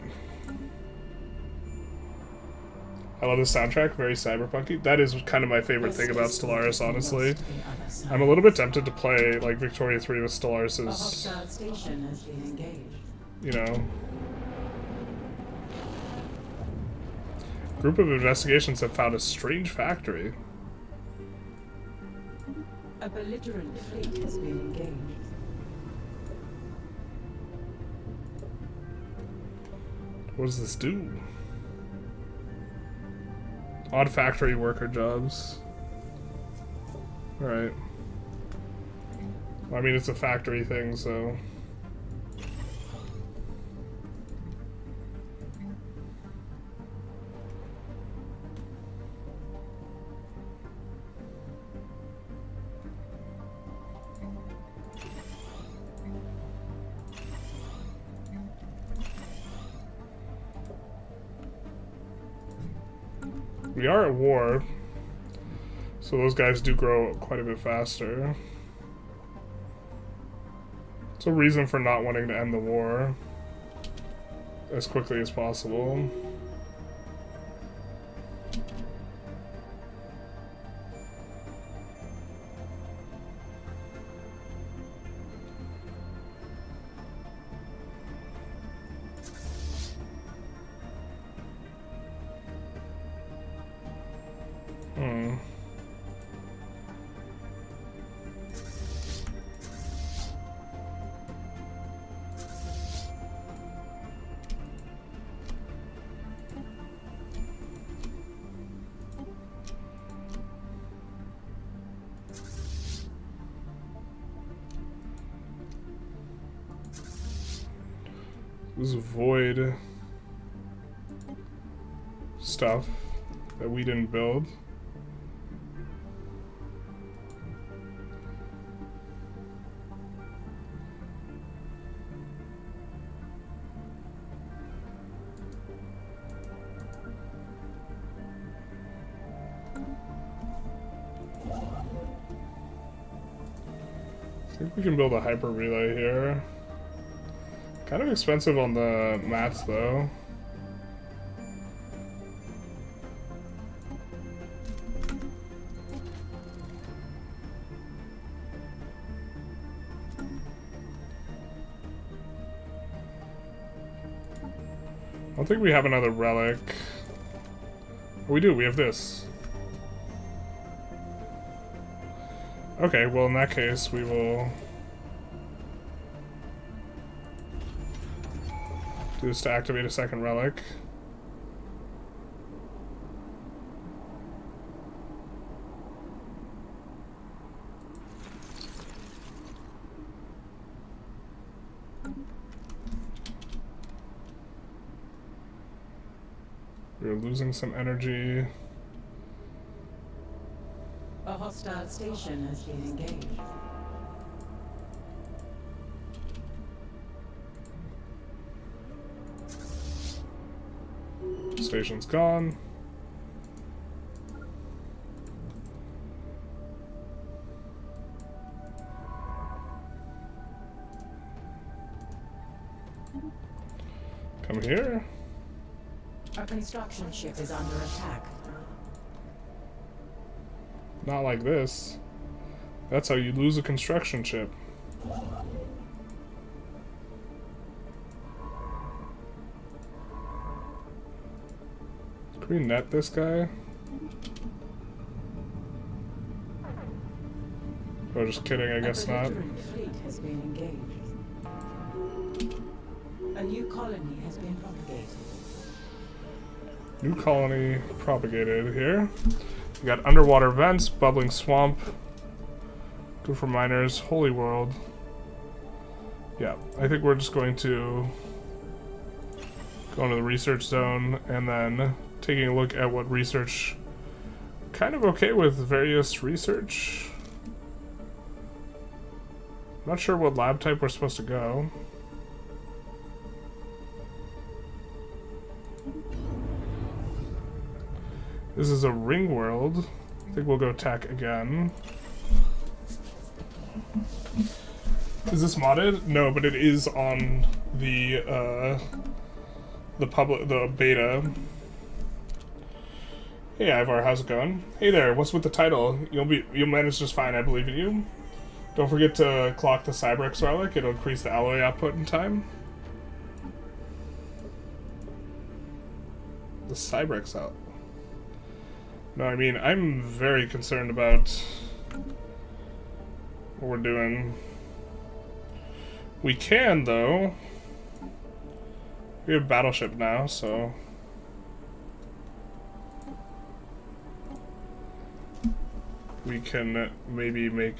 I love the soundtrack, very cyberpunky. That is kind of my favorite thing about Stellaris, honestly. I'm a little bit tempted to play, like, Victoria 3 with Stellaris's, you know. Group of investigations have found a strange factory. A belligerent fleet has been engaged. What does this do? Odd factory worker jobs. Alright. Well, I mean, it's a factory thing, so... We are at war, so those guys do grow quite a bit faster. It's a reason for not wanting to end the war as quickly as possible. This void stuff that we didn't build. I think we can build a hyper relay here. Kind of expensive on the mats, though. I don't think we have another relic. Oh, we do, we have this. Okay, well in that case we will do this to activate a second relic. We're losing some energy. A hostile station has been engaged. Station's gone. Come here. Our construction ship is under attack. Not like this. That's how you lose a construction ship. Can we net this guy? Oh, just kidding, I guess not. A belligerent fleet has been engaged. A new colony has been propagated. New colony propagated here. We got underwater vents, bubbling swamp. Good for miners. Holy world. Yeah, I think we're just going to go into the research zone and then taking a look at what research. Kind of okay with various research. Not sure what lab type we're supposed to go. This is a ring world. I think we'll go tech again. Is this modded? No, but it is on the beta. Hey Ivar, how's it going? Hey there, what's with the title? You'll manage just fine, I believe in you. Don't forget to clock the Cybrex relic, it'll increase the alloy output in time. The Cybrex out. No, I mean, I'm very concerned about what we're doing. We can, though. We have battleship now, so we can maybe make.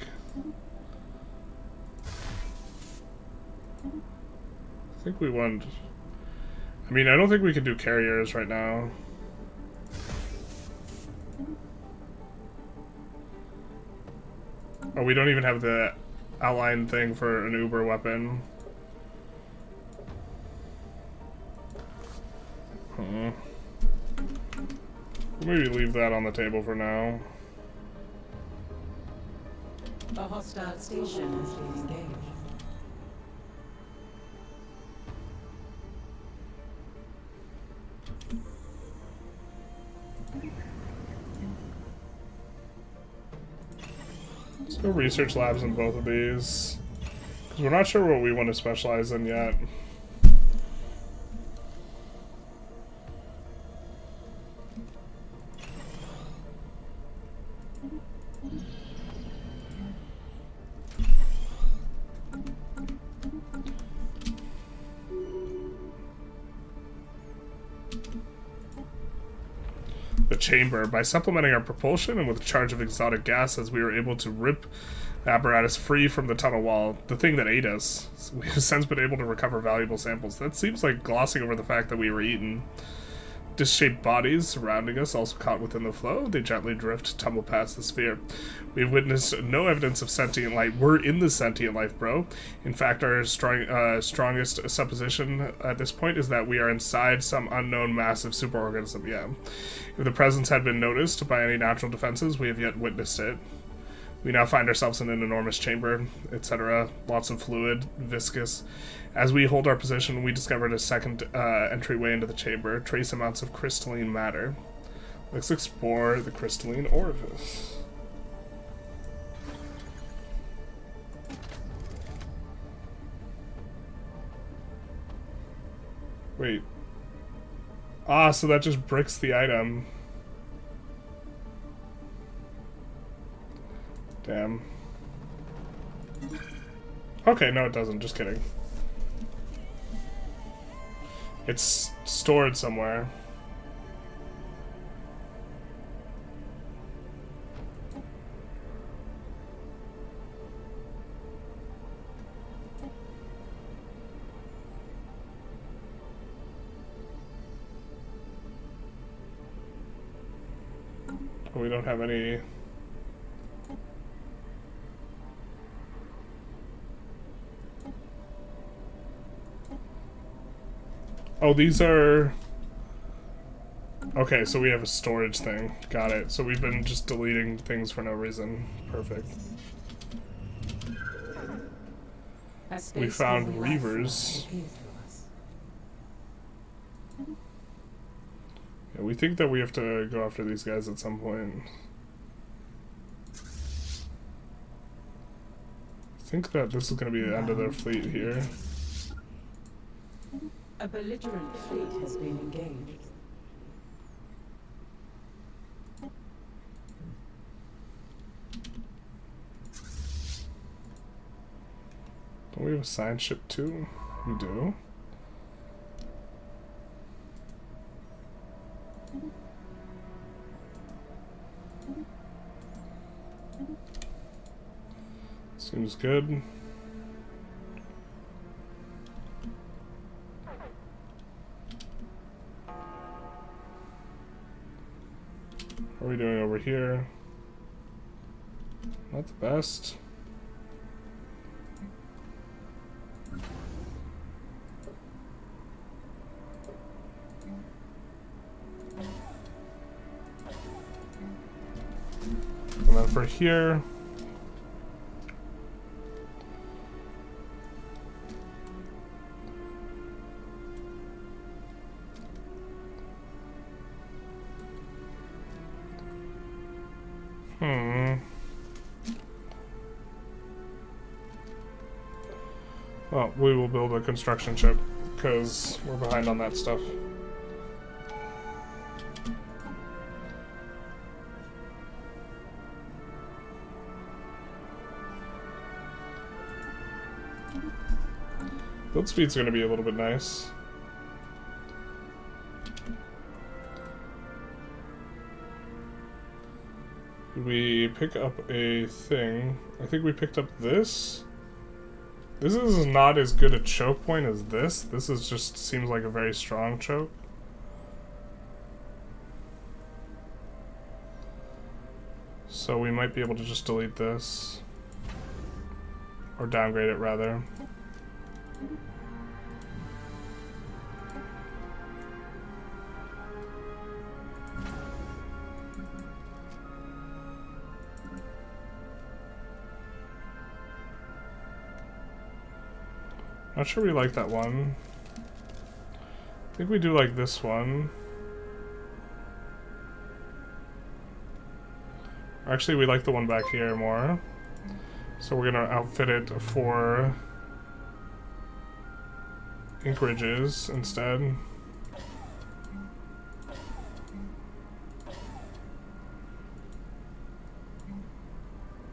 I think we want. I mean, I don't think we can do carriers right now. Oh, we don't even have the outline thing for an Uber weapon. Maybe leave that on the table for now. A hostile station has been engaged. Let's go research labs in both of these. Because we're not sure what we want to specialize in yet. The chamber. By supplementing our propulsion and with a charge of exotic gases, we were able to rip the apparatus free from the tunnel wall, the thing that ate us. So we have since been able to recover valuable samples. That seems like glossing over the fact that we were eaten. Disc-shaped bodies surrounding us, also caught within the flow. They gently drift, tumble past the sphere. We've witnessed no evidence of sentient life. We're in the sentient life, bro. In fact, our strongest supposition at this point is that we are inside some unknown massive superorganism, yeah. If the presence had been noticed by any natural defenses, we have yet witnessed it. We now find ourselves in an enormous chamber, etc. Lots of fluid, viscous. As we hold our position, we discovered a second entryway into the chamber, trace amounts of crystalline matter. Let's explore the crystalline orifice. Wait. Ah, so that just bricks the item. Damn. Okay, no it doesn't, just kidding. It's stored somewhere. We don't have any... Oh, these are... Okay, so we have a storage thing. Got it. So we've been just deleting things for no reason. Perfect. We found reavers. Yeah, we think that we have to go after these guys at some point. I think that this is going to be the end of their fleet here. A belligerent fleet has been engaged. Don't we have a science ship too? We do. Seems good. What are we doing over here? Not the best. And then for here, well, we will build a construction ship because we're behind on that stuff. Build speed's going to be a little bit nice. Did we pick up a thing? I think we picked up this. This is not as good a choke point as this. This is just seems like a very strong choke. So we might be able to just delete this. Or downgrade it rather. Not sure we like that one. I think we do like this one. Actually, we like the one back here more. So we're gonna outfit it for anchorages instead.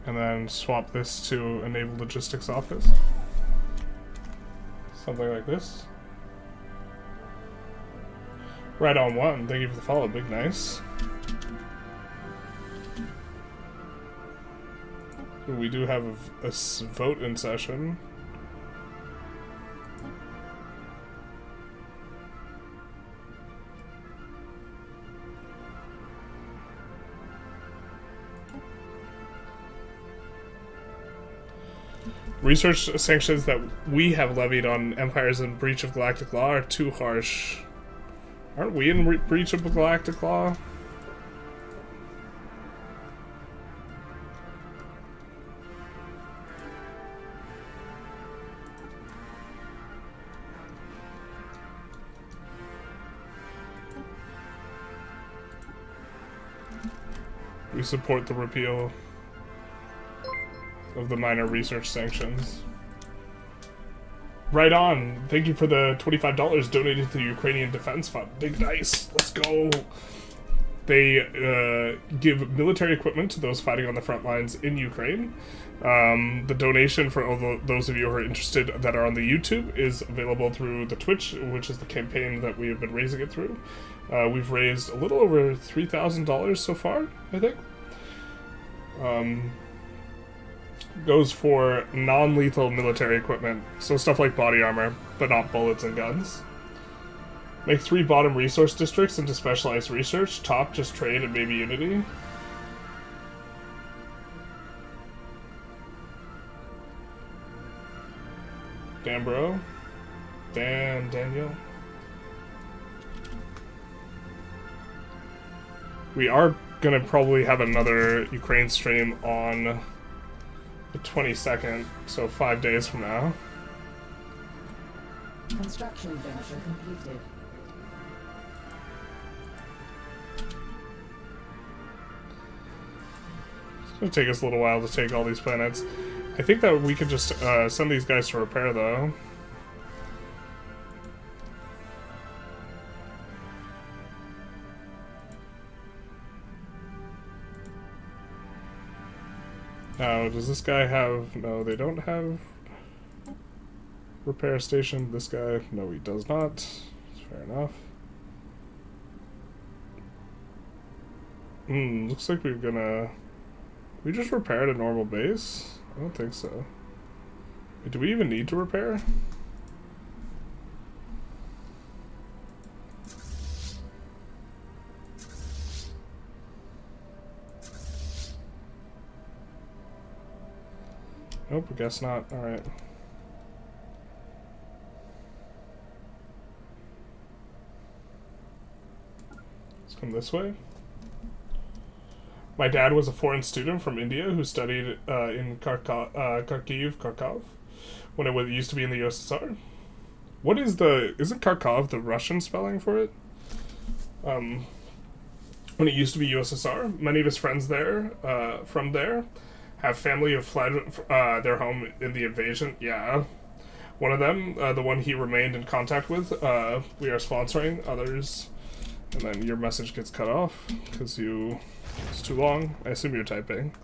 And then swap this to a naval logistics office. Something like this. Right on one. Thank you for the follow. Big nice. We do have a vote in session. Research sanctions that we have levied on empires in breach of galactic law are too harsh. Aren't we in breach of galactic law? We support the repeal of the minor research sanctions. Right on. Thank you for the $25 donated to the Ukrainian Defense Fund. Big nice. Let's go. They give military equipment to those fighting on the front lines in Ukraine. The donation for all those of you who are interested that are on the YouTube is available through the Twitch, which is the campaign that we have been raising it through. We've raised a little over $3,000 so far, I think. Goes for non-lethal military equipment, so stuff like body armor, but not bullets and guns. Make 3 bottom resource districts into specialized research, top just trade and maybe unity. Damn, bro. Damn, Daniel. We are gonna probably have another Ukraine stream on the 22nd, so 5 days from now. Construction venture completed. It's gonna take us a little while to take all these planets. I think that we could just send these guys to repair, though. Now, does this guy have... No, they don't have... repair station. This guy... No, he does not. Fair enough. Looks like we're gonna... We just repaired a normal base? I don't think so. Wait, do we even need to repair? Nope, I guess not. Alright. Let's come this way. My dad was a foreign student from India who studied in Kharkiv, when it used to be in the USSR. What is the... Isn't Kharkov the Russian spelling for it? When it used to be USSR. Many of his friends there, from there, have family who fled their home in the invasion. Yeah. One of them, the one he remained in contact with, we are sponsoring. Others, and then your message gets cut off because it's too long. I assume you're typing.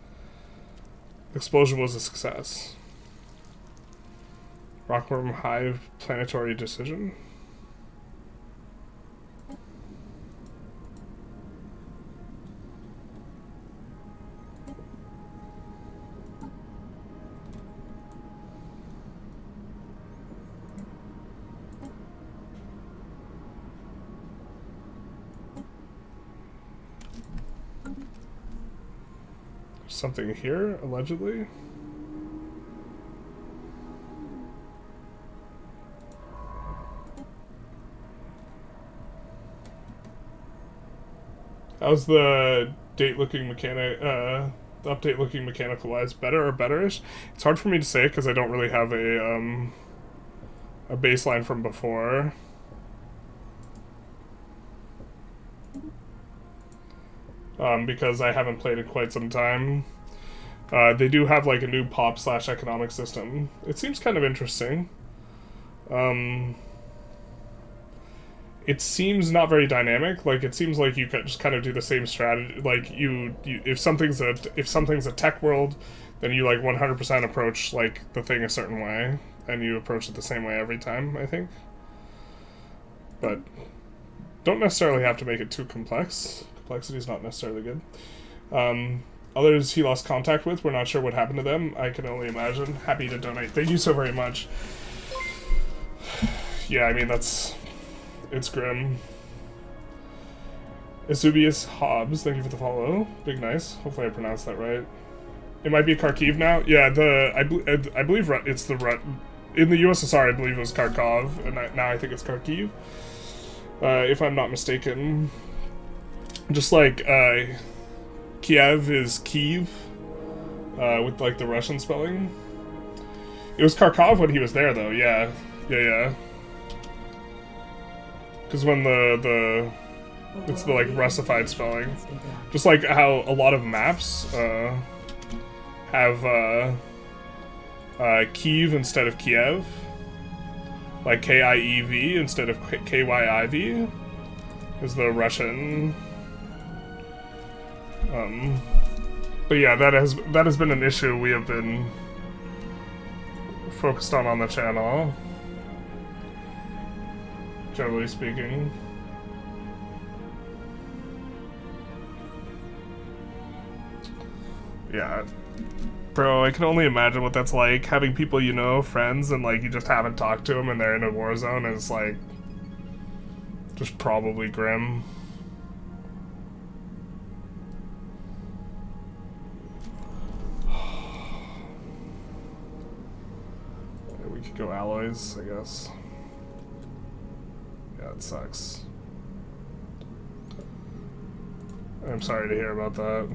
Explosion was a success. Rockworm Hive planetary decision. Something here, allegedly. How's the update looking mechanical wise? Better or betterish? It's hard for me to say because I don't really have a baseline from before. Because I haven't played in quite some time. They do have like a new pop/economic system. It seems kind of interesting. It seems not very dynamic. Like it seems like you could just kind of do the same strategy. Like you if something's a tech world, then you like 100% approach like the thing a certain way, and you approach it the same way every time, I think. But don't necessarily have to make it too complex. Complexity is not necessarily good. Others he lost contact with, we're not sure what happened to them. I can only imagine. Happy to donate. Thank you so very much. Yeah, I mean, it's grim. Isubius Hobbs, thank you for the follow. Big nice. Hopefully I pronounced that right. It might be Kharkiv now. Yeah, I believe it's the in the USSR. I believe it was Kharkov, and now I think it's Kharkiv. If I'm not mistaken. Just like Kiev is Kiev, with like the Russian spelling. It was Kharkov when he was there, though. Yeah. Because when it's the like Russified spelling, just like how a lot of maps have Kiev instead of Kiev, like Kiev instead of Kyiv, is the Russian. But yeah, that has been an issue we have been focused on the channel, generally speaking. Yeah. Bro, I can only imagine what that's like, having people you know, friends, and like you just haven't talked to them and they're in a war zone is like just probably grim. We could go alloys, I guess. Yeah, it sucks. I'm sorry to hear about that.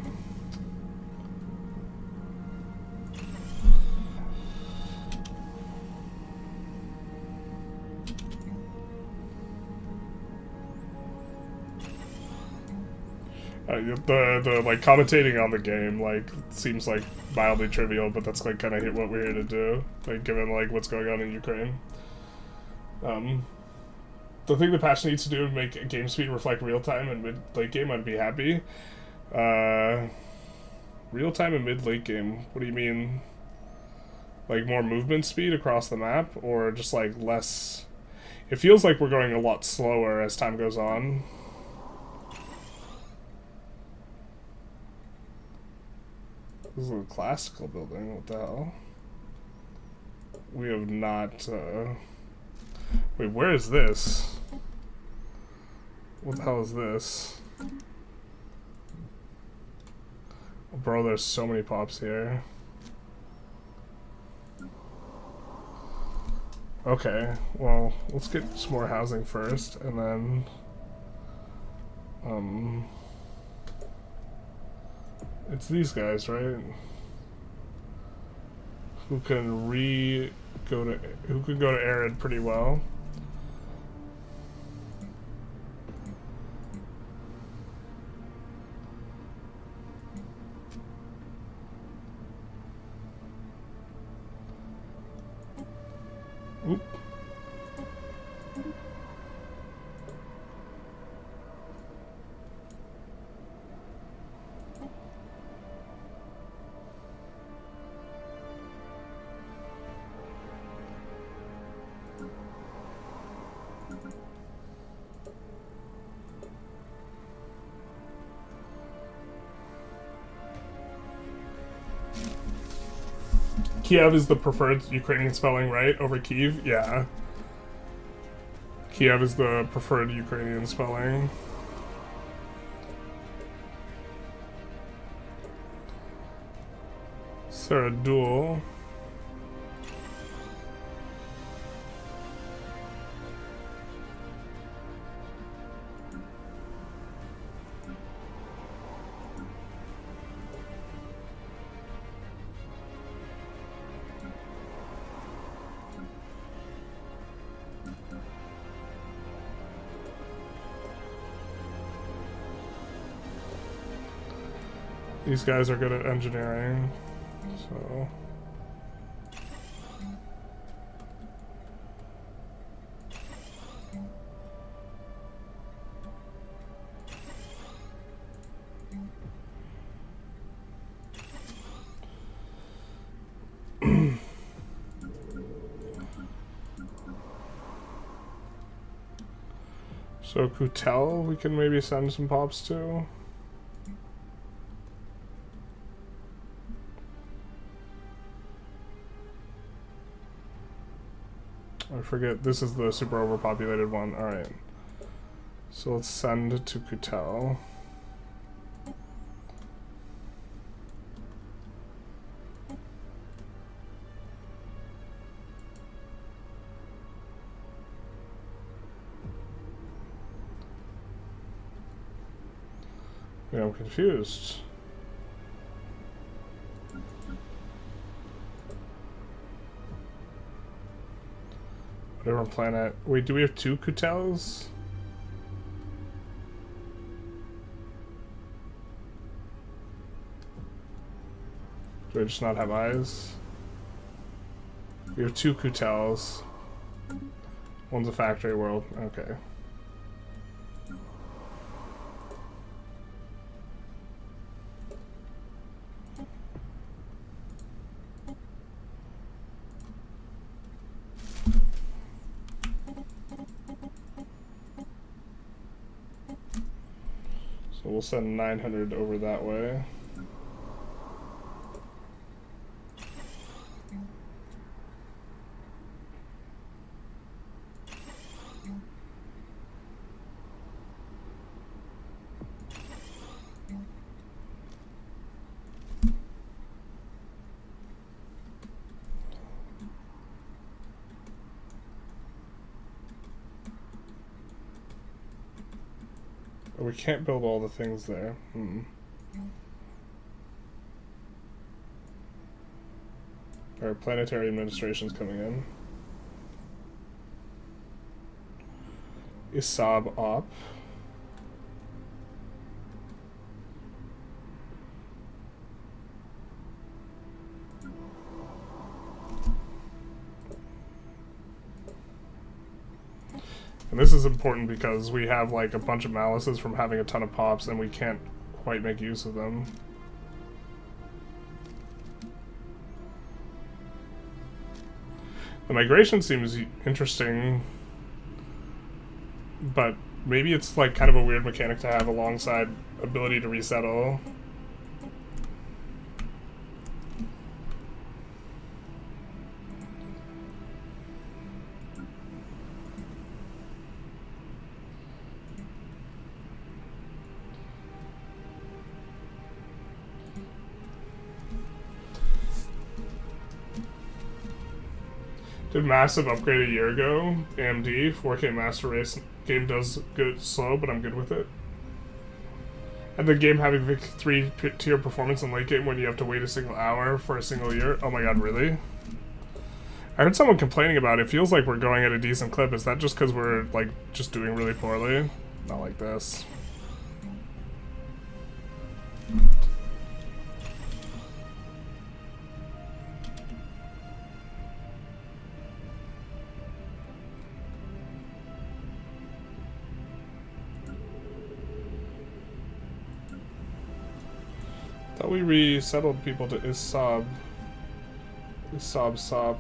The like commentating on the game like seems like mildly trivial, but that's like kind of what we're here to do, like given like what's going on in Ukraine. The thing the patch needs to do to make game speed reflect real time and mid late game, I'd be happy. Real time and mid late game. What do you mean? Like more movement speed across the map, or just like less? It feels like we're going a lot slower as time goes on. This is a classical building, what the hell? We have not, wait, where is this? What the hell is this? Oh, bro, there's so many pops here. Okay, well, let's get some more housing first, and then, it's these guys, right? Who can go to Arid pretty well. Oop. Kiev is the preferred Ukrainian spelling, right? Over Kyiv? Yeah. Kiev is the preferred Ukrainian spelling. Saradul. These guys are good at engineering, so... So Kutel, we can maybe send some pops to. I forget, this is the super overpopulated one. Alright. So let's send to Kutel. Yeah, I'm confused. Different planet. Wait, do we have 2 Kutels? Do I just not have eyes? We have 2 Kutels. One's a factory world. Okay. So we'll send 900 over that way. We can't build all the things there. Our planetary administration's coming in. Isab op. And this is important because we have like a bunch of malices from having a ton of pops and we can't quite make use of them. The migration seems interesting, but maybe it's like kind of a weird mechanic to have alongside ability to resettle. Did massive upgrade a year ago. AMD 4K Master Race game does good slow, but I'm good with it. And the game having 3-tier performance in late game when you have to wait a single hour for a single year. Oh my god, really? I heard someone complaining about it. It feels like we're going at a decent clip. Is that just because we're like just doing really poorly? Not like this. Thought we resettled people to Isab. Isab.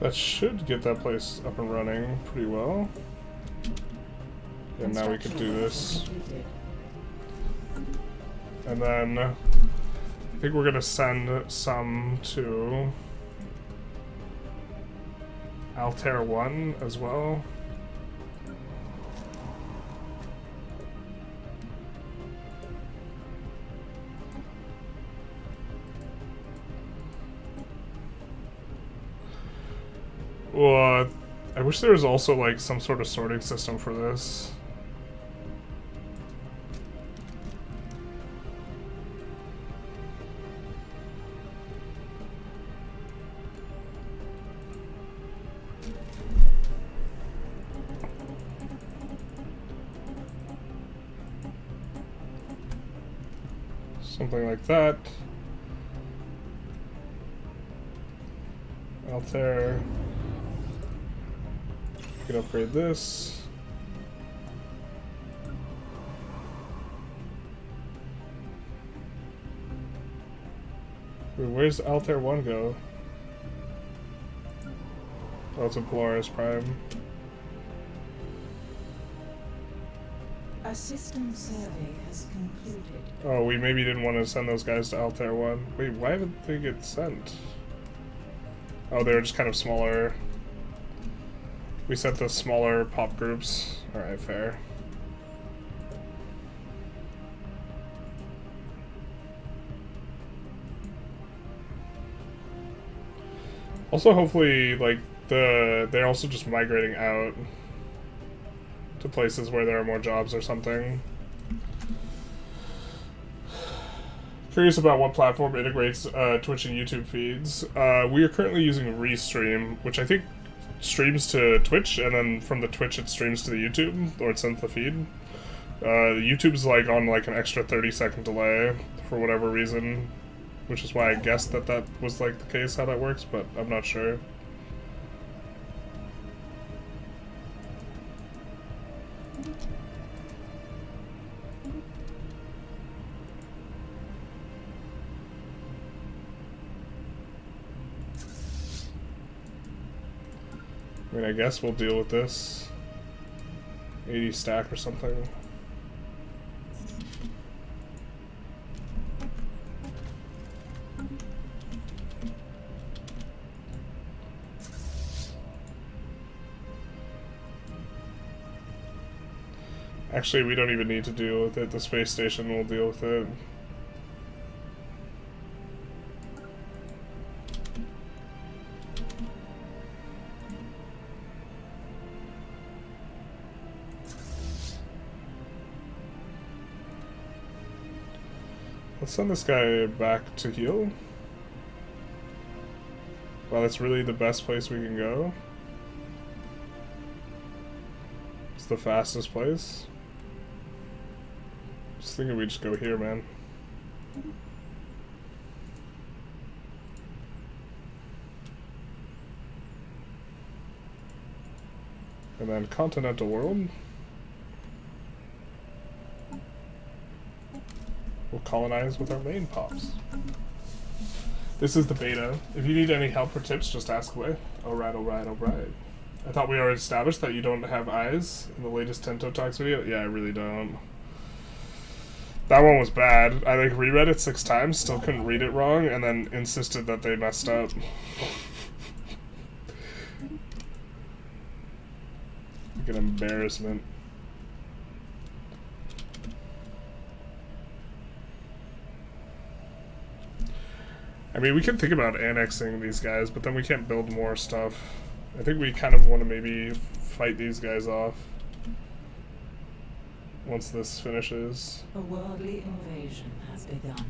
That should get that place up and running pretty well. And now we could do this. And then I think we're gonna send some to Altair 1 as well. Well, I wish there was also like some sort of sorting system for this. Something like that. Out there. We can upgrade this. Wait, where's Altair 1 go? Oh, it's in Polaris Prime. A system survey has concluded. Oh, we maybe didn't want to send those guys to Altair 1. Wait, why did they get sent? Oh, they were just kind of smaller. We sent the smaller pop groups. Alright, fair. Also, hopefully, like, they're also just migrating out to places where there are more jobs or something. Curious about what platform integrates Twitch and YouTube feeds. We are currently using Restream, which I think streams to Twitch, and then from the Twitch it streams to the YouTube, or it sends the feed. YouTube's like on like an extra 30-second delay for whatever reason, which is why I guessed that that was like the case, how that works, but I'm not sure. I mean, I guess we'll deal with this. 80 stack or something. Actually, we don't even need to deal with it. The space station will deal with it. Let's send this guy back to heal. Wow, that's really the best place we can go. It's the fastest place. Just thinking we just go here, man. And then continental world. We'll colonize with our main pops. This is the beta. If you need any help or tips, just ask away. Alright, alright, alright. I thought we already established that you don't have eyes in the latest Tento Talks video. Yeah, I really don't. That one was bad. I like reread it 6 times, still couldn't read it wrong, and then insisted that they messed up. Like an embarrassment. I mean, we can think about annexing these guys, but then we can't build more stuff. I think we kind of want to maybe fight these guys off once this finishes. A worldly invasion has begun.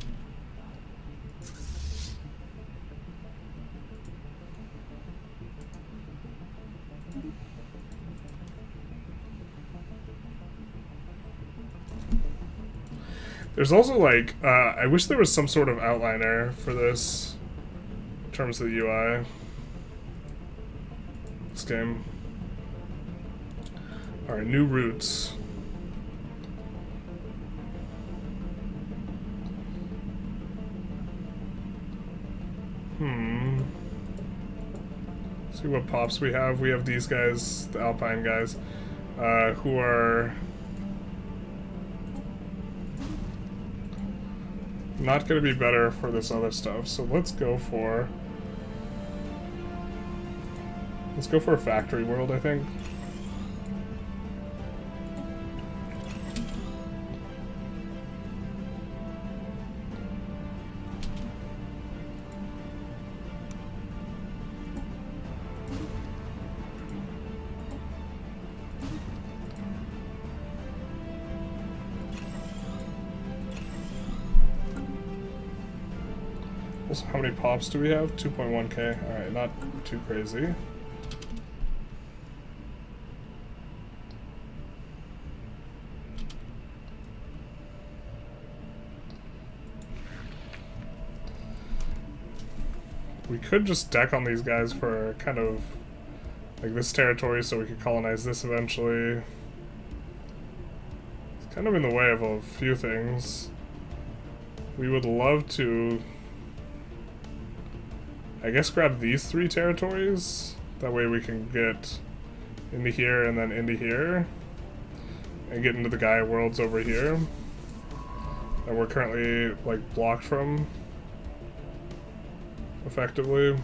There's also, like, I wish there was some sort of outliner for this in terms of the UI. This game. Alright, new routes. See what pops we have. We have these guys, the Alpine guys, who are not going to be better for this other stuff. So let's go for a factory world, I think. Also, how many pops do we have? 2.1k. Alright, not too crazy. We could just deck on these guys for kind of like this territory so we could colonize this eventually. It's kind of in the way of a few things. We would love to, I guess, grab these 3 territories. That way we can get into here and then into here. And get into the Gaia worlds over here. That we're currently, like, blocked from. Effectively.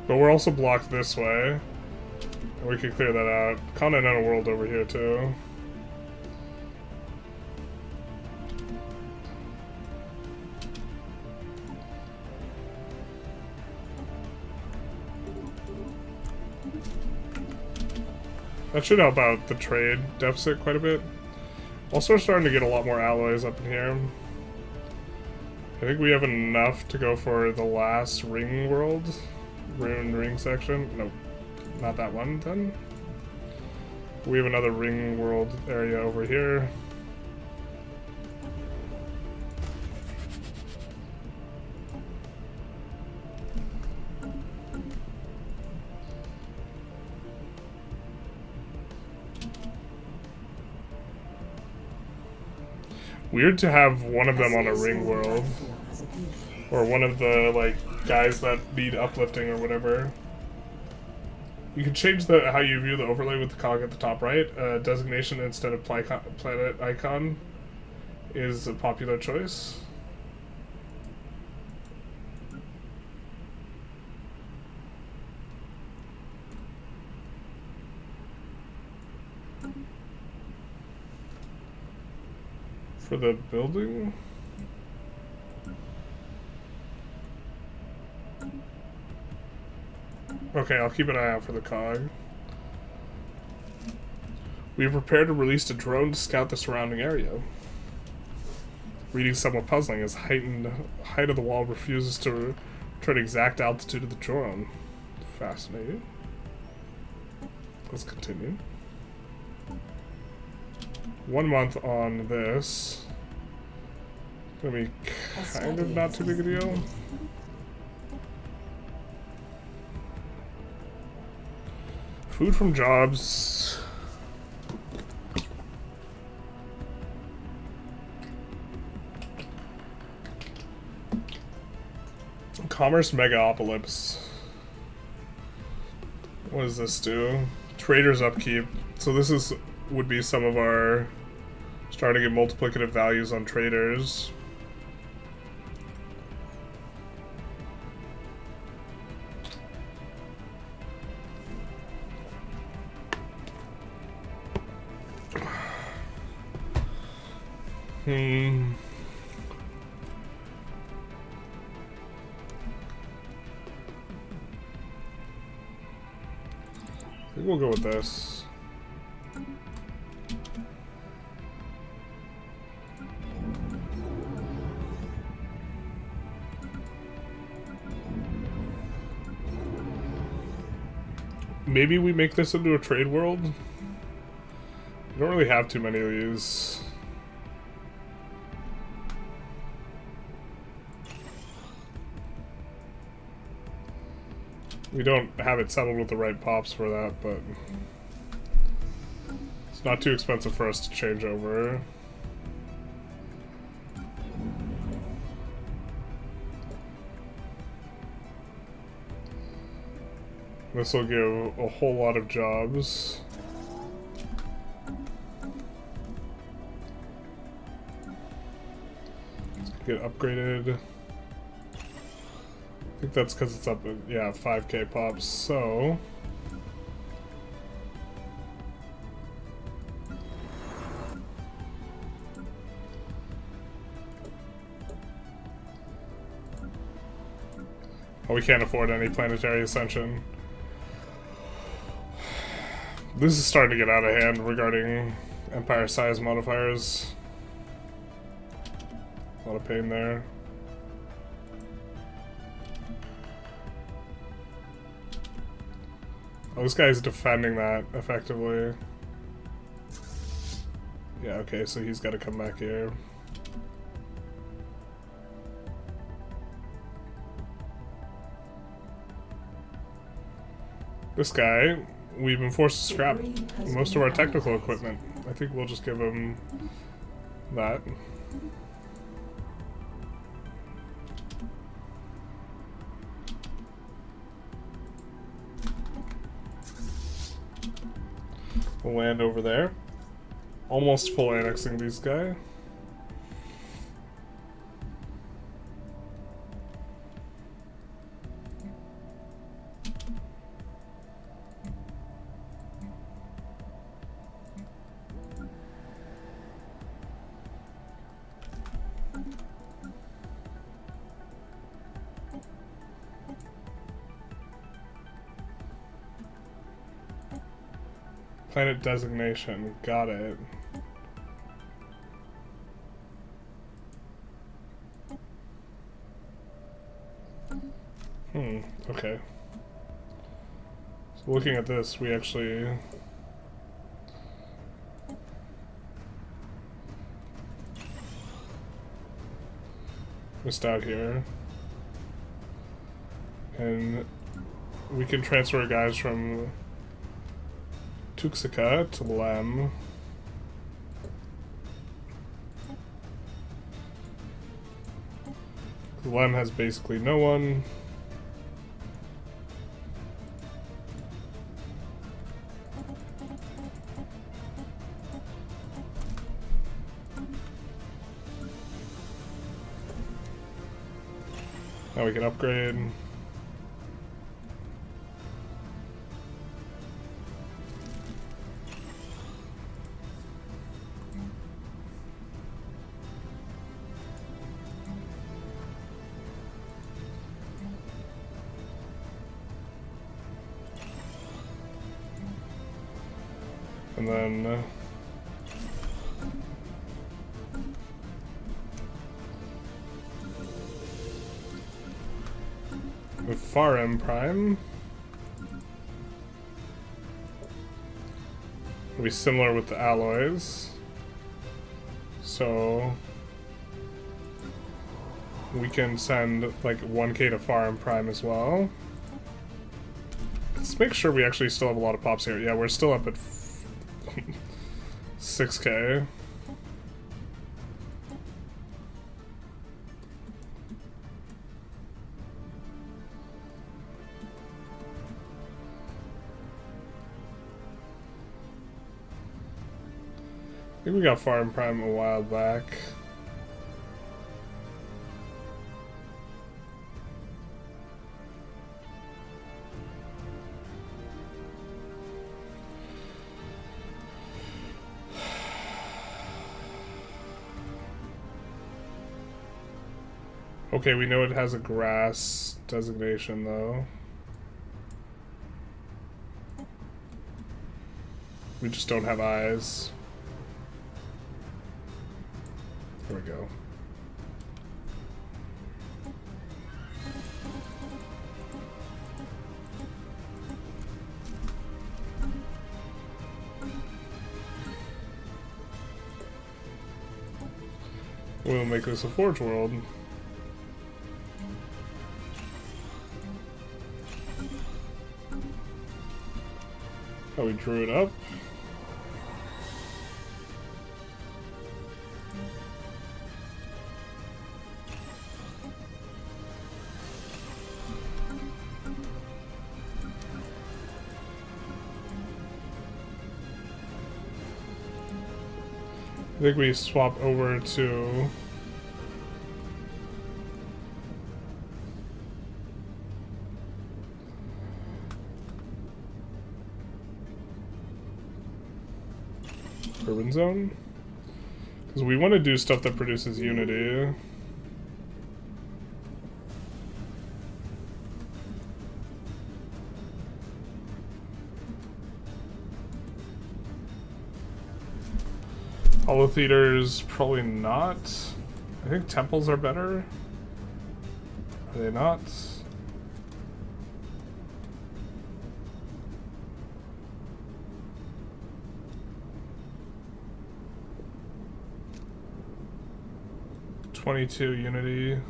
But we're also blocked this way. And we can clear that out. Continental world over here too. That should help out the trade deficit quite a bit. Also starting to get a lot more alloys up in here. I think we have enough to go for the last ring world. Ruined ring section. Nope. Not that one then. We have another ring world area over here. Weird to have one of them on a ring world. Or one of the, like, guys that need uplifting or whatever. You can change the how you view the overlay with the cog at the top right. Designation instead of planet icon is a popular choice. For the building? Okay, I'll keep an eye out for the cog. We have prepared to release a drone to scout the surrounding area. Reading somewhat puzzling as height of the wall refuses to return exact altitude of the drone. Fascinating. Let's continue. 1 month on this. Gonna be kind of not too big a deal. Food from jobs. Commerce Megapolis. What does this do? Traders upkeep. So this would be some of our starting to get multiplicative values on traders. I think we'll go with this. Maybe we make this into a trade world? We don't really have too many of these. We don't have it settled with the right pops for that, but it's not too expensive for us to change over. This will give a whole lot of jobs. Let's get upgraded. I think that's because it's up at, yeah, 5k pops, so... Oh, we can't afford any planetary ascension. This is starting to get out of hand regarding empire size modifiers. A lot of pain there. Oh, this guy's defending that effectively. Yeah, okay, so he's got to come back here. This guy, we've been forced to scrap most of our technical equipment. I think we'll just give him that. We'll land over there. Almost full annexing these guys. Planet designation, got it. Okay. So looking at this, we actually missed out here. And we can transfer guys from Tuxica to Lem. Lem has basically no one. Now we can upgrade. And then with Far M Prime, it'll be similar with the alloys. So we can send like 1K to Far M Prime as well. Let's make sure we actually still have a lot of pops here. Yeah, we're still up at 6K. I think we got Farm Prime a while back. Okay, we know it has a grass designation, though. We just don't have eyes. There we go. We'll make this a forge world. Oh, we drew it up. I think we swap over to Urban Zone, because we want to do stuff that produces unity. Holotheaters, probably not. I think temples are better. Are they not? .22 Unity.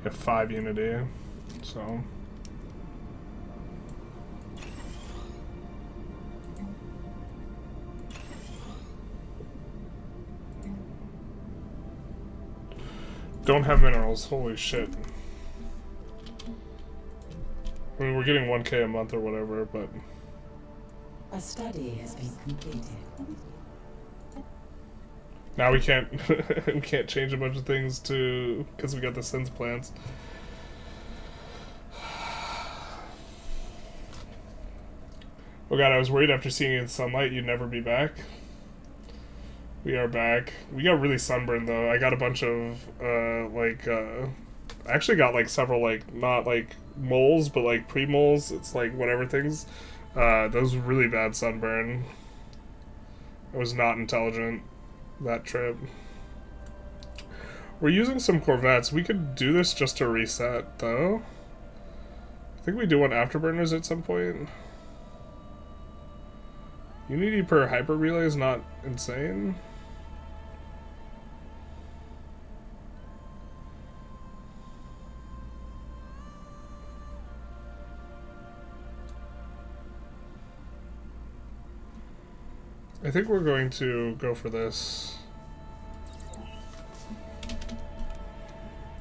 Have 5 Unity, so don't have minerals. Holy shit! I mean, we're getting 1K a month or whatever, but A study has been completed. now we can't we can't change a bunch of things to because we got the sense plants. Oh god, I was worried after seeing it in sunlight you'd never be back. We are back. We got really sunburned though. I got a bunch of I actually got like several like not like moles but like pre-moles. It's like whatever things. Those really bad sunburn. It was not intelligent. That trip. We're using some Corvettes. We could do this just to reset, though. I think we do want afterburners at some point. Unity per hyper relay is not insane. I think we're going to go for this.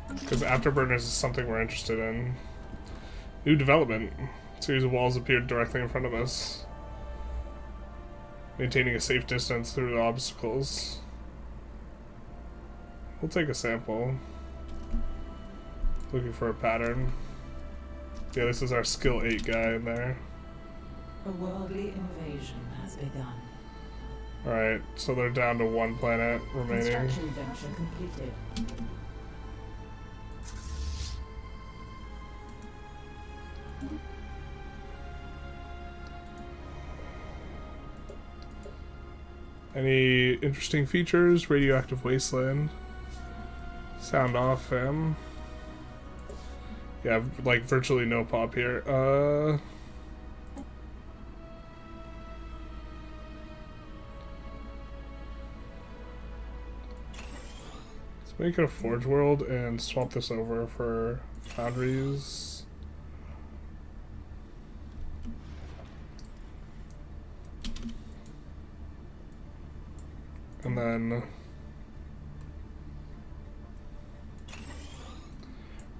Because afterburners is something we're interested in. New development. A series of walls appeared directly in front of us. Maintaining a safe distance through the obstacles. We'll take a sample. Looking for a pattern. Yeah, this is our skill 8 guy in there. A worldly invasion has begun. Alright, so they're down to 1 planet remaining. Construction venture completed. Any interesting features? Radioactive wasteland. Sound off, fam. Yeah, like virtually no pop here. Let's make it a Forge World and swap this over for Foundries. And then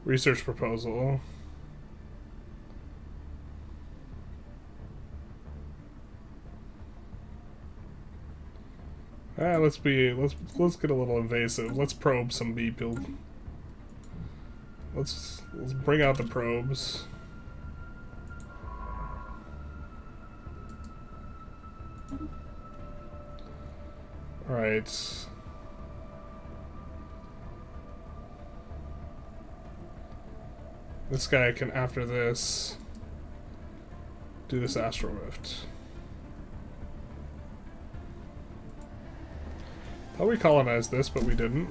research proposal. Let's get a little invasive. Let's probe some people. Let's bring out the probes. Alright. This guy can, after this, do this Astral Rift. Thought we colonized this, but we didn't.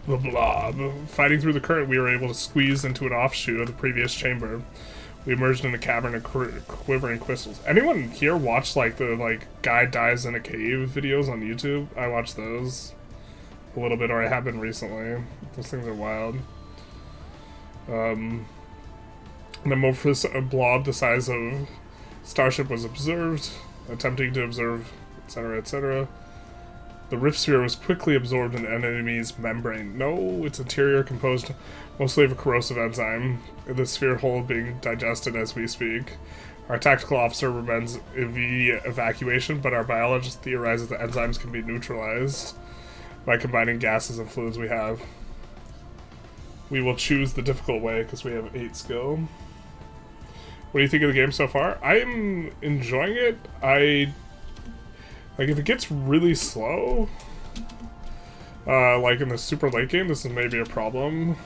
The blob. Fighting through the current, we were able to squeeze into an offshoot of the previous chamber. We emerged in a cavern of quivering crystals. Anyone here watch like the guy dies in a cave videos on YouTube? I watch those a little bit, or I have been recently. Those things are wild. An amorphous blob the size of starship was observed, attempting to observe, etc., etc. The rift sphere was quickly absorbed in an enemy's membrane. No, its interior composed mostly of a corrosive enzyme, the sphere hole being digested as we speak. Our tactical officer recommends immediate evacuation, but our biologist theorizes that enzymes can be neutralized by combining gases and fluids we have. We will choose the difficult way because we have 8 skill. What do you think of the game so far? I'm enjoying it. Like, if it gets really slow, like in the super late game, this is maybe a problem.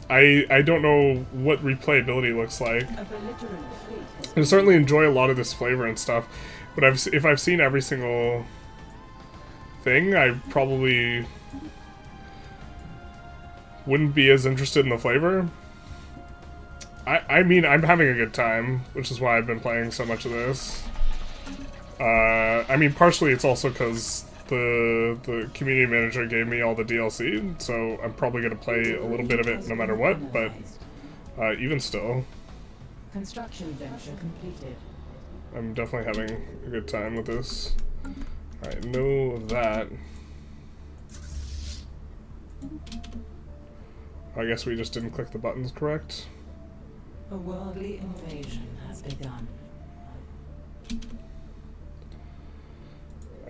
I don't know what replayability looks like. I certainly enjoy a lot of this flavor and stuff, but if I've seen every single thing, I probably wouldn't be as interested in the flavor. I mean, I'm having a good time, which is why I've been playing so much of this. I mean, partially it's also because the community manager gave me all the DLC, so I'm probably going to play a little bit of it no matter what, but even still, Construction venture completed. I'm definitely having a good time with this. Alright, no of that. I guess we just didn't click the buttons correct. A worldly invasion has begun.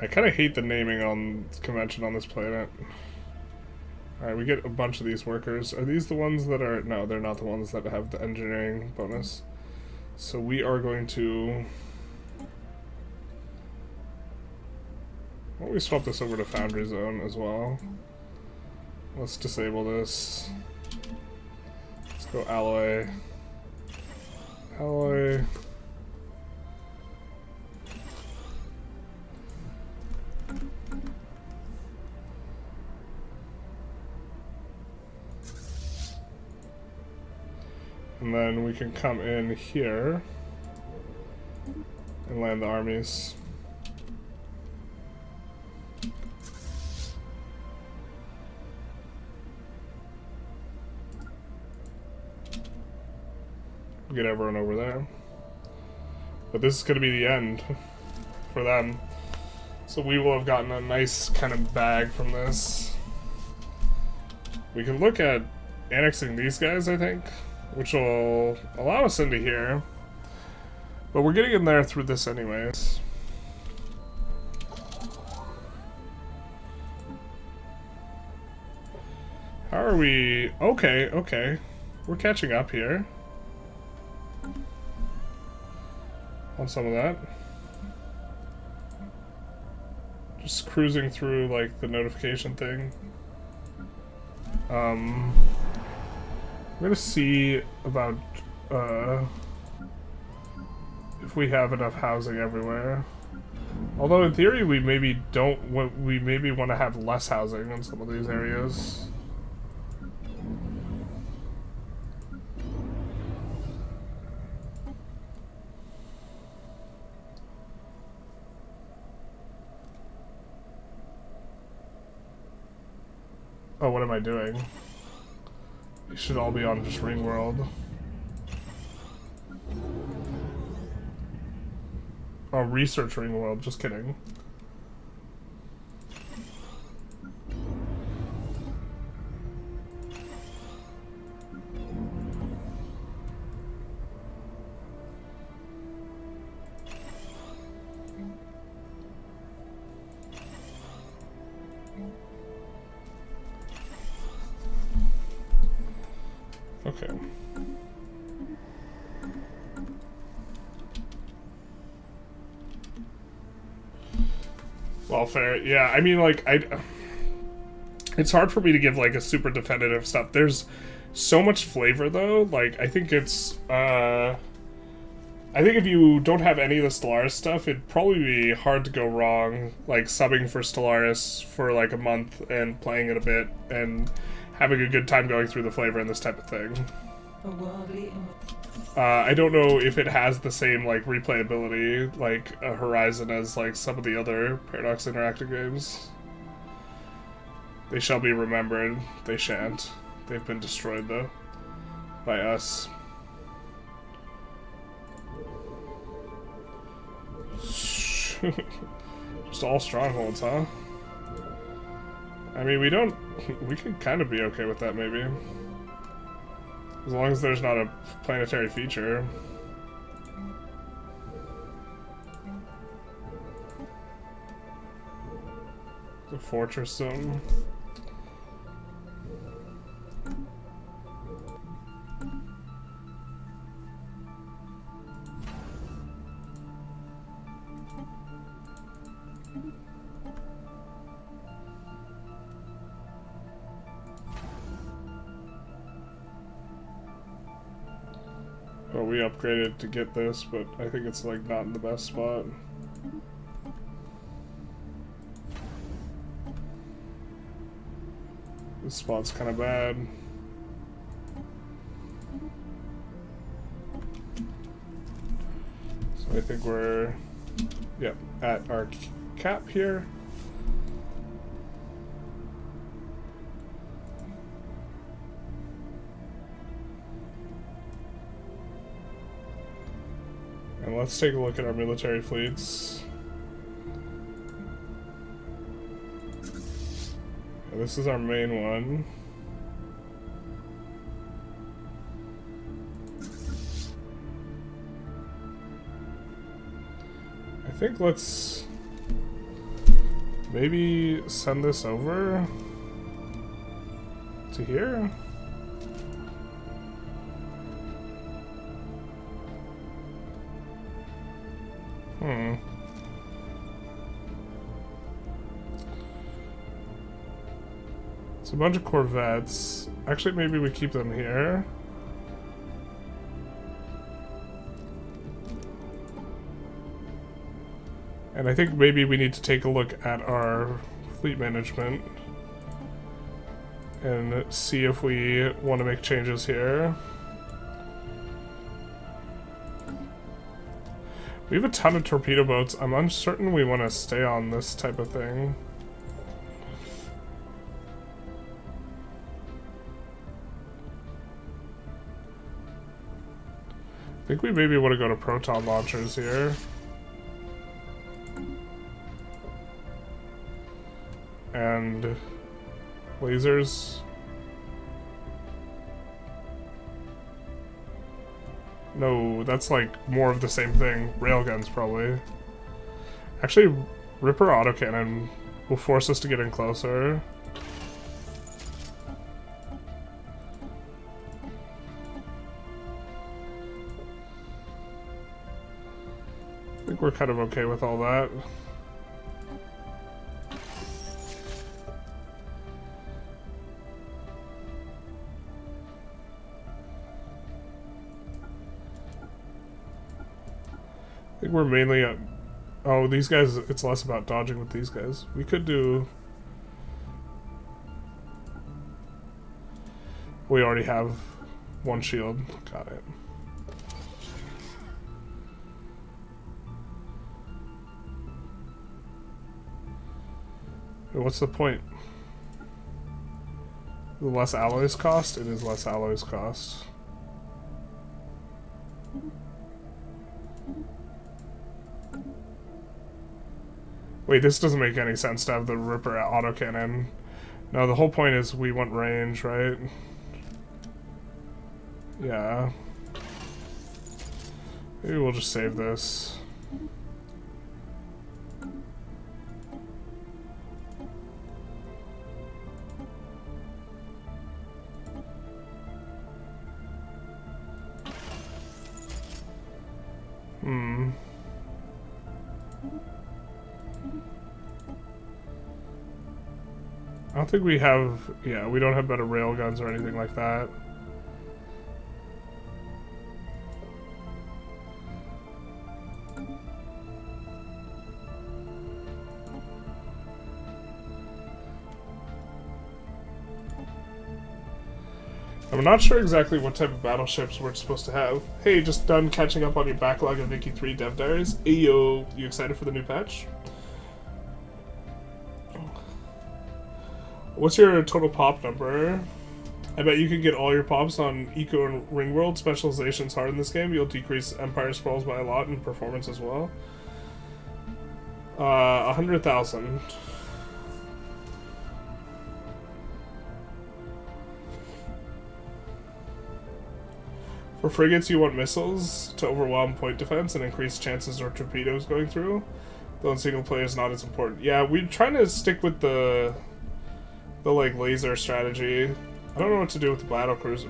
I kind of hate the naming on convention on this planet. Alright, we get a bunch of these workers. Are these the ones that are... No, they're not the ones that have the engineering bonus. So we are going to... Why don't we swap this over to Foundry Zone as well? Let's disable this. Let's go Alloy. Alloy. And then we can come in here and land the armies. Get everyone over there. But this is going to be the end for them. So we will have gotten a nice kind of bag from this. We can look at annexing these guys, I think, which will allow us into here. But we're getting in there through this anyways. How are we? Okay, okay. We're catching up here. On some of that. Just cruising through, like, the notification thing. I'm gonna see about, if we have enough housing everywhere. Although, in theory, we maybe we maybe want to have less housing in some of these areas. Oh, what am I doing? You should all be on just Ring World. Oh, research Ring World, just kidding. Okay. Well, fair. Yeah, I mean, like, it's hard for me to give, like, a super definitive stuff. There's so much flavor, though. Like, I think it's, I think if you don't have any of the Stellaris stuff, it'd probably be hard to go wrong, like, subbing for Stellaris for, like, a month and playing it a bit and having a good time going through the flavor and this type of thing. I don't know if it has the same, like, replayability, like, a Horizon as, like, some of the other Paradox Interactive games. They shall be remembered. They shan't. They've been destroyed, though, by us. Just all strongholds, huh? I mean, we could kind of be okay with that, maybe. As long as there's not a planetary feature. The fortress zone. Well, we upgraded to get this, but I think it's like not in the best spot. This spot's kind of bad. So I think we're, yep, at our cap here. And let's take a look at our military fleets. This is our main one. I think let's maybe send this over to here. It's a bunch of corvettes. Actually, maybe we keep them here. And I think maybe we need to take a look at our fleet management and see if we want to make changes here. We have a ton of torpedo boats. I'm uncertain we want to stay on this type of thing. I think we maybe want to go to proton launchers here. And lasers. No, that's like more of the same thing. Railguns, probably. Actually, Ripper autocannon will force us to get in closer. I think we're kind of okay with all that. I think we're mainly at... Oh, these guys, it's less about dodging with these guys. We could do... We already have one shield. Got it. What's the point? The less alloys cost? It is less alloys cost. Wait, this doesn't make any sense to have the Ripper autocannon. No, the whole point is we want range, right? Yeah. Maybe we'll just save this. I don't think we have... Yeah, we don't have better railguns or anything like that. I'm not sure exactly what type of battleships we're supposed to have. Hey, just done catching up on your backlog of Vicky 3 dev diaries. Ayo, you excited for the new patch? What's your total pop number? I bet you could get all your pops on Eco and Ringworld. Specialization's hard in this game. You'll decrease Empire Sprawls by a lot in performance as well. 100,000. For frigates, you want missiles to overwhelm point defense and increase chances of torpedoes going through. Though in single player is not as important. Yeah, we're trying to stick with the like laser strategy. I don't know what to do with the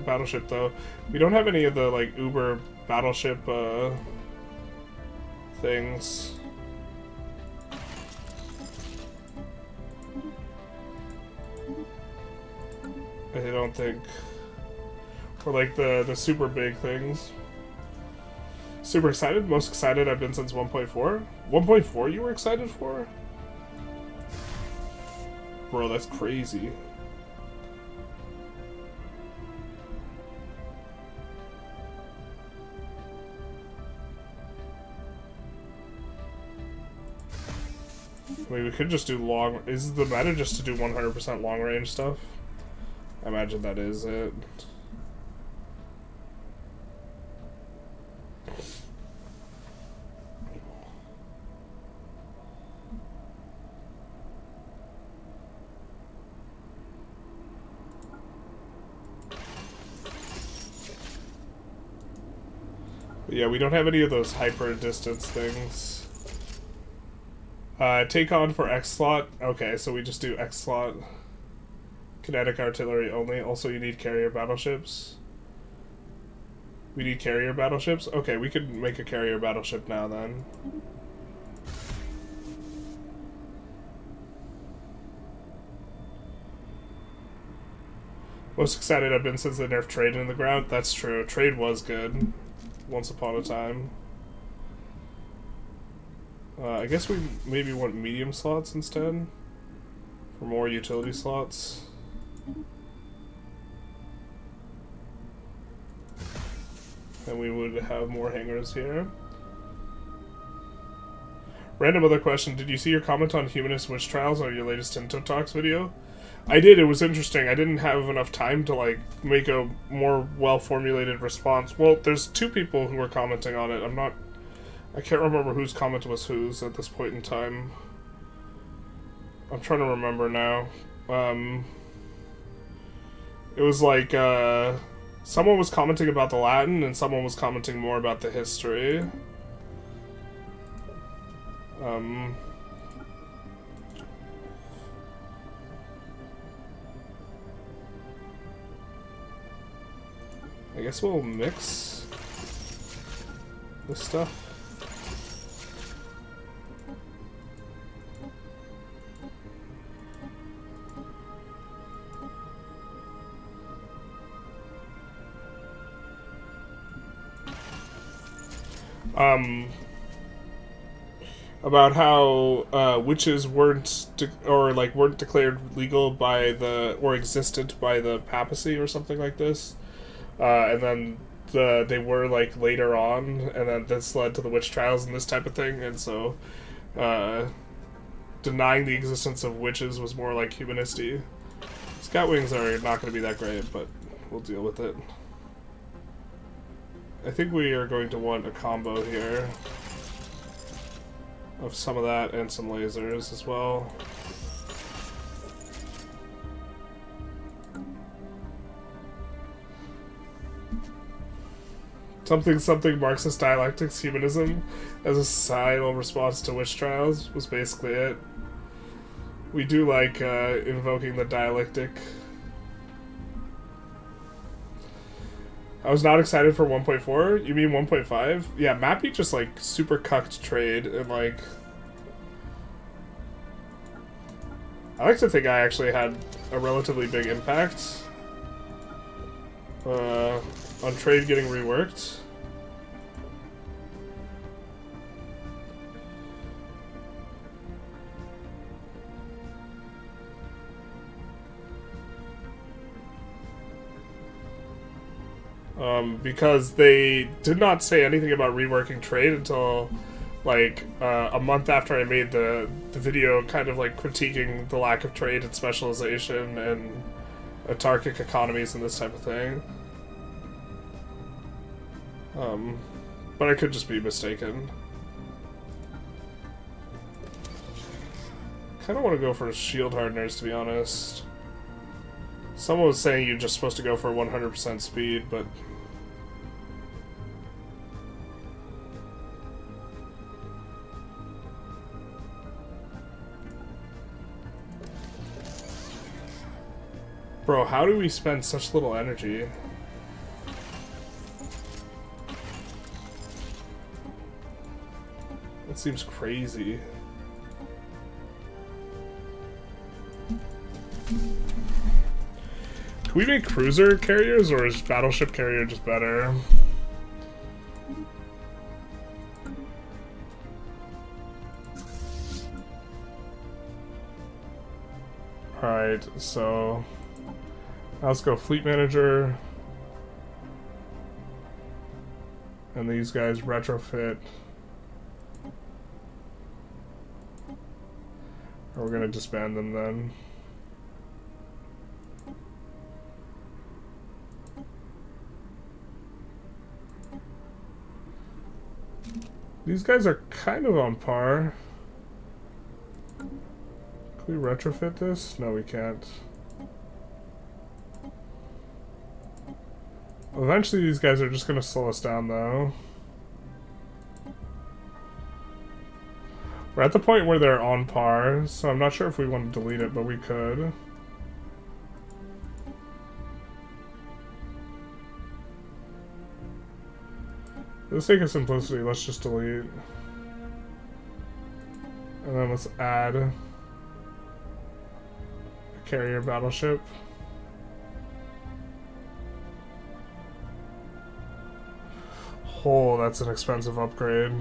battleship though. We don't have any of the like Uber battleship things. I don't think. Or like the super big things. Super excited? Most excited I've been since 1.4? 1.4 you were excited for? Bro, that's crazy. I mean, we could just do long... Is the meta just to do 100% long range stuff? I imagine that is it. Yeah, we don't have any of those hyper distance things. Take on for X slot. Okay, so we just do X slot. Kinetic artillery only. Also, you need carrier battleships. We need carrier battleships? Okay, we could make a carrier battleship now then. Most excited I've been since they nerfed trade in the ground. That's true. Trade was good. Once upon a time. I guess we maybe want medium slots instead. For more utility slots. And we would have more hangars here. Random other question. Did you see your comment on humanist witch trials on your latest Tinto Talks video? I did. It was interesting. I didn't have enough time to like make a more well-formulated response. Well, there's two people who were commenting on it. I can't remember whose comment was whose at this point in time. I'm trying to remember now. It was like someone was commenting about the Latin and someone was commenting more about the history. I guess we'll mix this stuff. About how witches weren't declared legal by or existent by the papacy or something like this, and then they were like later on, and then this led to the witch trials and this type of thing, and so denying the existence of witches was more like humanisty. Scout wings are not going to be that great, but we'll deal with it. I think we are going to want a combo here of some of that and some lasers as well. Something Marxist dialectics humanism as a societal response to witch trials was basically it. We do like invoking the dialectic. I was not excited for 1.4. You mean 1.5? Yeah, Mappy just like super cucked trade and like. I like to think I actually had a relatively big impact on trade getting reworked. Because they did not say anything about reworking trade until like a month after I made the video kind of like critiquing the lack of trade and specialization and autarkic economies and this type of thing. But I could just be mistaken. kind of want to go for shield hardeners, to be honest. Someone was saying you're just supposed to go for 100% speed, but... Bro, how do we spend such little energy? That seems crazy. Can we make cruiser carriers, or is battleship carrier just better? Alright, so... now let's go fleet manager. And these guys retrofit. Or we're gonna disband them then. These guys are kind of on par. Can we retrofit this? No, we can't. Eventually these guys are just gonna slow us down though. We're at the point where they're on par, so I'm not sure if we want to delete it, but we could. For the sake of simplicity, let's just delete. And then let's add a carrier battleship. Oh, that's an expensive upgrade.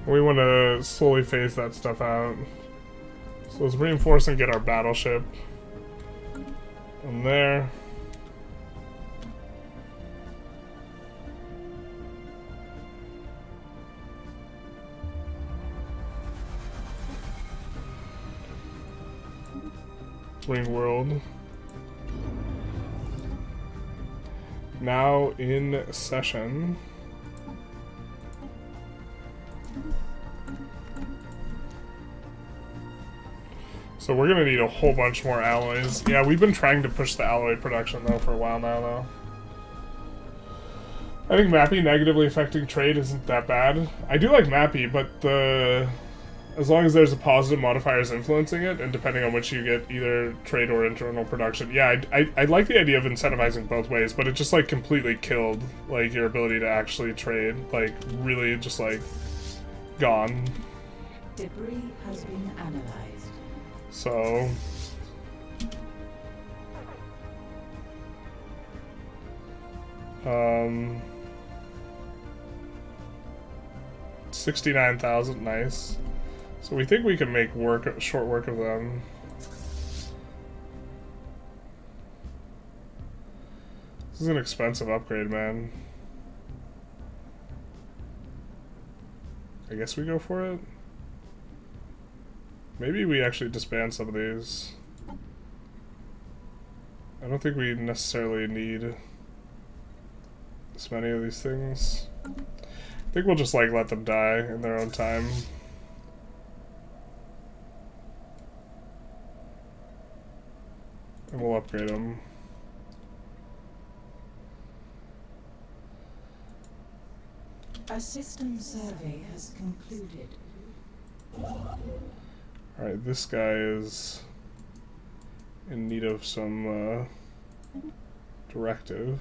We want to slowly phase that stuff out. So let's reinforce and get our battleship in there. Ring world. Now in session. So we're gonna need a whole bunch more alloys. Yeah, we've been trying to push the alloy production though for a while now though. I think Mappy negatively affecting trade isn't that bad. I do like Mappy, but as long as there's a positive modifiers influencing it, and depending on which you get, either trade or internal production. Yeah, I like the idea of incentivizing both ways, but it just like completely killed like your ability to actually trade. Like really just like gone. Debris has been analyzed. So 69,000, nice. So we think we can make short work of them. This is an expensive upgrade, man. I guess we go for it. Maybe we actually disband some of these. I don't think we necessarily need this many of these things. I think we'll just like let them die in their own time. And we'll upgrade them. A system survey has concluded. Alright, this guy is in need of some directive.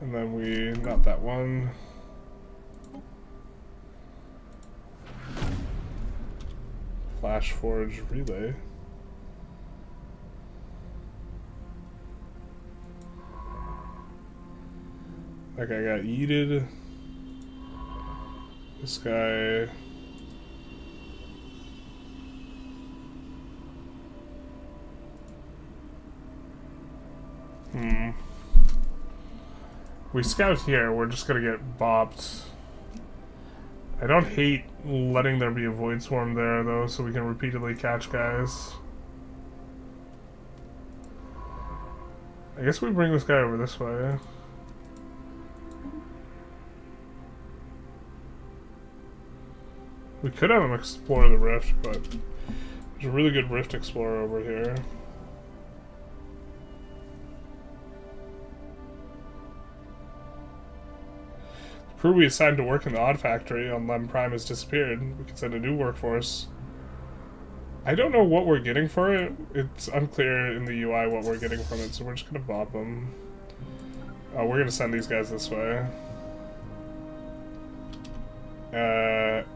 And then not that one. Flash Forge Relay. That guy got yeeted. This guy... We scout here, we're just gonna get bopped. I don't hate letting there be a void swarm there, though, so we can repeatedly catch guys. I guess we bring this guy over this way. We could have him explore the rift, but there's a really good rift explorer over here. The crew we assigned to work in the Odd Factory on Lem Prime has disappeared. We could send a new workforce. I don't know what we're getting for it. It's unclear in the UI what we're getting from it, so we're just gonna bop them. Oh, we're gonna send these guys this way.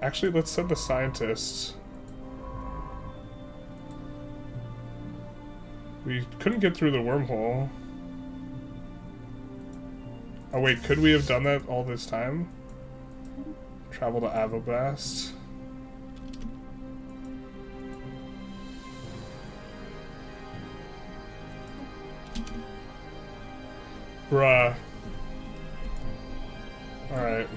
Actually, let's send the scientists. We couldn't get through the wormhole. Oh wait, could we have done that all this time? Travel to Avobast. Bruh. Alright.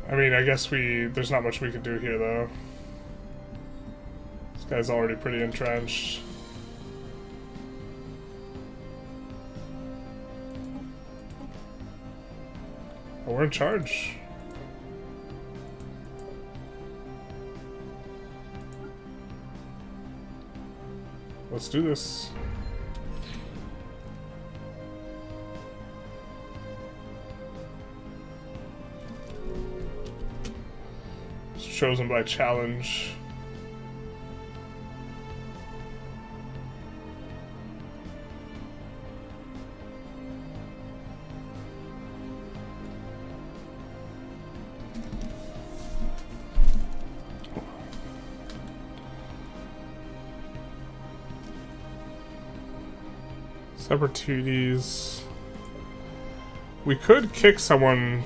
I mean, I guess there's not much we can do here, though. This guy's already pretty entrenched. Oh, we're in charge. Let's do this. Chosen by challenge. Separatides. We could kick some of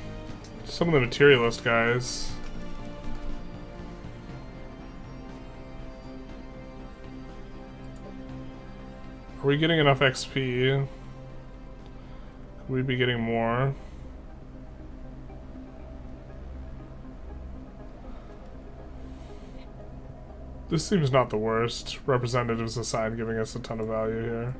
the materialist guys. Are we getting enough XP? Could we be getting more? This seems not the worst. Representatives assigned giving us a ton of value here.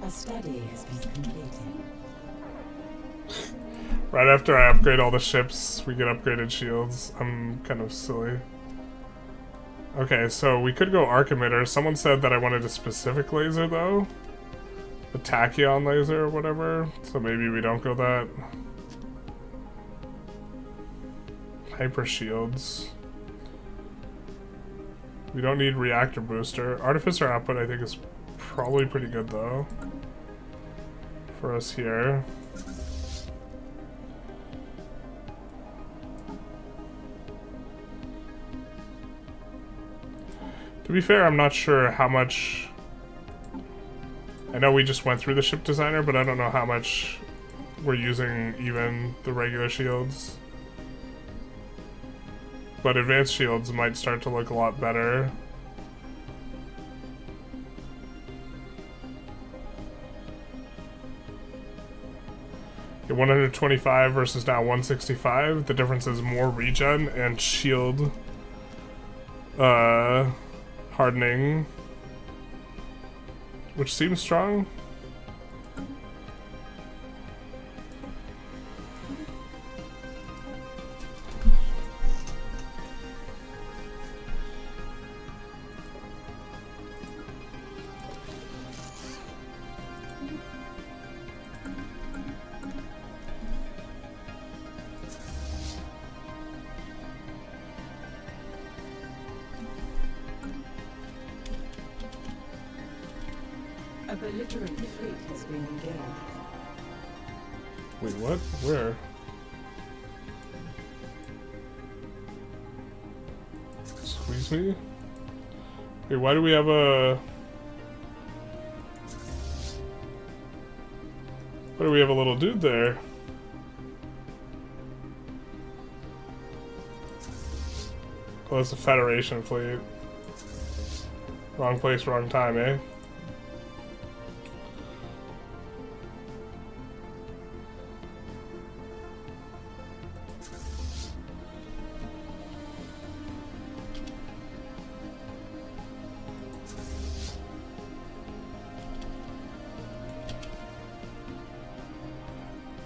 A study has been completed. Right after I upgrade all the ships, we get upgraded shields. I'm kind of silly. Okay, so we could go arc emitter. Someone said that I wanted a specific laser, though. The tachyon laser or whatever. So maybe we don't go that. Hyper shields. We don't need reactor booster. Artificer output I think is probably pretty good, though. For us here. To be fair, I'm not sure how much... I know we just went through the ship designer, but I don't know how much we're using even the regular shields. But advanced shields might start to look a lot better. Okay, 125 versus now 165. The difference is more regen and shield hardening, which seems strong. A belligerent fleet has been engaged. Wait, what? Where? Squeeze me? Wait, why do we have a... Why do we have a little dude there? Oh, that's a Federation fleet. Wrong place, wrong time, eh?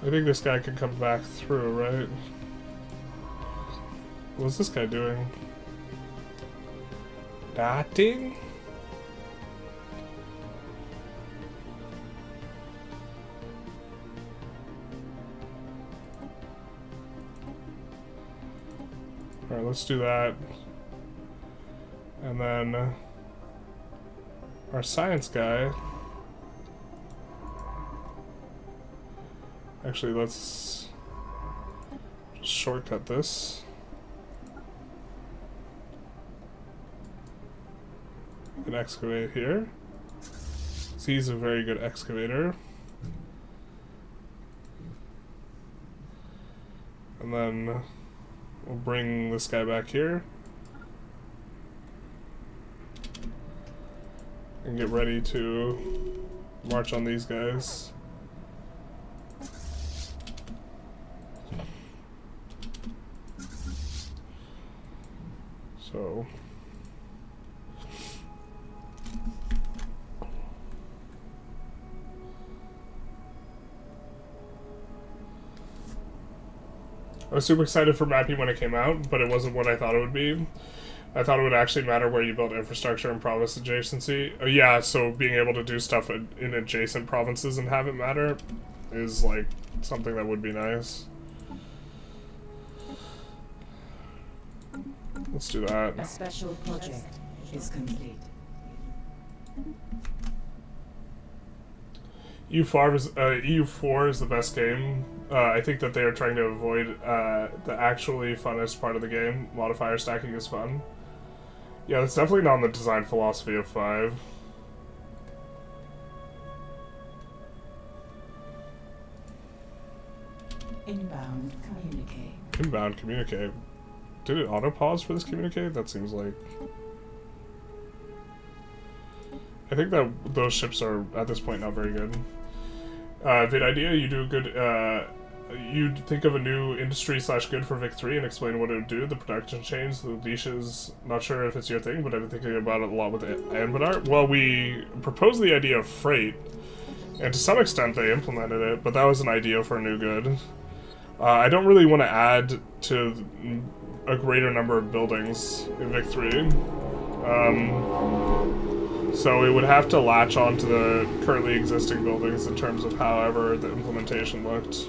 I think this guy can come back through, right? What's this guy doing? Nothing? Alright, let's do that. And then our science guy. Actually, let's just shortcut this. And excavate here. So he's a very good excavator. And then we'll bring this guy back here. And get ready to march on these guys. So I was super excited for Mappy when it came out, but it wasn't what I thought it would be. I thought it would actually matter where you build infrastructure and province adjacency. Yeah, so being able to do stuff in adjacent provinces and have it matter is like something that would be nice. Let's do that. A special project is complete. EU4 is the best game. I think that they are trying to avoid the actually funnest part of the game. Modifier stacking is fun. Yeah, that's definitely not the design philosophy of 5. Inbound communicate. Inbound communicate. Did it auto-pause for this communicate? That seems like... I think that those ships are, at this point, not very good. Vid idea, you do a good... you'd think of a new industry/good for Vic 3 and explain what it would do, the production chains, the leashes. Not sure if it's your thing, but I've been thinking about it a lot with Anbanar. Well, we proposed the idea of freight, and to some extent they implemented it, but that was an idea for a new good. I don't really want to add to a greater number of buildings in Vic 3. So it would have to latch on to the currently existing buildings in terms of however the implementation looked.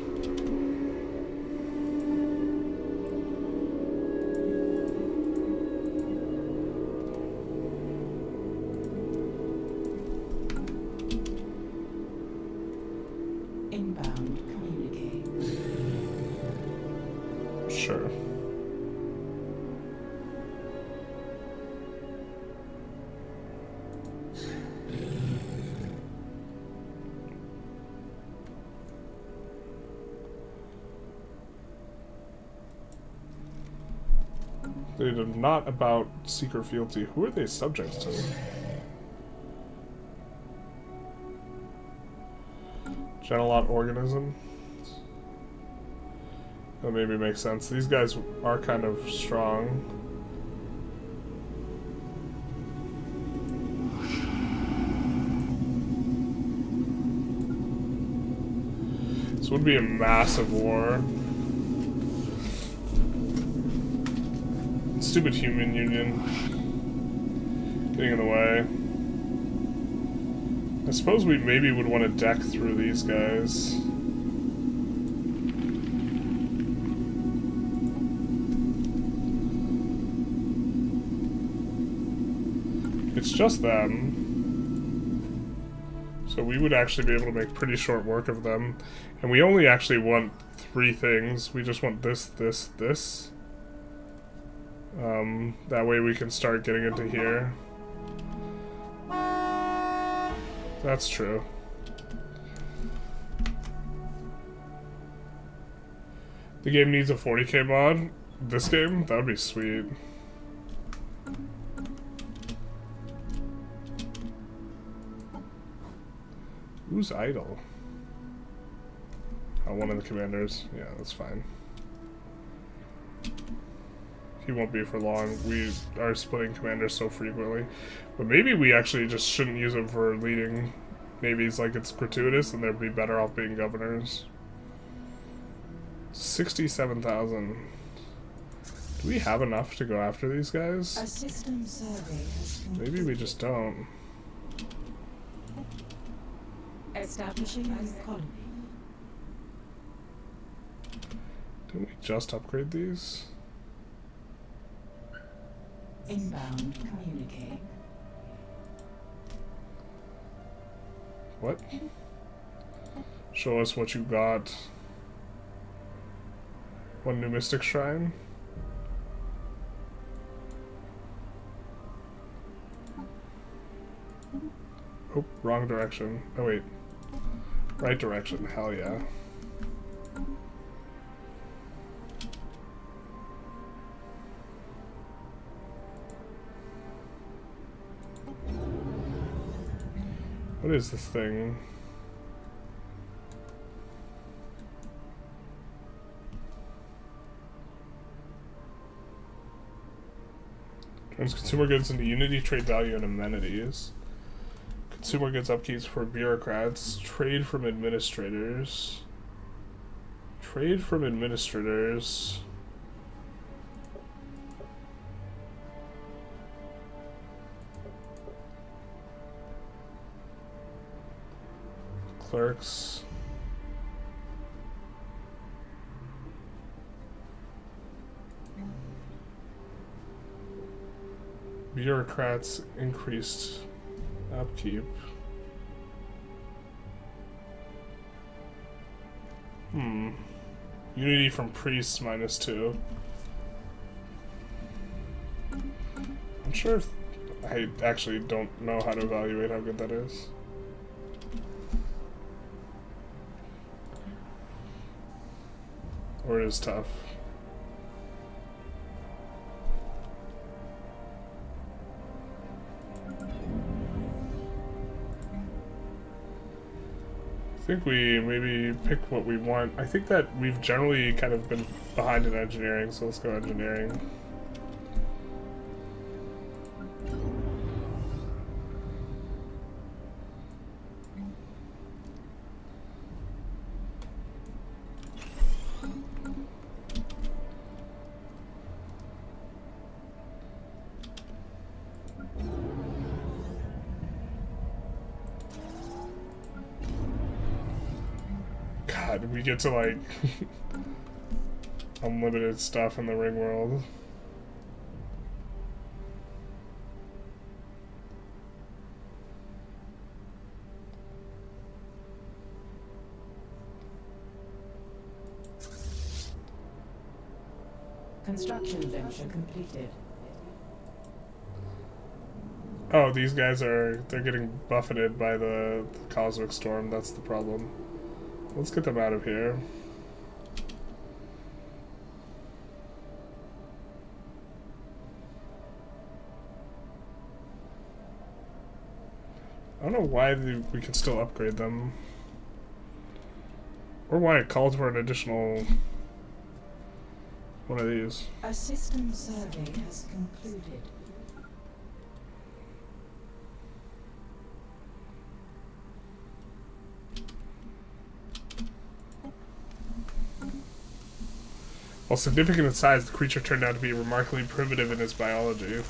Inbound communicate. Sure. They are not about secret fealty. Who are they subjects to? Genelot organism? That maybe makes sense. These guys are kind of strong. This would be a massive war. Stupid human union getting in the way. I suppose we maybe would want to deck through these guys. It's just them. So we would actually be able to make pretty short work of them. And we only actually want 3 things. We just want this, this, this. That way we can start getting into here. That's true. The game needs a 40k mod. This game? That would be sweet. Who's idle? Oh, one of the commanders. Yeah, that's fine. He won't be for long. We are splitting commanders so frequently. But maybe we actually just shouldn't use him for leading navies like it's gratuitous and they'd be better off being governors. 67,000. Do we have enough to go after these guys? A system survey has Maybe we just don't. establishing a colony. Didn't we just upgrade these? Inbound communique. What? Show us what you got. One new mystic shrine. Oh, wrong direction. Oh wait. Right direction, hell yeah. What is this thing? Turns consumer goods into unity, trade value, and amenities. Consumer goods upkeeps for bureaucrats. Trade from administrators. Trade from administrators. Clerks. Bureaucrats increased upkeep. Unity from priests -2. I'm sure if I actually don't know how to evaluate how good that is. Or it is tough. I think we maybe pick what we want. I think that we've generally kind of been behind in engineering, so let's go engineering. We get to like unlimited stuff in the ring world. Construction venture completed. Oh, these guys they're getting buffeted by the cosmic storm, that's the problem. Let's get them out of here. I don't know why we can still upgrade them. Or why it called for an additional one of these. A system survey has concluded. While significant in size, the creature turned out to be remarkably primitive in its biology.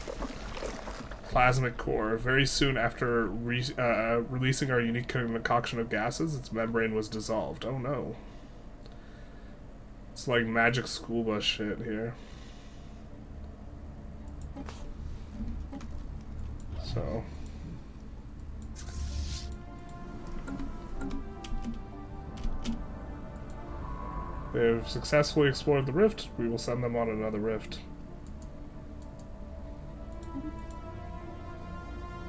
Plasmic core. Very soon after releasing our unique concoction of gases, its membrane was dissolved. Oh no. It's like magic school bus shit here. So. They have successfully explored the rift. We will send them on another rift.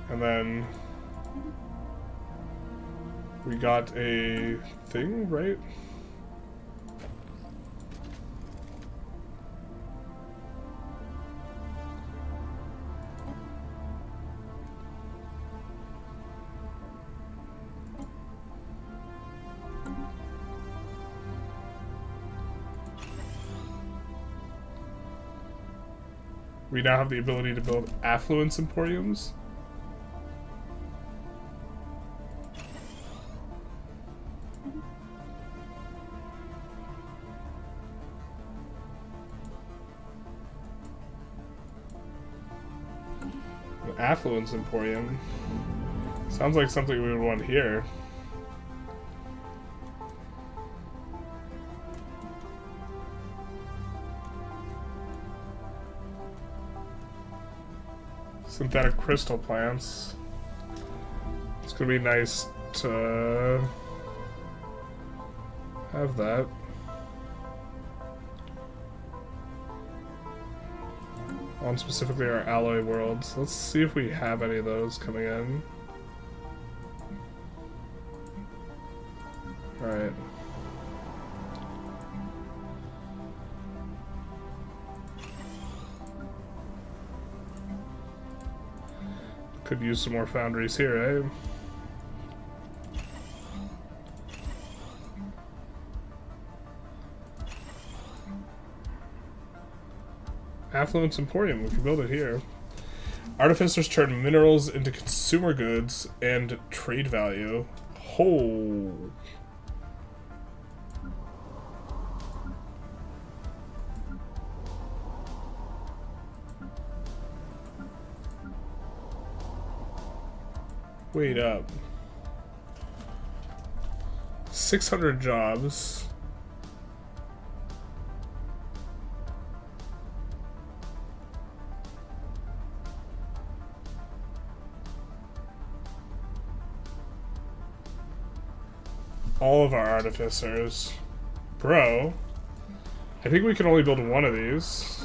And then we got a thing, right? We now have the ability to build affluence emporiums. An affluence emporium. Sounds like something we would want here. Synthetic crystal plants. It's gonna be nice to have that. On specifically our alloy worlds. Let's see if we have any of those coming in. Alright. Could use some more foundries here, eh? Affluence Emporium, we can build it here. Artificers turn minerals into consumer goods and trade value. Oh. Wait up. 600 jobs. All of our artificers. Bro. I think we can only build one of these.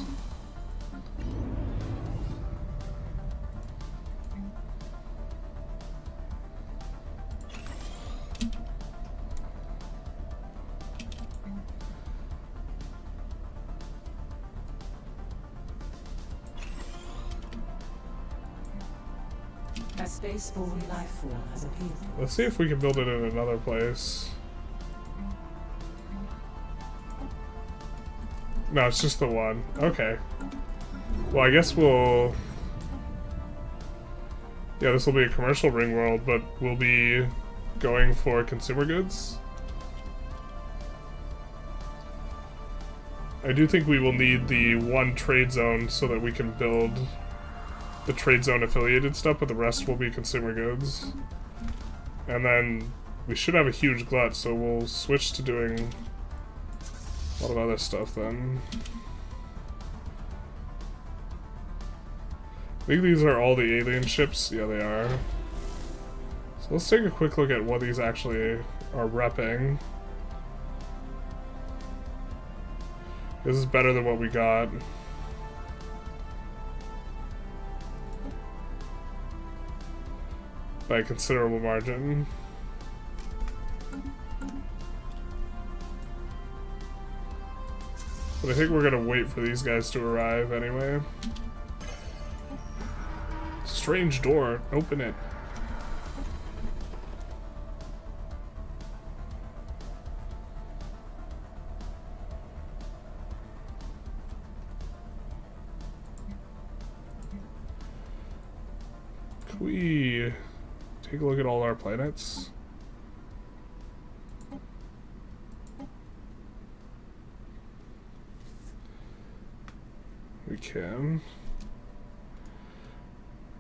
A spaceborne life form has appeared. Let's see if we can build it in another place. No, it's just the one. Okay. Well, I guess we'll... Yeah, this will be a commercial ring world, but we'll be going for consumer goods. I do think we will need the one trade zone so that we can build the trade zone affiliated stuff, but the rest will be consumer goods. And then we should have a huge glut, so we'll switch to doing a lot of other stuff then. I think these are all the alien ships. Yeah, they are. So let's take a quick look at what these actually are repping. This is better than what we got. By a considerable margin. But I think we're gonna wait for these guys to arrive anyway. Strange door. Open it. Can we take a look at all our planets? We can.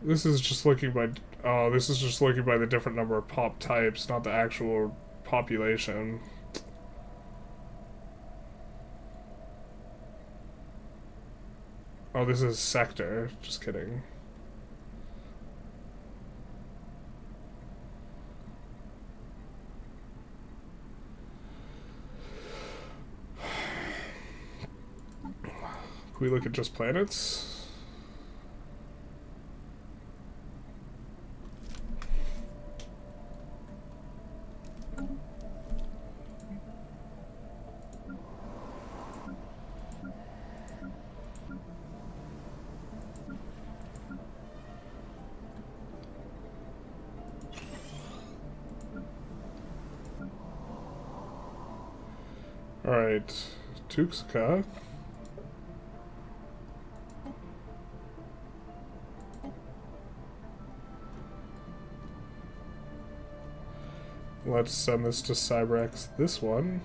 This is just looking by... Oh, this is just looking by the different number of pop types, not the actual population. Oh, this is sector. Just kidding. Can we look at just planets? Alright, Tuxka. Let's send this to Cybrex, this one.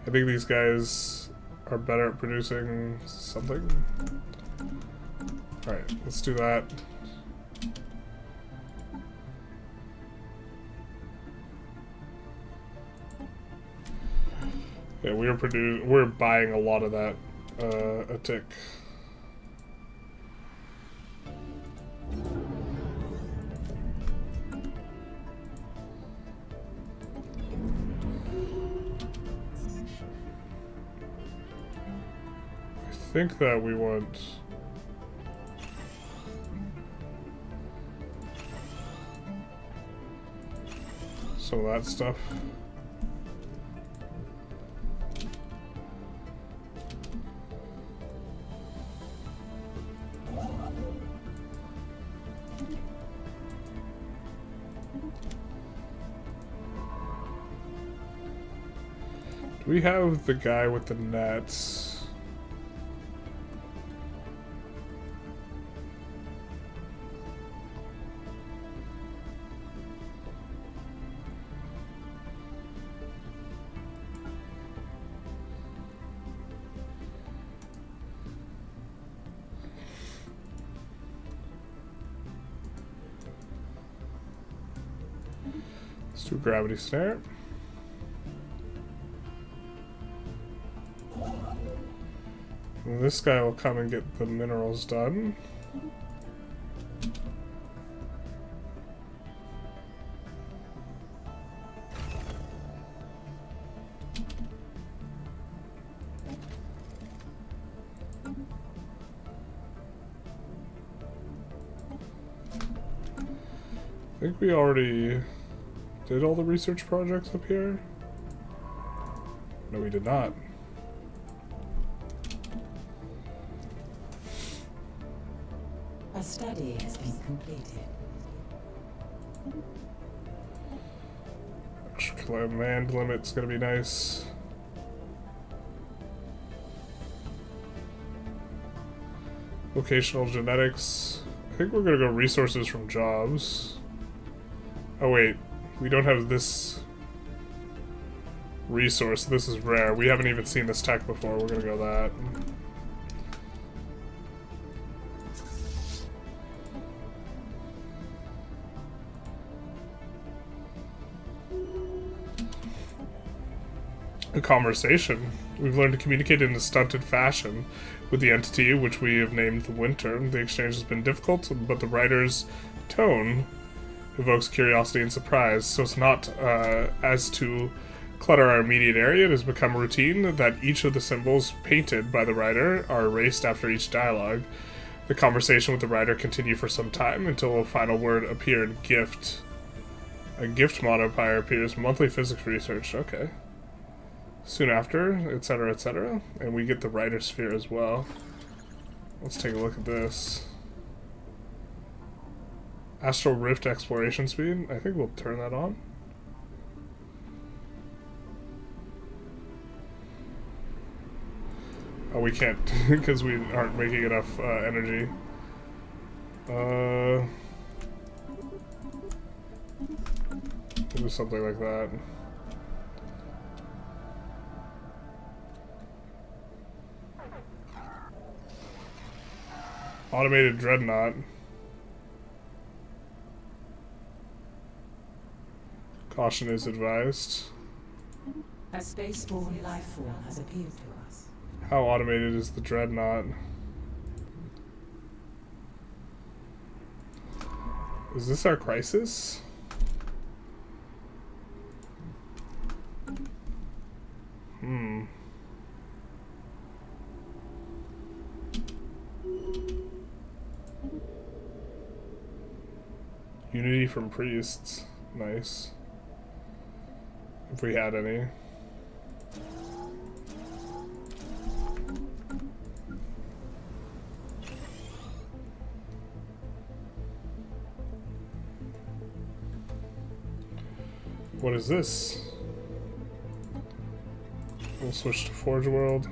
I think these guys are better at producing something. Alright, let's do that. Yeah, we're buying a lot of that a tick. I think that we want some of that stuff. We have the guy with the nets. Let's do a gravity snare. This guy will come and get the minerals done. I think we already did all the research projects up here. No, we did not. A study has been completed. Extra land limit's gonna be nice. Vocational genetics. I think we're gonna go resources from jobs. Oh wait, we don't have this resource. This is rare. We haven't even seen this tech before. We're gonna go that. A conversation. We've learned to communicate in a stunted fashion with the entity which we have named the Winter. The exchange has been difficult, but the writer's tone evokes curiosity and surprise, so it's not as to clutter our immediate area. It has become routine that each of the symbols painted by the writer are erased after each dialogue. The conversation with the writer continued for some time until a final word appeared. Gift. A gift modifier appears. Monthly physics research. Okay. Soon after, etc., etc. And we get the writer sphere as well. Let's take a look at this. Astral Rift exploration speed. I think we'll turn that on. Oh, we can't because we aren't making enough energy. We'll do something like that. Automated dreadnought. Caution is advised. A spaceborne life form has appeared to us. How automated is the dreadnought? Is this our crisis? Unity from priests. Nice. If we had any. What is this? We'll switch to Forge World.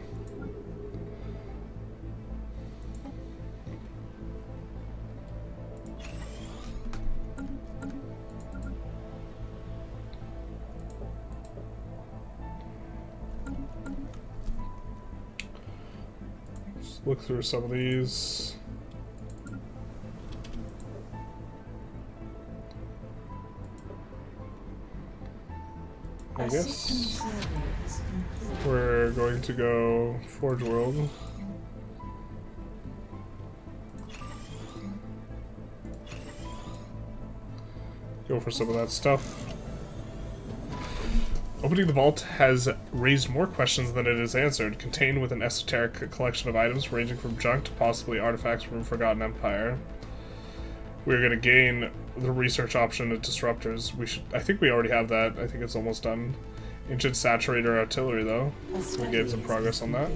Just look through some of these. I guess we're going to go Forge World. Go for some of that stuff. Opening the vault has raised more questions than it has answered, contained with an esoteric collection of items ranging from junk to possibly artifacts from Forgotten Empire. We're going to gain the research option of disruptors. I think we already have that. I think it's almost done. Ancient saturator artillery, though. We gained some progress on that.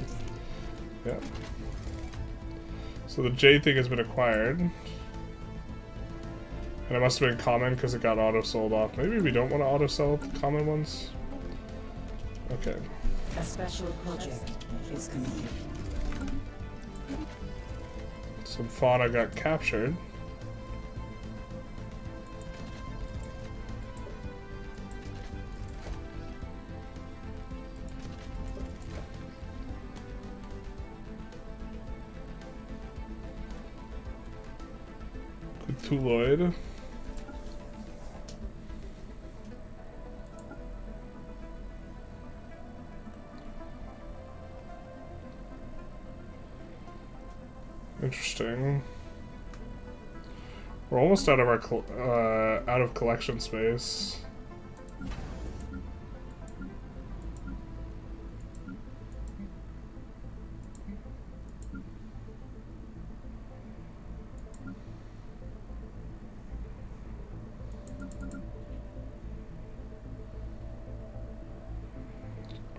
Yeah. So the J thing has been acquired. And it must have been common because it got auto-sold off. Maybe we don't want to auto-sell the common ones? Okay. A special project is complete. Some fauna got captured. Cthulhuid. Interesting. We're almost out of our out of collection space.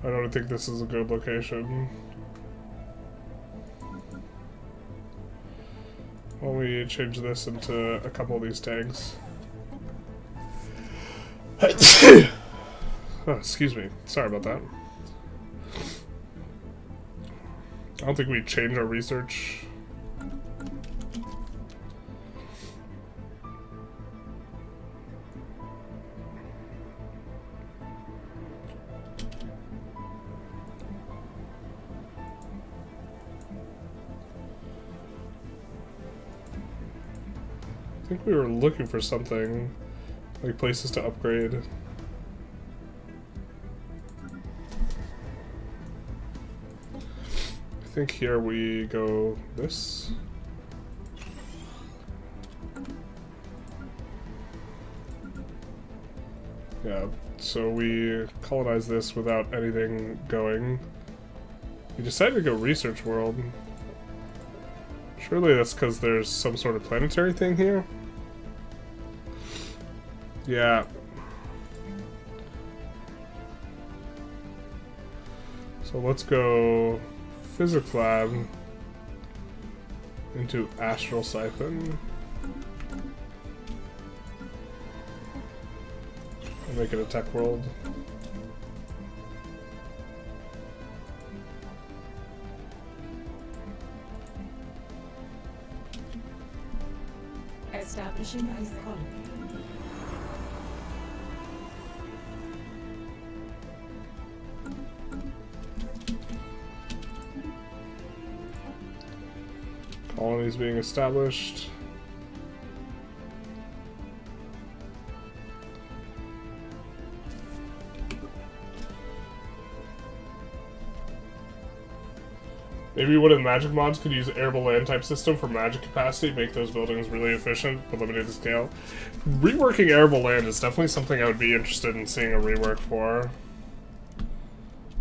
I don't think this is a good location. Why don't we change this into a couple of these tanks? Oh, excuse me. Sorry about that. I don't think we change our research. I think we were looking for something, like places to upgrade. I think here we go this. Yeah, so we colonize this without anything going. We decided to go research world. Surely that's because there's some sort of planetary thing here? Yeah. So let's go physics lab into Astral Siphon. And make it a tech world. Establishing a colony. Colonies being established. Maybe one of the magic mods could use arable land type system for magic capacity, make those buildings really efficient but limited to scale. Reworking arable land is definitely something I would be interested in seeing a rework for.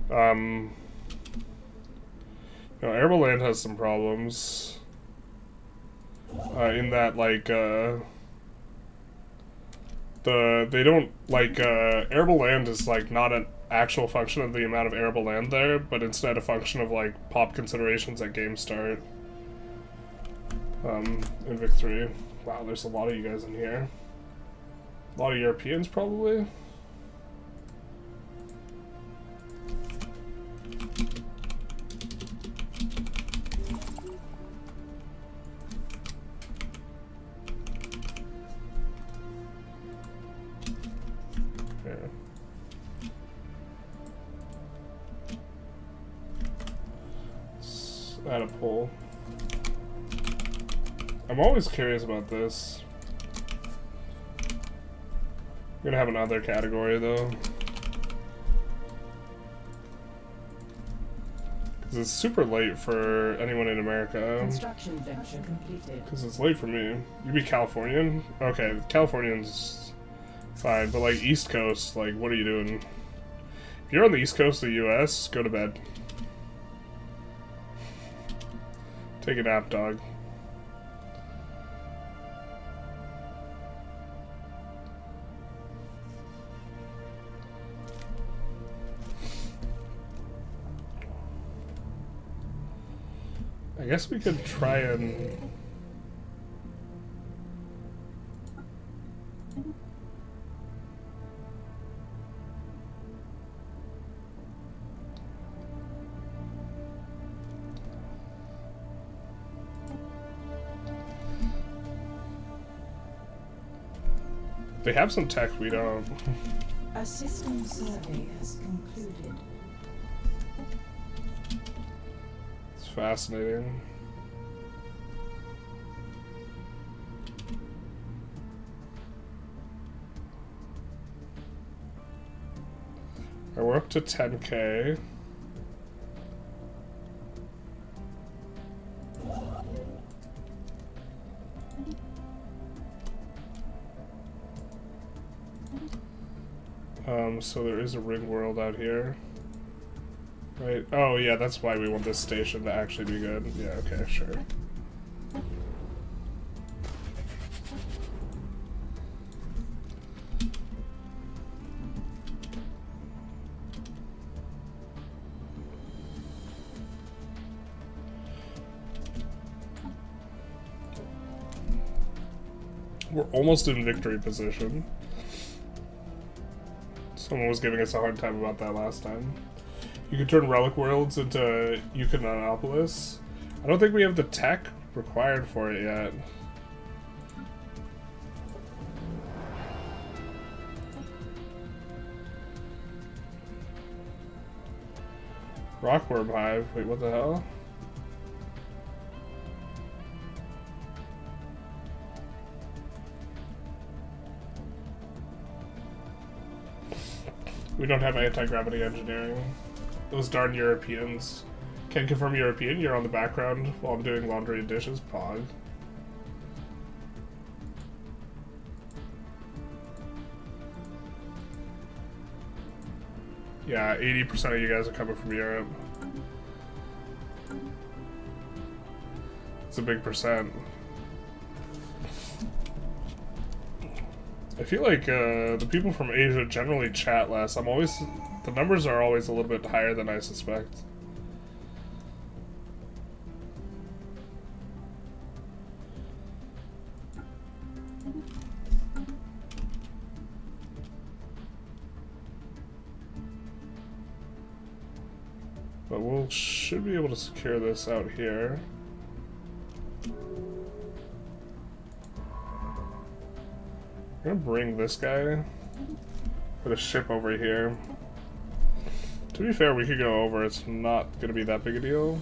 You know, arable land has some problems. In that, like, They don't, like, arable land is, like, not an actual function of the amount of arable land there, but instead a function of, like, pop considerations at game start. In Vic 3. Wow, there's a lot of you guys in here. A lot of Europeans, probably. Add a poll. I'm always curious about this. I'm gonna have another category though. Because it's super late for anyone in America. Construction venture completed. Because it's late for me. You be Californian? Okay, Californian's fine, but like East Coast, like what are you doing? If you're on the East Coast of the US, go to bed. Take a nap, dog. I guess we could try and... They have some tech we don't. A system survey has concluded. It's fascinating. Alright, we're up to 10K. So there is a ring world out here. Right? Oh yeah, that's why we want this station to actually be good. Yeah, okay, sure. We're almost in victory position. Someone was giving us a hard time about that last time. You could turn relic worlds into Euconopolis. I don't think we have the tech required for it yet. Rockworm Hive. Wait, what the hell? We don't have anti-gravity engineering. Those darn Europeans. Can confirm European, you're on the background while I'm doing laundry and dishes. Pog. Yeah, 80% of you guys are coming from Europe. It's a big percent. I feel like the people from Asia generally chat less. The numbers are always a little bit higher than I suspect. But we should be able to secure this out here. I'm gonna bring this guy. Put a ship over here. To be fair, we could go over. It's not gonna be that big a deal.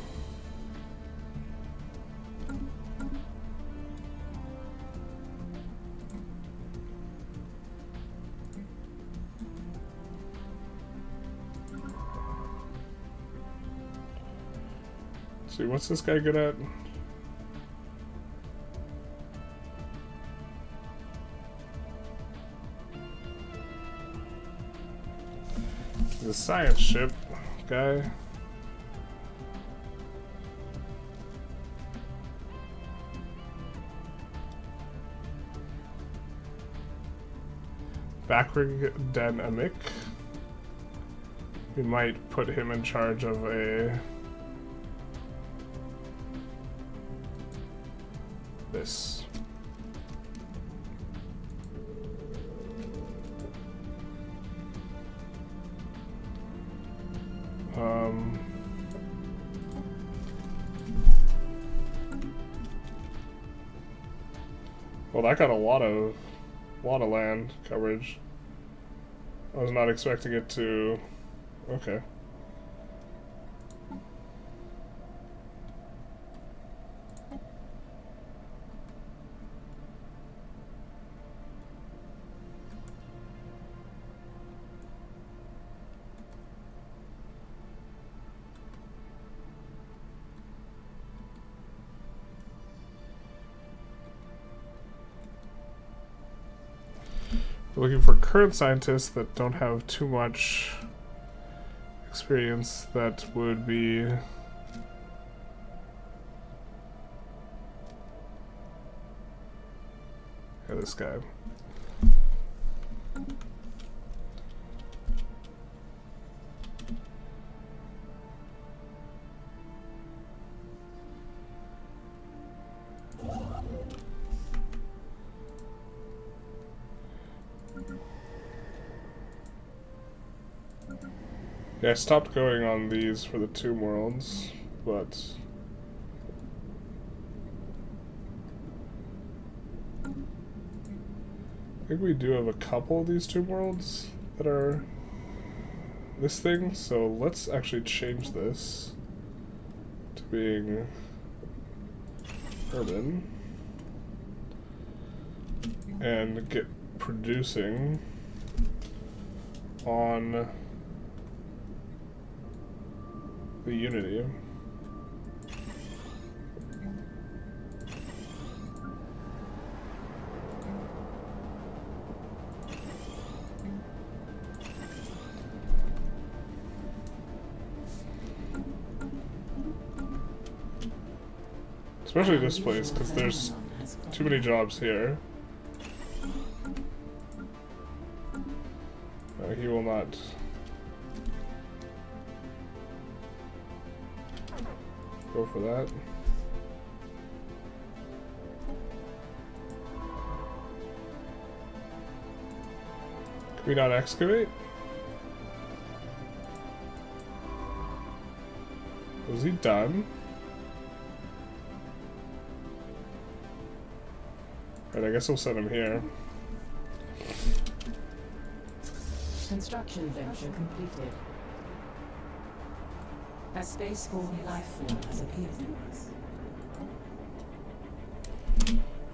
Let's see, what's this guy good at? The science ship guy. Backrig Dynamic. We might put him in charge of this. Well, that got a lot of land coverage. I was not expecting it to. Okay. We're looking for current scientists that don't have too much experience that would be this guy. Yeah, I stopped going on these for the Tomb Worlds, but I think we do have a couple of these Tomb Worlds that are this thing, so let's actually change this to being urban and get producing on the Unity. Especially this place, because there's too many jobs here. He will not. Go for that. Can we not excavate? Was he done? Alright, I guess we'll set him here. Construction venture completed. A spaceborne life form has appeared to us.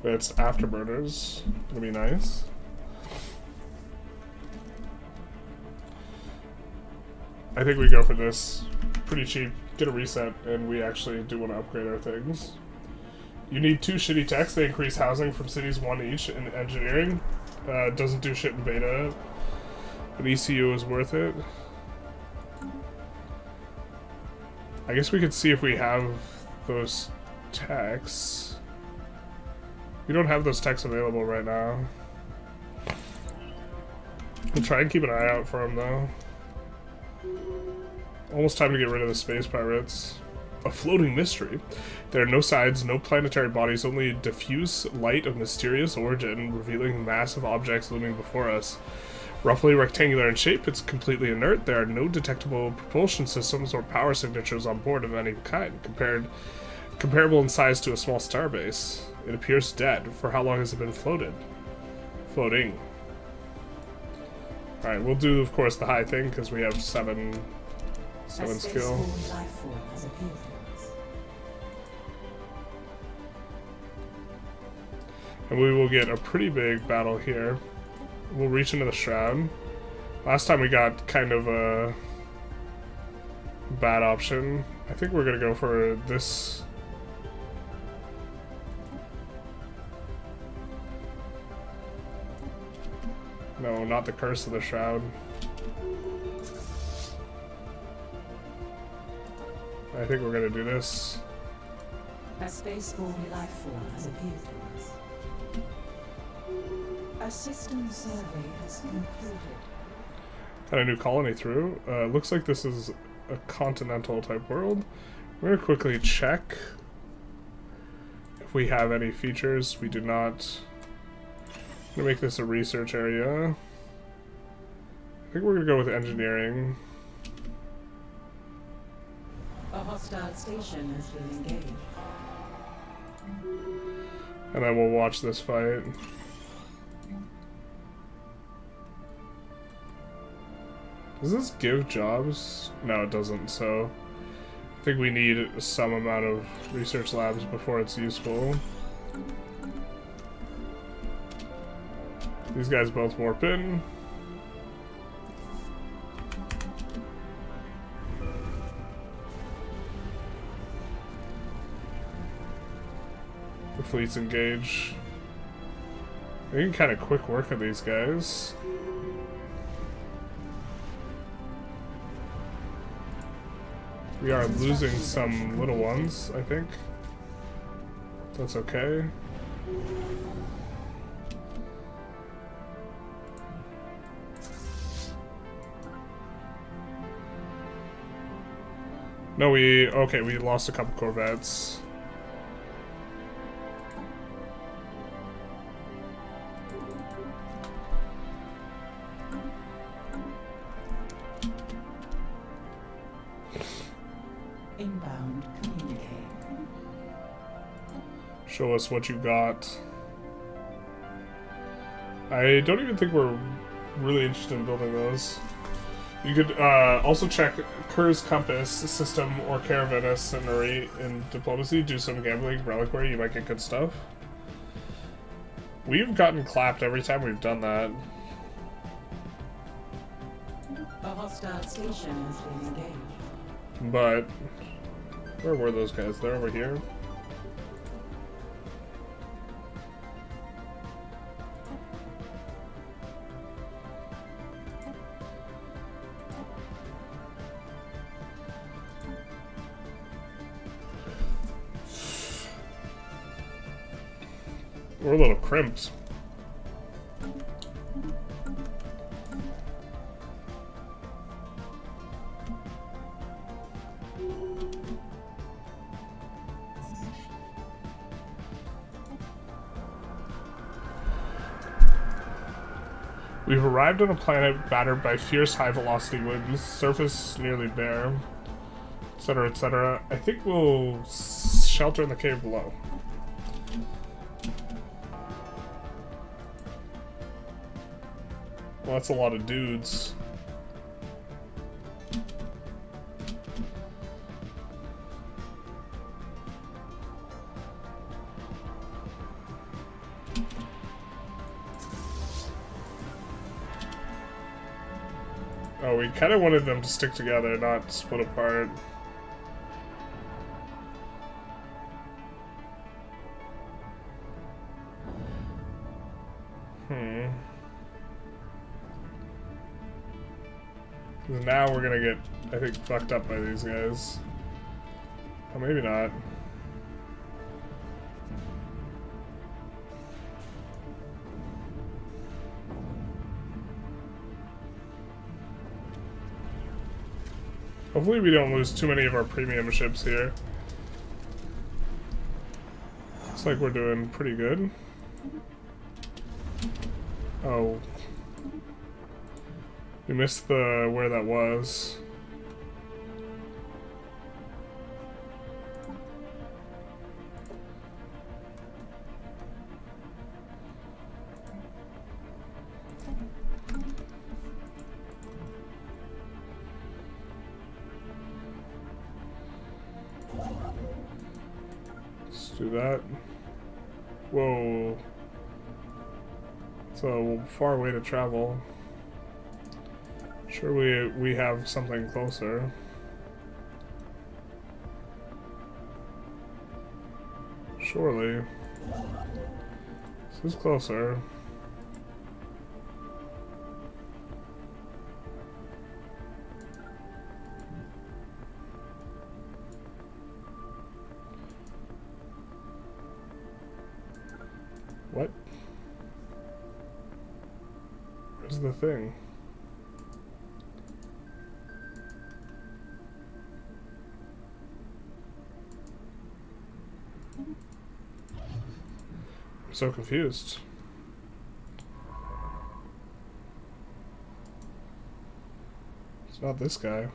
It's afterburners. It'll be nice. I think we go for this. Pretty cheap. Get a reset, and we actually do want to upgrade our things. You need 2 shitty techs. They increase housing from cities 1 each in engineering. Doesn't do shit in beta. But ECU is worth it. I guess we could see if we have those techs. We don't have those techs available right now. We'll try and keep an eye out for them, though. Almost time to get rid of the space pirates. A floating mystery. There are no sides, no planetary bodies, only diffuse light of mysterious origin, revealing massive objects looming before us. Roughly rectangular in shape, it's completely inert. There are no detectable propulsion systems or power signatures on board of any kind, comparable in size to a small starbase. It appears dead. For how long has it been floated? Floating. Alright, we'll do, of course, the high thing, because we have 7 skill. Life form has appeared to us. And we will get a pretty big battle here. We'll reach into the Shroud. Last time we got kind of a bad option. I think we're gonna go for this. No, not the Curse of the Shroud. I think we're gonna do this. A spaceborne life form has appeared to us. A system survey has concluded. Got a new colony through. Looks like this is a continental type world. I'm gonna quickly check if we have any features. We do not. I'm gonna make this a research area. I think we're gonna go with engineering. A hostile station has been engaged. And then we'll watch this fight. Does this give jobs? No, it doesn't, so I think we need some amount of research labs before it's useful. These guys both warp in. The fleets engage. We can kind of quick work on these guys. We are losing some little ones, I think. That's okay. No, we lost a couple corvettes. Inbound communicate. Show us what you got. I don't even think we're really interested in building those. You could also check Kerr's Compass system or Caravanus and in diplomacy. Do some gambling reliquary. You might get good stuff. We've gotten clapped every time we've done that. A hostile station has been engaged. But where were those guys? They're over here. We're a little crimped. We've arrived on a planet battered by fierce high-velocity winds, surface nearly bare, etc., etc. I think we'll shelter in the cave below. Well, that's a lot of dudes. Oh, we kind of wanted them to stick together, not split apart. Now we're gonna get, I think, fucked up by these guys. Oh, maybe not. Hopefully we don't lose too many of our premium ships here. Looks like we're doing pretty good. Oh. We missed the where that was. Let's do that. Whoa. It's a far way to travel. Sure, we have something closer. Surely. This is closer. What? is the thing? I'm so confused. It's not this guy.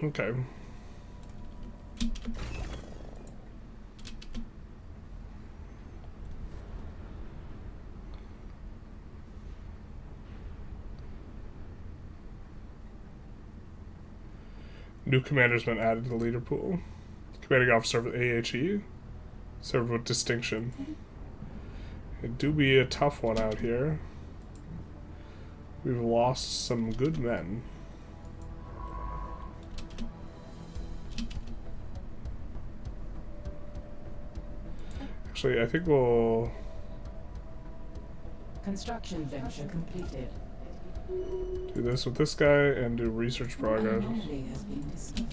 Okay. New commander's been added to the leader pool. Commanding officer of AHE. Served with distinction. It do be a tough one out here. We've lost some good men. Actually, I think we'll... Construction venture completed. do this with this guy and do research progress. An anomaly has been discovered.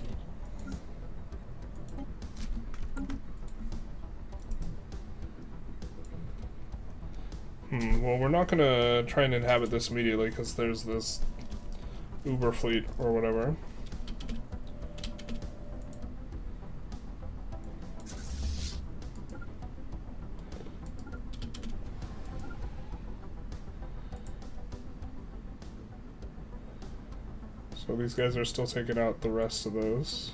Well, we're not gonna try and inhabit this immediately because there's this Uber fleet or whatever. So these guys are still taking out the rest of those.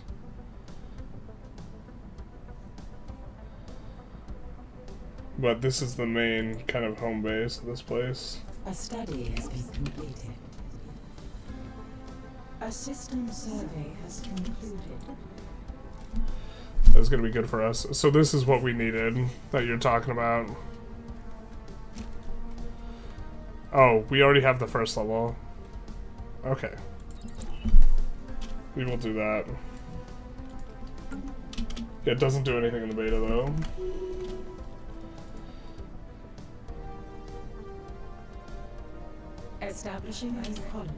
But this is the main kind of home base of this place. A study has been completed. A system survey has concluded. That's gonna be good for us. So this is what we needed that you're talking about. Oh, we already have the first level. Okay. We will do that. Yeah, it doesn't do anything in the beta though. Establishing a new colony.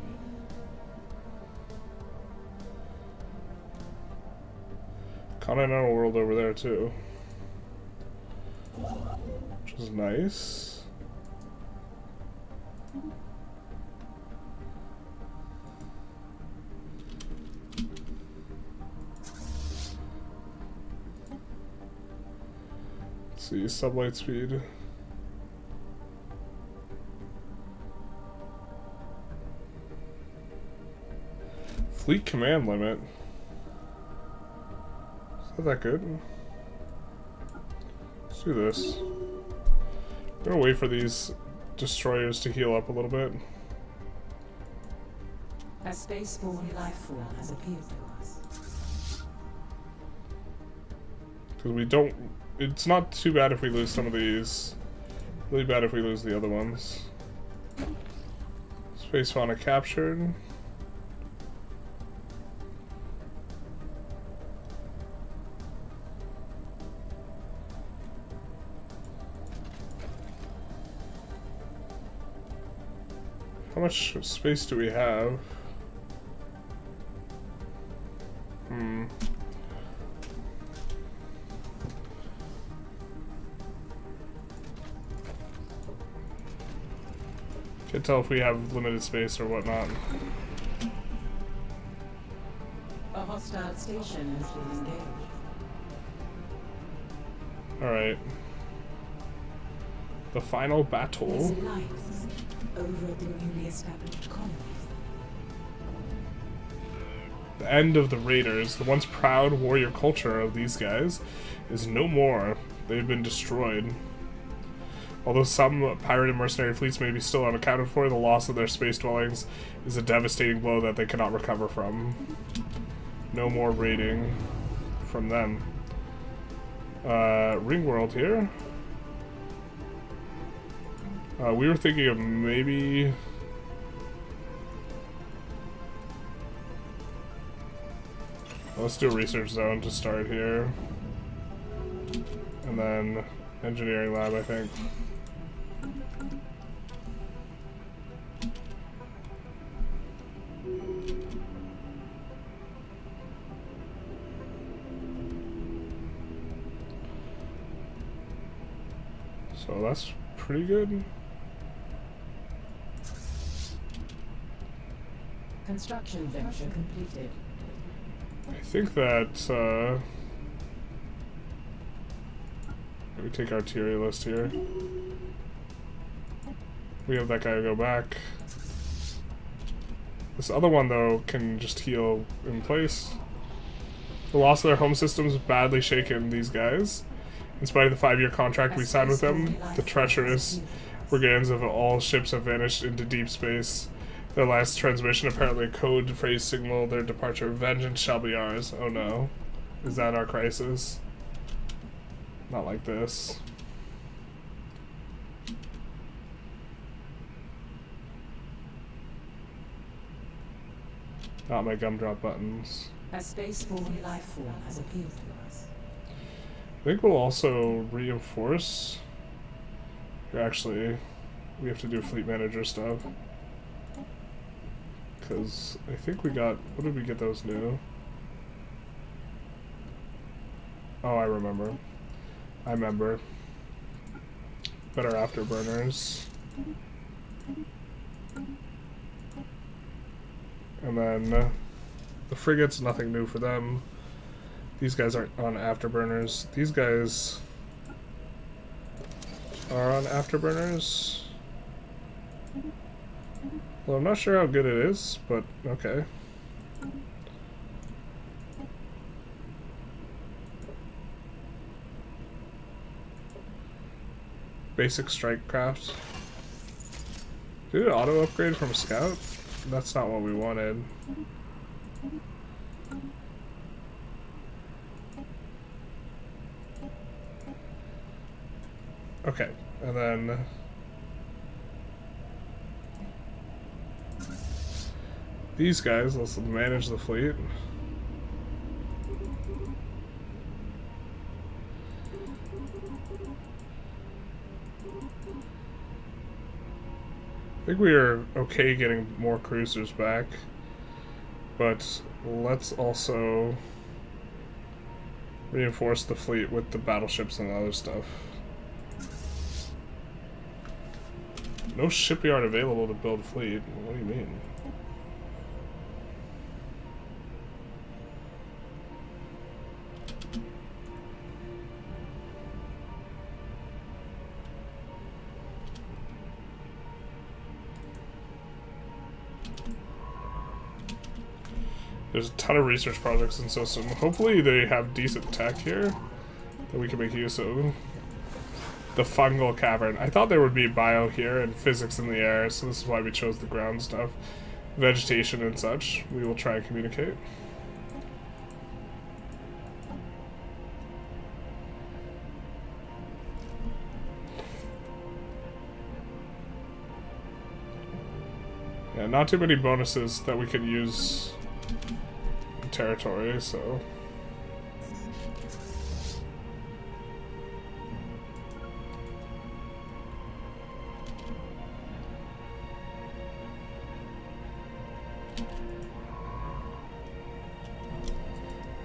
Continental world over there too. Which is nice. Let's see, sublight speed. Fleet command limit. Is that that good? Let's do this. I'm gonna wait for these destroyers to heal up a little bit. A spaceborne life form has appeared to us. Because we don't... It's not too bad if we lose some of these. Really bad if we lose the other ones. Space fauna captured. How much space do we have? Can't tell if we have limited space or whatnot. A hostile station has been engaged. Alright. The final battle. There's life over the newly established colony. The end of the raiders, the once proud warrior culture of these guys, is no more. They've been destroyed. Although some pirate and mercenary fleets may be still unaccounted for, the loss of their space dwellings is a devastating blow that they cannot recover from. No more raiding from them. Ring world here. We were thinking of maybe... Let's do a research zone to start here. And then engineering lab, I think. So that's pretty good. Construction venture completed. I think that, let me take Archaeologist here. We have that guy go back. This other one, though, can just heal in place. The loss of their home systems badly shaken these guys. In spite of the 5-year contract we signed with them, the treacherous brigands of all ships have vanished into deep space. Their last transmission, apparently a code phrase signal their departure. Vengeance shall be ours. Oh no. Is that our crisis? Not like this. Not my gumdrop buttons. A space-borne life form has appealed to us. I think we'll also reinforce. Actually, we have to do fleet manager stuff. Because I think we got... What did we get those new? Oh, I remember. Better afterburners. And then the frigates, nothing new for them. These guys aren't on afterburners. These guys are on afterburners. Well, I'm not sure how good it is, but okay. Basic strike craft. Did it auto upgrade from scout? That's not what we wanted. Okay, and then these guys, let's manage the fleet. I think we are okay getting more cruisers back, but let's also reinforce the fleet with the battleships and other stuff. No shipyard available to build a fleet. What do you mean? There's a ton of research projects in system. Hopefully they have decent tech here that we can make use of. The fungal cavern. I thought there would be bio here and physics in the air, so this is why we chose the ground stuff. Vegetation and such. We will try and communicate. Yeah, not too many bonuses that we could use in territory, so...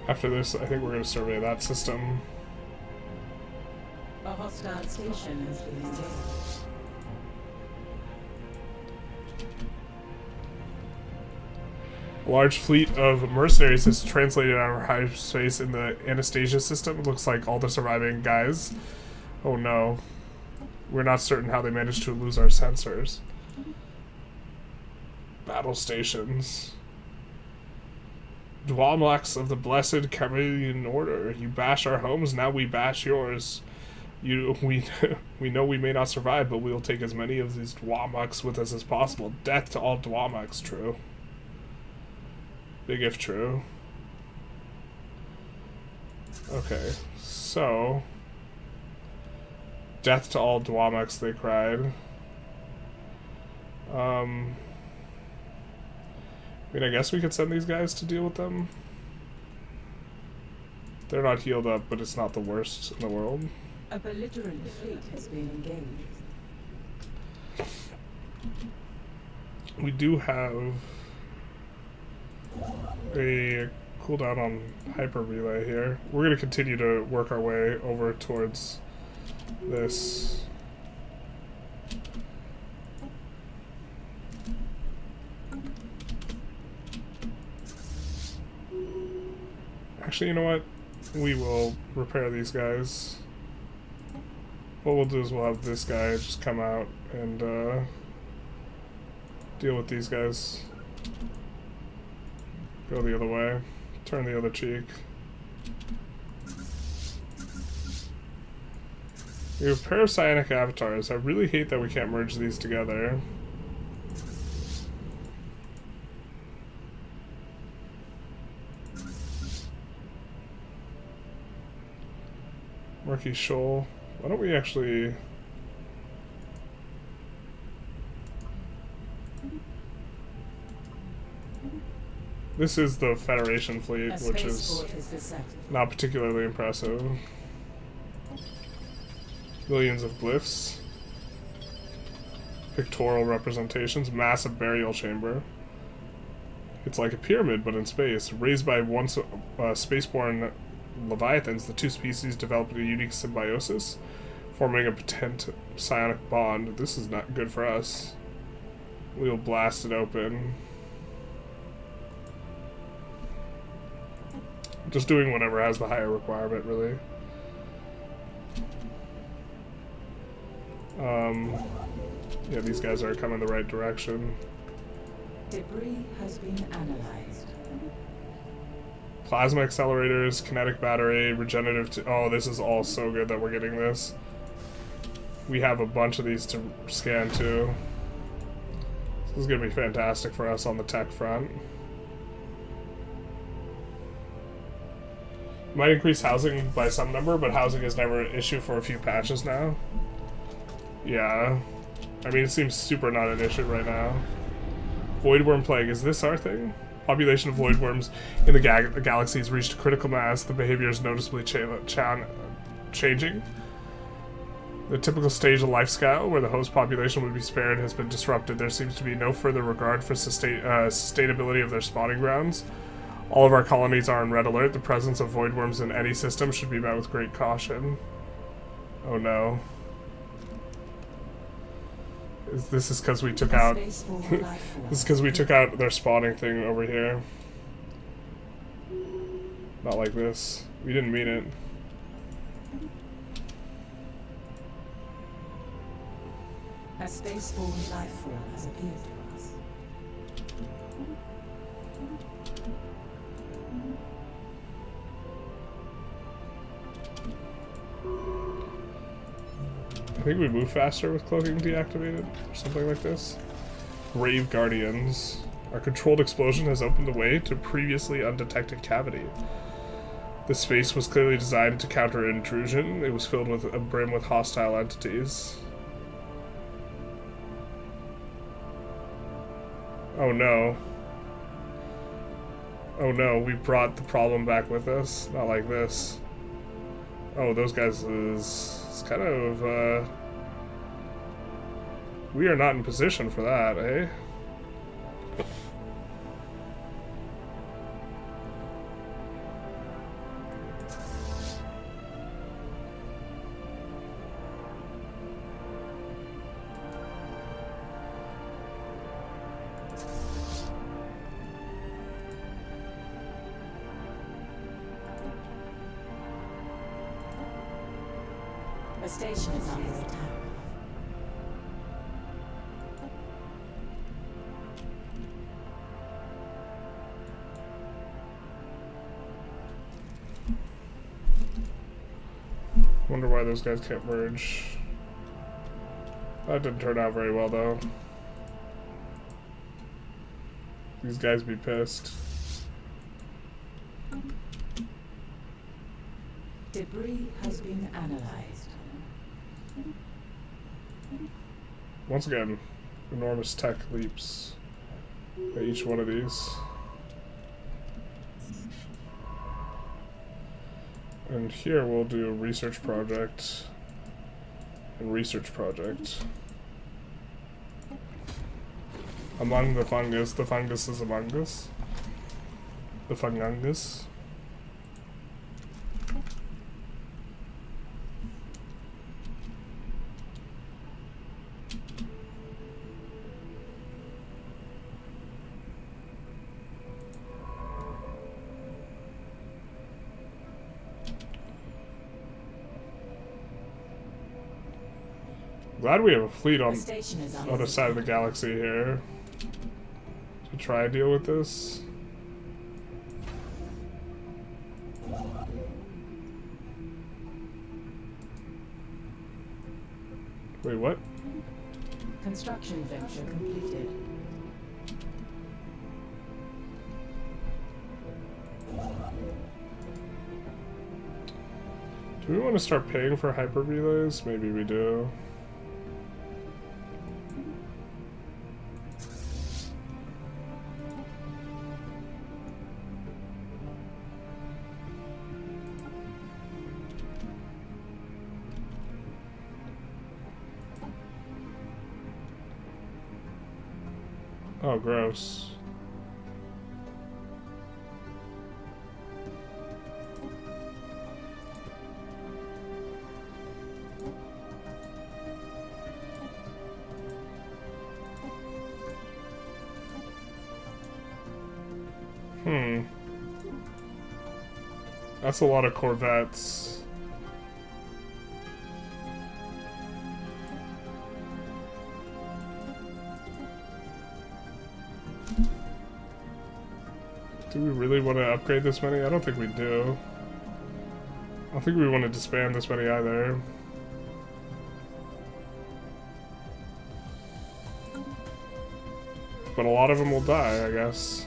After this, I think we're going to survey that system. A hostile station has been engaged. A large fleet of mercenaries is translated out of hyperspace in the Anastasia system. It looks like all the surviving guys. Oh no. We're not certain how they managed to lose our sensors. Battle stations. Dwalmlocks of the blessed Carmelian order. You bash our homes, now we bash yours. We know we may not survive, but we will take as many of these Dwalmlocks with us as possible. Death to all Dwalmlocks, true. Big if true. Okay, so... Death to all Dwalmlocks, they cried. I mean, I guess we could send these guys to deal with them. They're not healed up, but it's not the worst in the world. A belligerent fleet has been engaged. We do have a cooldown on hyper relay here. We're going to continue to work our way over towards this. Actually, you know what? We will repair these guys. What we'll do is we'll have this guy just come out and deal with these guys. Go the other way. Turn the other cheek. We have parasionic avatars. I really hate that we can't merge these together. Murky Shoal. Why don't we actually... This is the Federation fleet, which is not particularly impressive. Millions of glyphs. Pictorial representations. Massive burial chamber. It's like a pyramid, but in space. Raised by once spaceborne leviathans, the two species developed a unique symbiosis, forming a potent psionic bond. This is not good for us. We'll blast it open. Just doing whatever has the higher requirement, really. Yeah, these guys are coming the right direction. Debris has been analyzed. Plasma accelerators, kinetic battery, regenerative... Oh, this is all so good that we're getting this. We have a bunch of these to scan, too. This is going to be fantastic for us on the tech front. Might increase housing by some number, but housing is never an issue for a few patches now. Yeah. I mean, it seems super not an issue right now. Voidworm plague, is this our thing? Population of voidworms in the galaxy has reached critical mass. The behavior is noticeably changing. The typical stage of life scale, where the host population would be spared, has been disrupted. There seems to be no further regard for sustainability of their spawning grounds. All of our colonies are on red alert. The presence of voidworms in any system should be met with great caution. Oh no. This is because we took out... This is because we took out their spawning thing over here. Not like this. We didn't mean it. A spaceborne life form has appeared to us. I think we move faster with cloaking deactivated, or something like this. Grave Guardians. Our controlled explosion has opened the way to previously undetected cavity. The space was clearly designed to counter intrusion. It was filled with a brim with hostile entities. Oh no. Oh no, we brought the problem back with us. Not like this. Oh, those guys is... It's kind of, we are not in position for that, eh? The station is under attack. Wonder why those guys can't merge. That didn't turn out very well, though. These guys be pissed. Debris has been analyzed. Once again, enormous tech leaps by each one of these. And here we'll do a research project and research project. Among the fungus is among us. The fungus. Glad we have a fleet on The station is the other side of the galaxy here to try and deal with this. Wait, what? Construction venture completed. Do we want to start paying for hyper relays? Maybe we do. Oh, gross. That's a lot of Corvettes. Do we really want to upgrade this many? I don't think we do. I don't think we want to disband this many either. But a lot of them will die, I guess.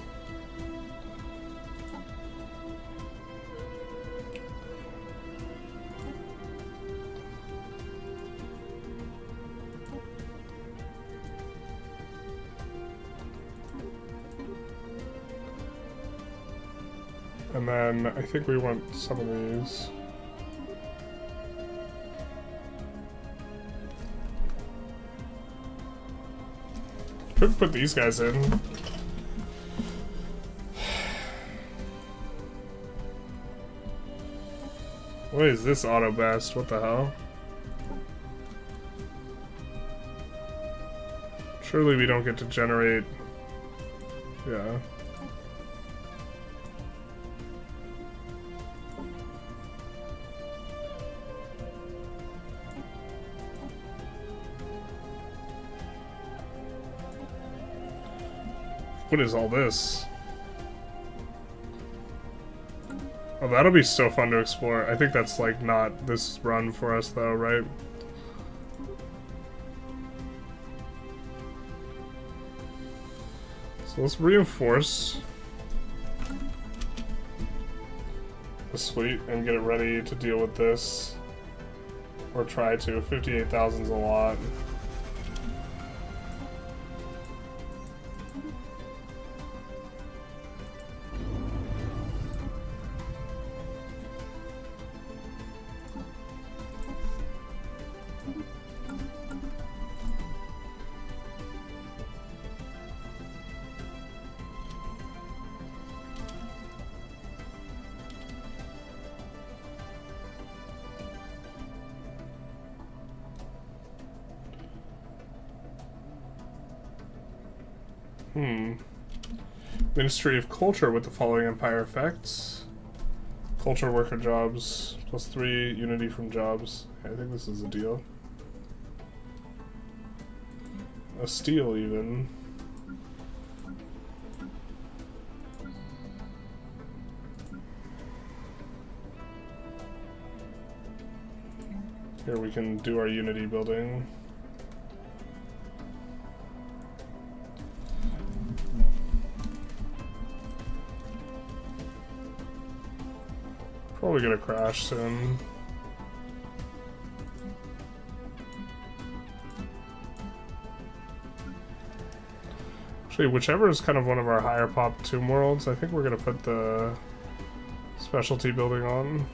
And then I think we want some of these. Could put these guys in. What is this auto best? What the hell? Surely we don't get to generate. Yeah. What is all this? Oh, that'll be so fun to explore. I think that's like not this run for us though, right? So let's reinforce this fleet and get it ready to deal with this. Or try to. 58,000 is a lot. Ministry of Culture with the following empire effects. Culture worker jobs, +3 unity from jobs. I think this is a deal. A steal even. Here we can do our unity building. Probably gonna crash soon. Actually, whichever is kind of one of our higher pop tomb worlds, I think we're gonna put the specialty building on.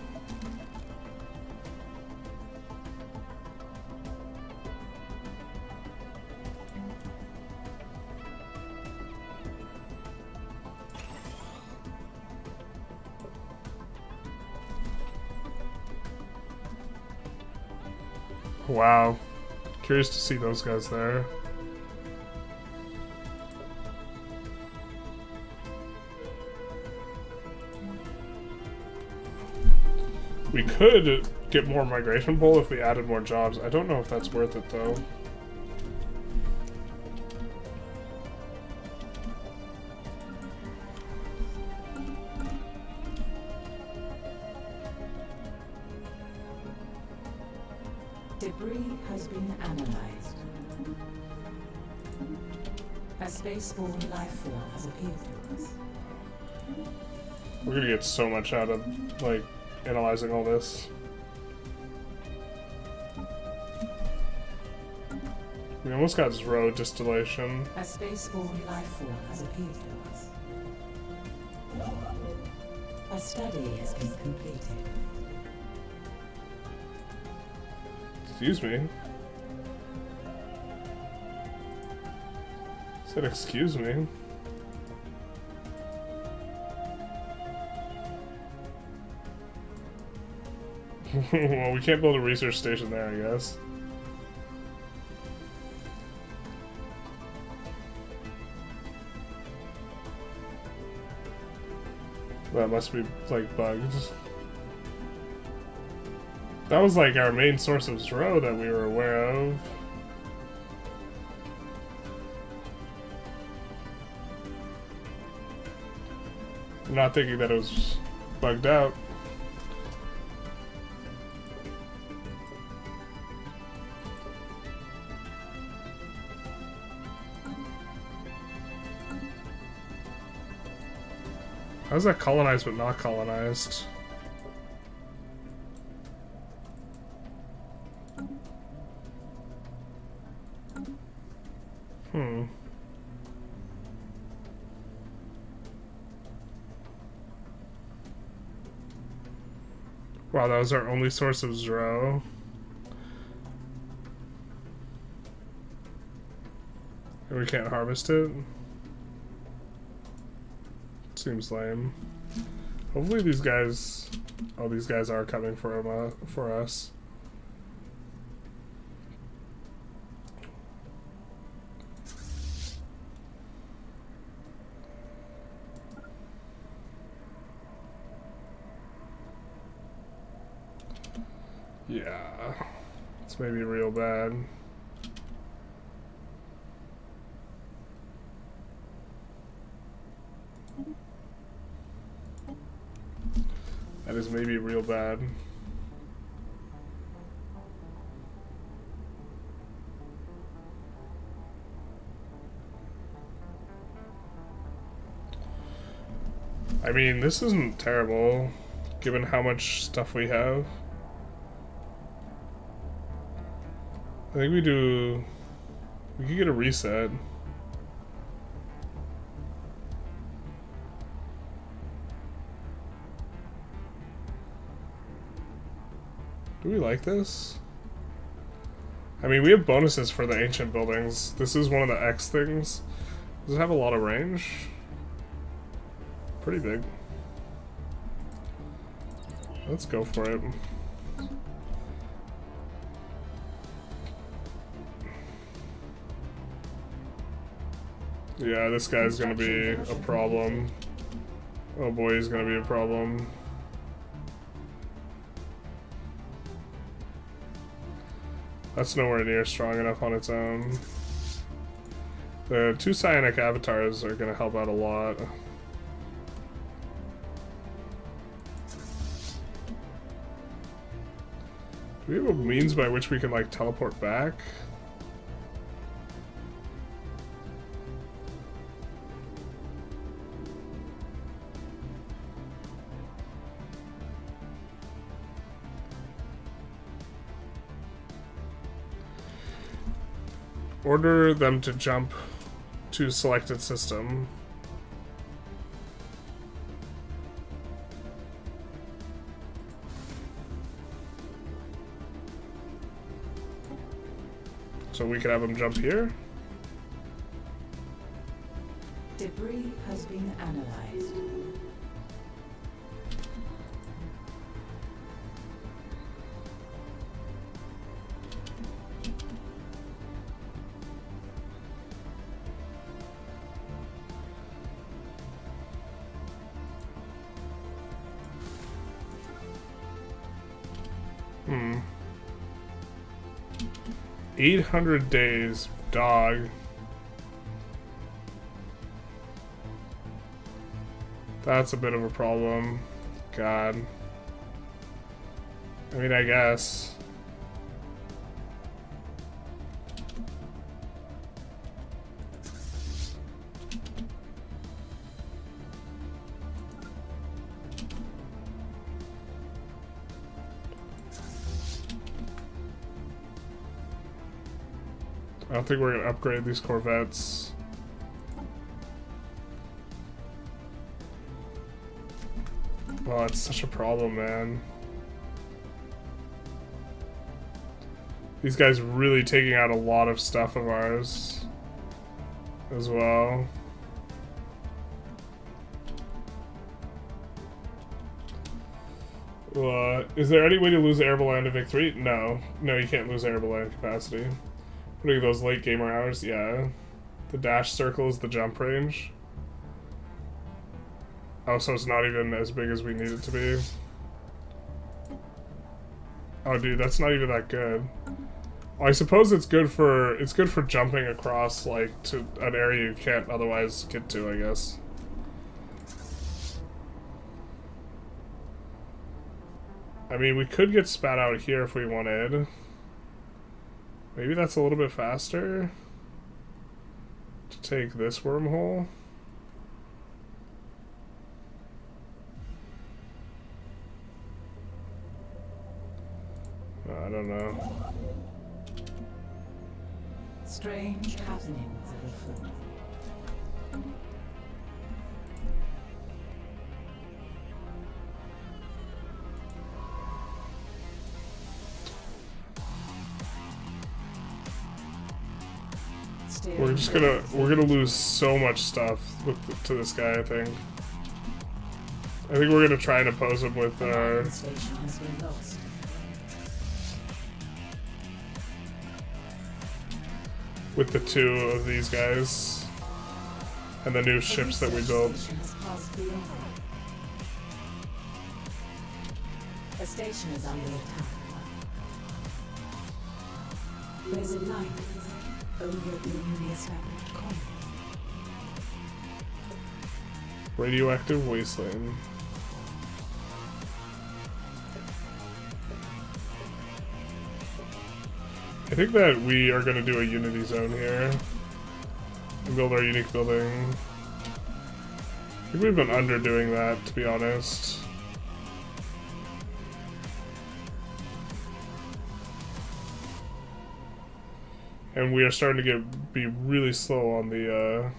Wow. Curious to see those guys there. We could get more migration pull if we added more jobs. I don't know if that's worth it though. Debris has been analyzed. A space-borne life form has appeared to us. We're gonna get so much out of, like, analyzing all this. We almost got zero distillation. A space-borne life form has appeared to us. A study has been completed. Excuse me. Said excuse me. Well, we can't build a research station there, I guess. That must be, like, bugged. That was, like, our main source of zero that we were aware of. I'm not thinking that it was bugged out. How's that colonized but not colonized? Wow, that was our only source of zero. And we can't harvest it? Seems lame. Hopefully these guys... Oh, these guys are coming for us. Yeah, it's maybe real bad. That is maybe real bad. I mean, this isn't terrible, given how much stuff we have. I think we could get a reset. Do we like this? I mean, we have bonuses for the ancient buildings. This is one of the X things. Does it have a lot of range? Pretty big. Let's go for it. Yeah, this guy's gonna be a problem. Oh boy, he's gonna be a problem. That's nowhere near strong enough on its own. The two psionic avatars are gonna help out a lot. Do we have a means by which we can, like, teleport back? Order them to jump to selected system. So we could have them jump here? Debris has been analyzed. 800 days, dog. That's a bit of a problem. God. I mean, I guess. I don't think we're gonna upgrade these Corvettes. Oh, it's such a problem, man. These guys really taking out a lot of stuff of ours as well. Is there any way to lose arable land in victory? No. No, you can't lose arable land capacity. What are those late gamer hours? Yeah. The dash circle is the jump range. Oh, so it's not even as big as we need it to be. Oh, dude, that's not even that good. Well, I suppose it's good for jumping across, like, to an area you can't otherwise get to, I guess. I mean, we could get spat out here if we wanted. Maybe that's a little bit faster to take this wormhole. I don't know. Strange happenings afoot. We're gonna lose so much stuff to this guy, I think. I think we're gonna try and oppose him with the two of these guys and the new ships that we built. A station is under attack. There's a light over the newly established colony. Radioactive wasteland. I think that we are going to do a unity zone here and build our unique building. I think we've been underdoing that, to be honest. And we are starting to be really slow on the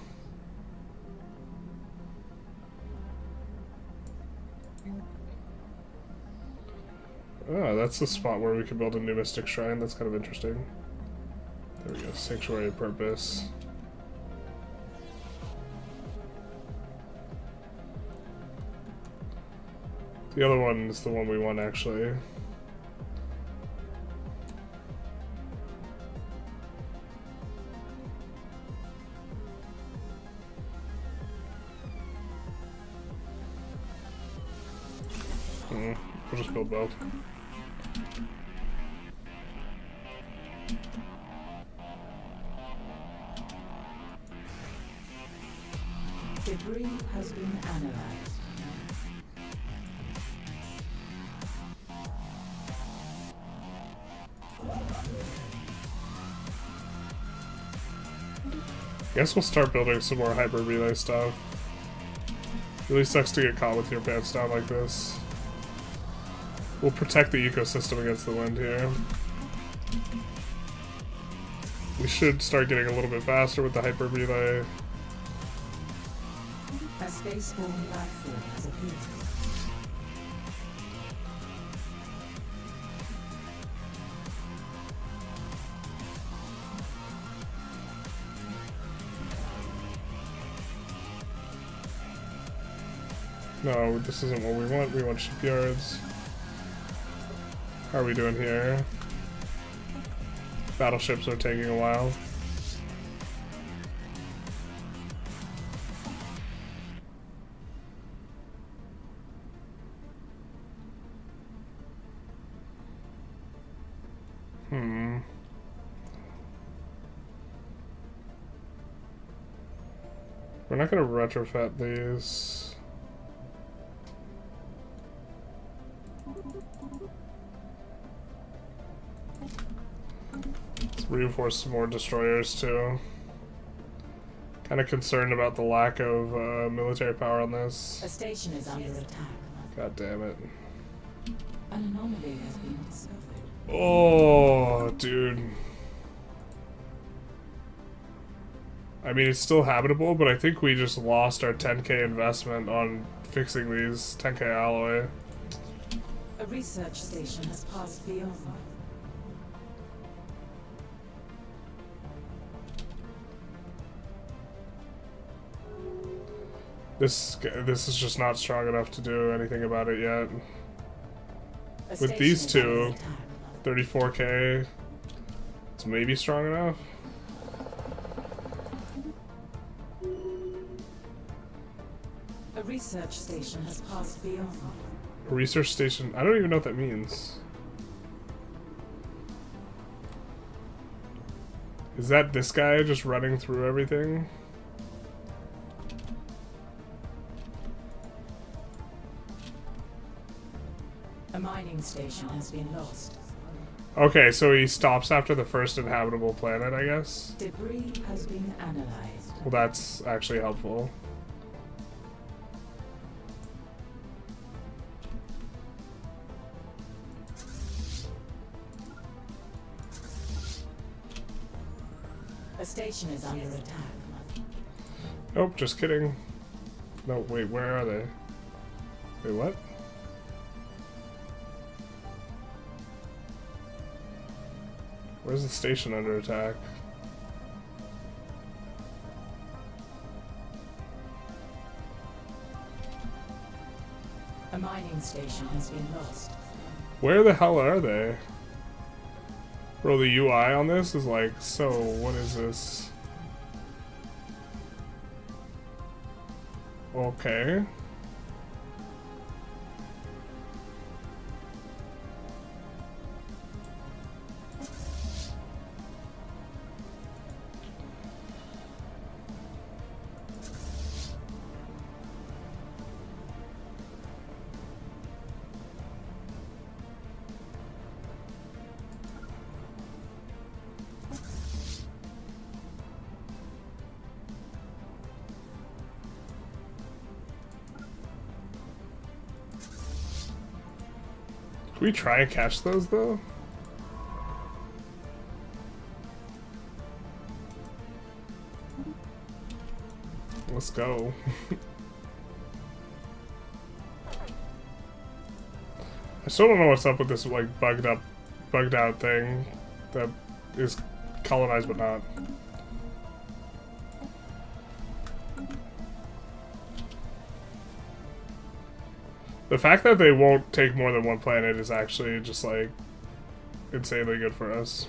Oh, that's the spot where we could build a new mystic shrine. That's kind of interesting. There we go. Sanctuary of purpose. The other one is the one we want, actually. We'll just build both. Debris has been analyzed. Guess we'll start building some more hyper relay stuff. Really sucks to get caught with your pants down like this. We'll protect the ecosystem against the wind here. We should start getting a little bit faster with the hyper relay. A spaceborne life form has appeared. No, this isn't what we want. We want shipyards. How are we doing here? Battleships are taking a while. We're not gonna retrofit these. Let's reinforce some more destroyers too. Kind of concerned about the lack of military power on this. A station is under attack. God damn it. An anomaly has been discovered. Oh, dude. I mean, it's still habitable, but I think we just lost our 10k investment on fixing these 10k alloy. A research station has passed beyond. This is just not strong enough to do anything about it yet. A With these station is under two, attack. 34k, it's maybe strong enough. A research station has passed beyond. A research station, I don't even know what that means. Is that this guy just running through everything? A mining station has been lost. Okay, so he stops after the first inhabitable planet, I guess? Debris has been analyzed. Well, that's actually helpful. A station is under attack. Oh, just kidding. No, wait, where are they? Wait, what? Where's the station under attack? A mining station has been lost. Where the hell are they? Bro, the UI on this is like, so what is this? Okay. Can we try and catch those, though? Let's go. I still don't know what's up with this, like, bugged out thing that is colonized but not. The fact that they won't take more than one planet is actually just, like, insanely good for us.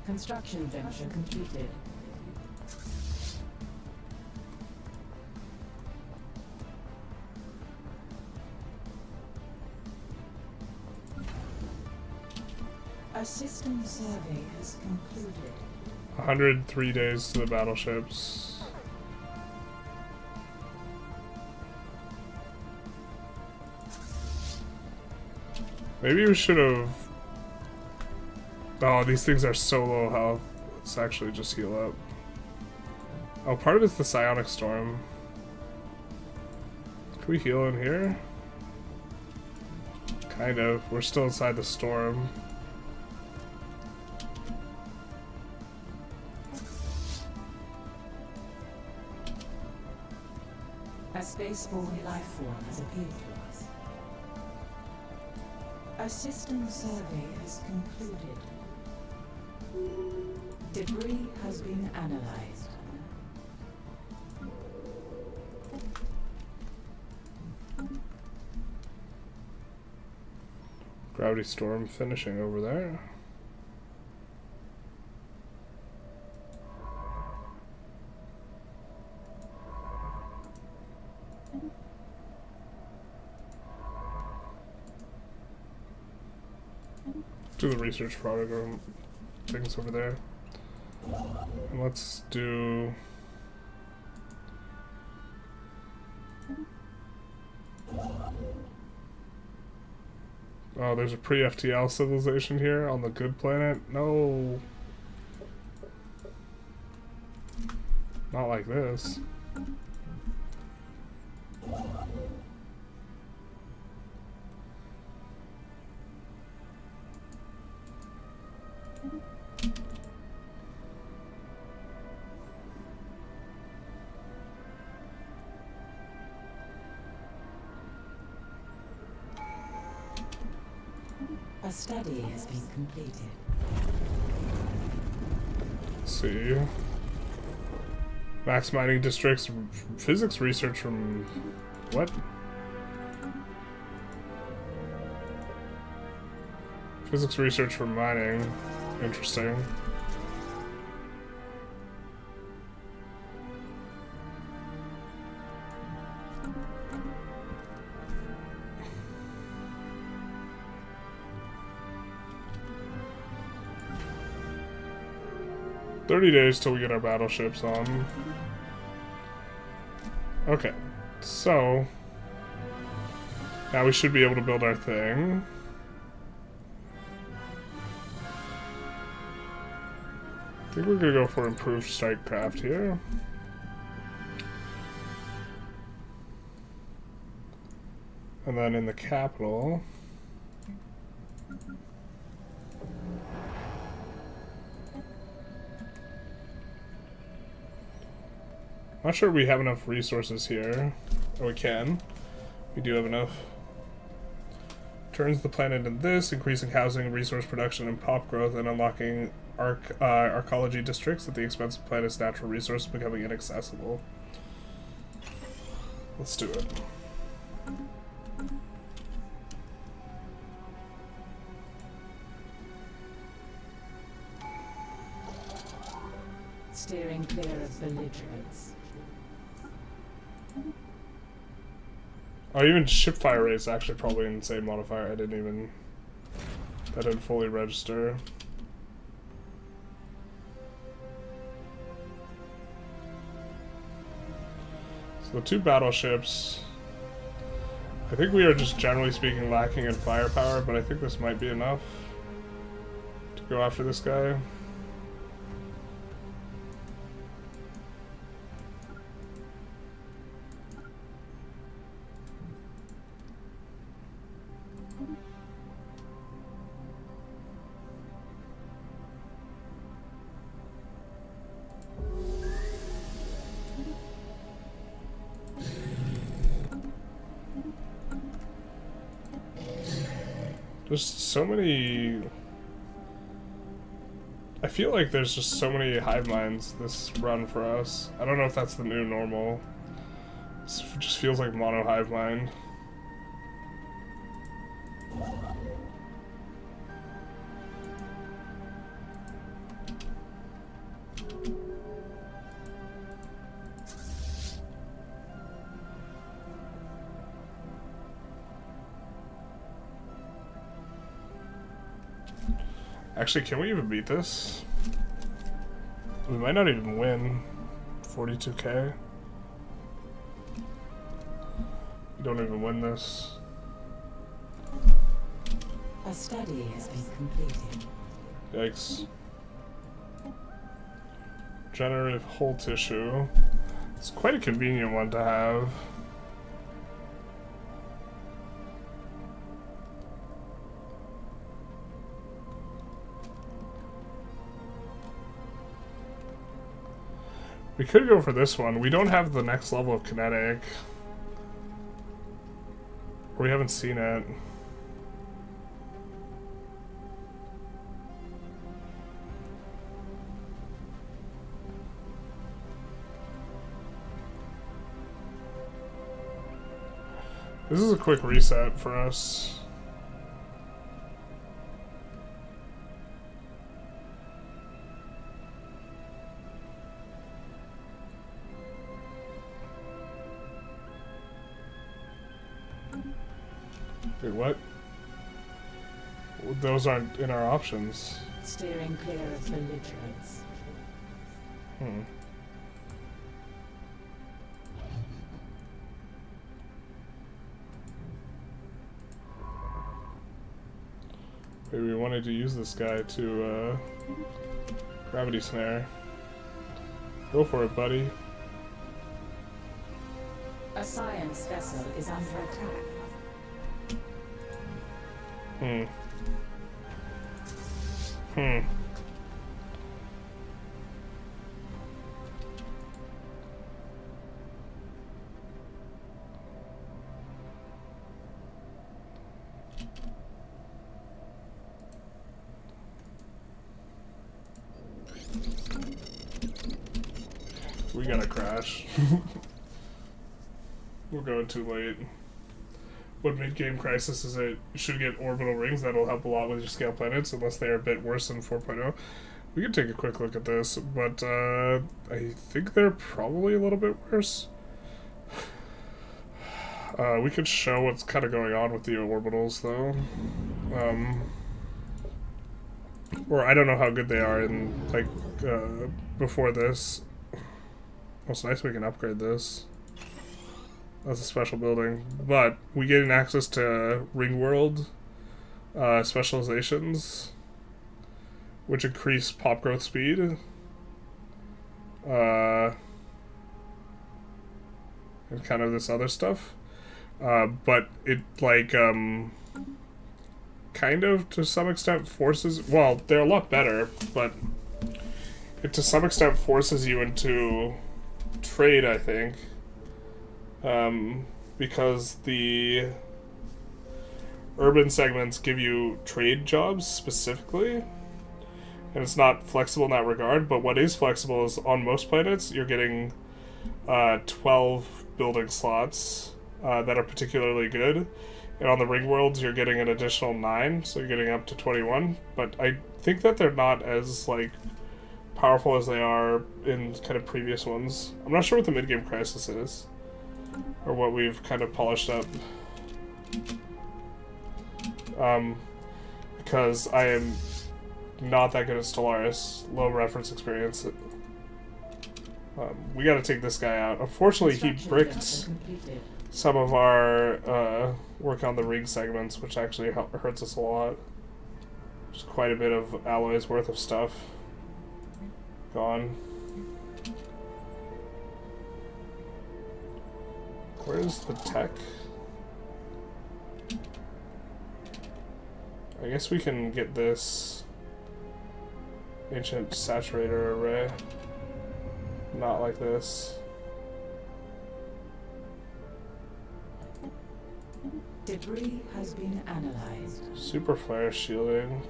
Construction venture completed. A system survey has concluded. 103 days to the battleships. Maybe we should have... Oh, these things are so low health. Let's actually just heal up. Oh, part of it's the psionic storm. Can we heal in here? Kind of. We're still inside the storm. A spaceborne life form has appeared to us. A system survey has concluded. Debris has been analyzed. Gravity storm finishing over there. do the research product things over there. And let's do... Oh, there's a pre-FTL civilization here on the good planet? No. Not like this. A study has been completed. Let's see. Max mining districts, physics research from... What? Physics research from mining. Interesting. $30 till we get our battleships on. Okay, so now we should be able to build our thing. I think we're gonna go for improved strikecraft here. And then in the capital, not sure we have enough resources here. Oh, we can. We do have enough. Turns the planet into this, increasing housing, resource production, and pop growth, and unlocking archaeology districts at the expense of the planet's natural resources becoming inaccessible. Let's do it. Steering clear of belligerents. Oh, even ship fire rate is actually probably an insane modifier. That didn't fully register. So the 2 battleships, I think we are just generally speaking lacking in firepower, but I think this might be enough to go after this guy. There's so many... I feel like there's just so many hive minds this run for us. I don't know if that's the new normal. It just feels like mono hive mind. Actually, can we even beat this? We might not even win. 42k. We don't even win this. A study has been completed. Yikes. Generative whole tissue. It's quite a convenient one to have. We could go for this one. We don't have the next level of kinetic. Or we haven't seen it. This is a quick reset for us. Wait, what? those aren't in our options. Steering clear of belligerents. Maybe we wanted to use this guy to gravity snare. Go for it, buddy. A science vessel is under attack. We gotta crash. We're going too late. What mid-game crisis is it? You should get orbital rings. That'll help a lot with your scale planets, unless they are a bit worse than 4.0. We can take a quick look at this, but I think they're probably a little bit worse. We could show what's kind of going on with the orbitals, though. Or I don't know how good they are in, like, before this. Oh, it's nice we can upgrade this. That's a special building. But we gain access to Ring World specializations, which increase pop growth speed. And kind of this other stuff. But it, like, kind of, to some extent, forces... Well, they're a lot better, but it, to some extent, forces you into trade, I think. Because the urban segments give you trade jobs specifically, and it's not flexible in that regard, but what is flexible is on most planets you're getting 12 building slots that are particularly good, and on the ring worlds you're getting an additional 9, so you're getting up to 21, but I think that they're not as, like, powerful as they are in kind of previous ones. I'm not sure what the mid-game crisis is, or what we've kind of polished up. Because I am not that good at Stellaris. Low reference experience. We gotta take this guy out. Unfortunately, he bricked some of our work on the rig segments, which actually hurts us a lot. There's quite a bit of alloys worth of stuff gone. Where's the tech? I guess we can get this ancient saturator array. Not like this. Debris has been analyzed. Super flare shielding.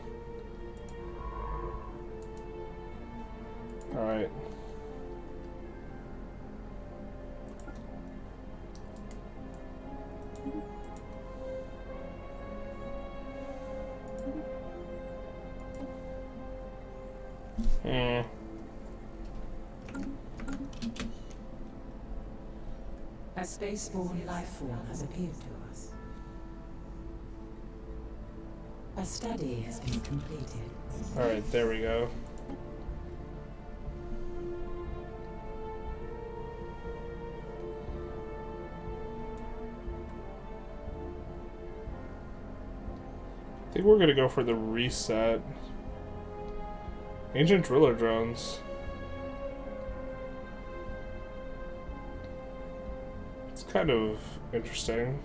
Alright. A spaceborne life form has appeared to us. A study has been completed. Alright, there we go. I think we're gonna go for the reset. Ancient driller drones. It's kind of interesting.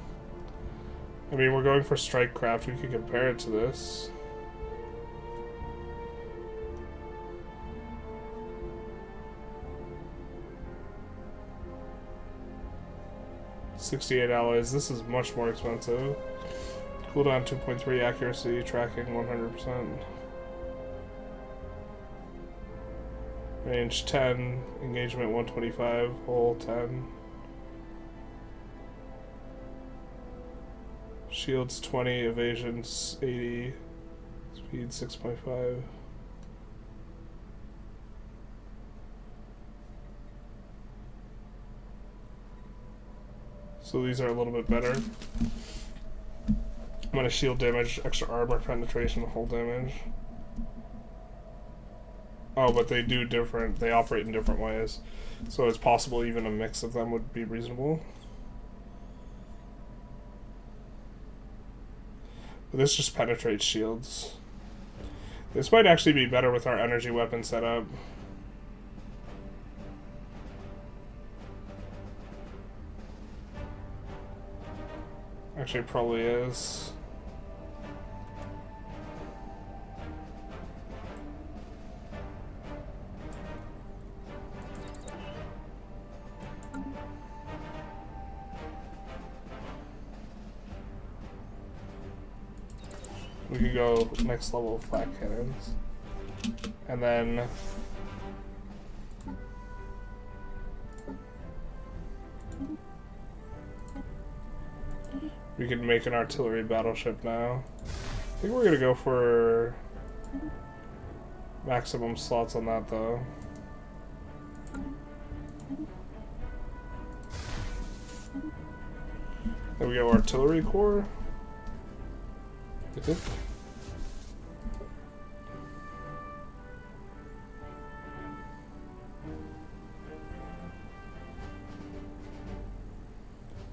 I mean, we're going for strike craft. We could compare it to this. $68 alloys. This is much more expensive. Cooldown 2.3, accuracy, tracking 100%. Range 10, engagement 125, hull 10. Shields 20, evasion 80, speed 6.5. So these are a little bit better. gonna shield damage, extra armor penetration, hull damage. Oh, but they do different, they operate in different ways. So it's possible even a mix of them would be reasonable. But this just penetrates shields. This might actually be better with our energy weapon setup. Actually, it probably is. We could go next level of flak cannons. And then we could make an artillery battleship now. I think we're gonna go for maximum slots on that though. Then we go artillery core. I think.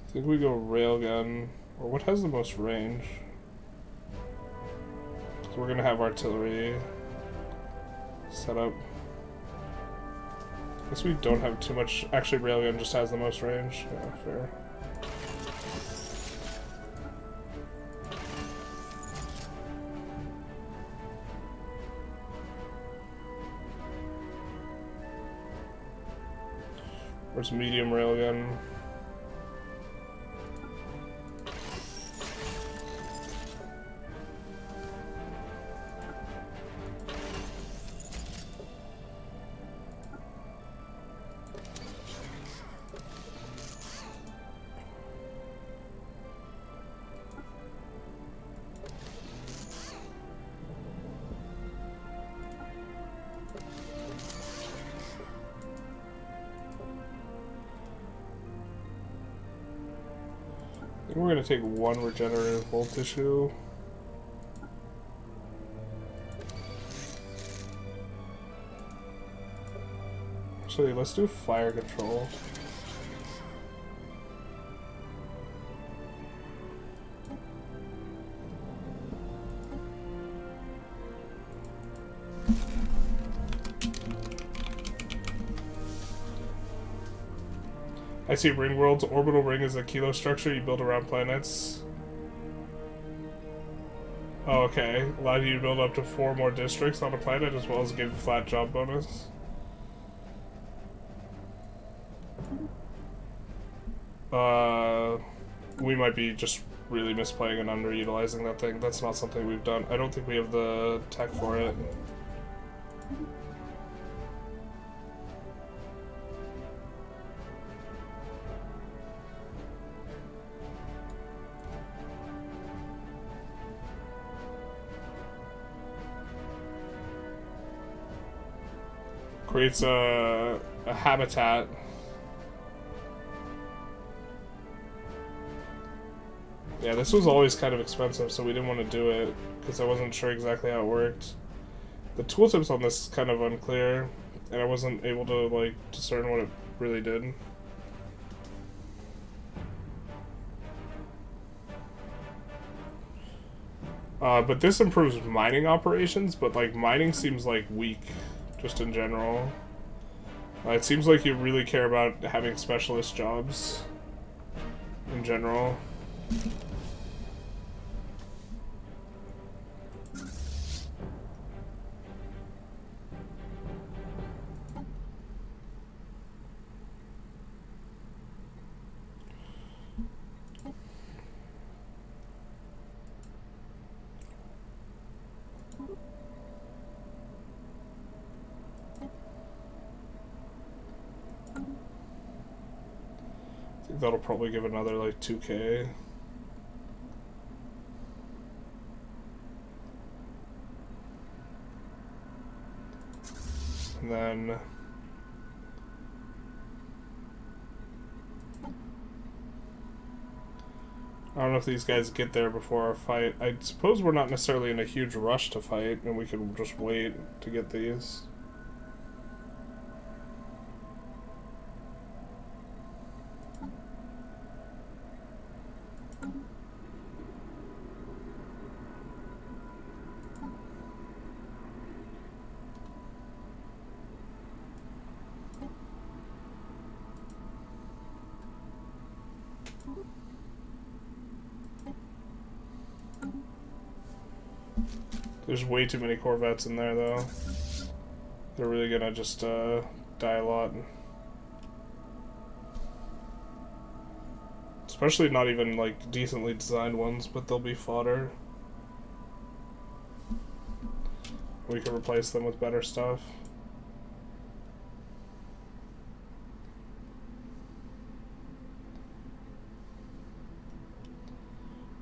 I think we go railgun, or what has the most range? So we're gonna have artillery set up. Guess we don't have too much. Actually, railgun just has the most range. Yeah, fair. Where's medium railgun? We're gonna take one regenerative volt tissue. Actually, let's do fire control. I see ring worlds. Orbital ring is a kilo structure you build around planets. Oh, okay. Allow you to build up to 4 more districts on a planet as well as give a flat job bonus. We might be just really misplaying and underutilizing that thing. That's not something we've done. I don't think we have the tech for it. Creates a habitat. Yeah, this was always kind of expensive, so we didn't want to do it because I wasn't sure exactly how it worked. The tooltips on this is kind of unclear, and I wasn't able to like discern what it really did. But this improves mining operations, but like mining seems like weak. Just in general. It seems like you really care about having specialist jobs in general. I think that'll probably give another like 2K. And then I don't know if these guys get there before our fight. I suppose we're not necessarily in a huge rush to fight, and we can just wait to get these. There's way too many Corvettes in there, though. They're really gonna just die a lot. Especially not even, like, decently designed ones, but they'll be fodder. We can replace them with better stuff.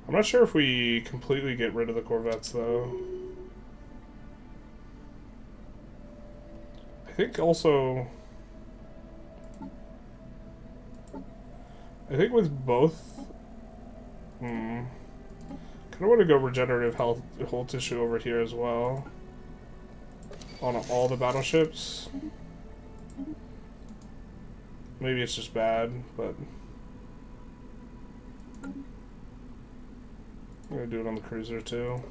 I'm not sure if we completely get rid of the Corvettes, though. I think also... I think with both... kind of want to go regenerative health whole tissue over here as well. On all the battleships. Maybe it's just bad, but... I'm gonna do it on the cruiser too.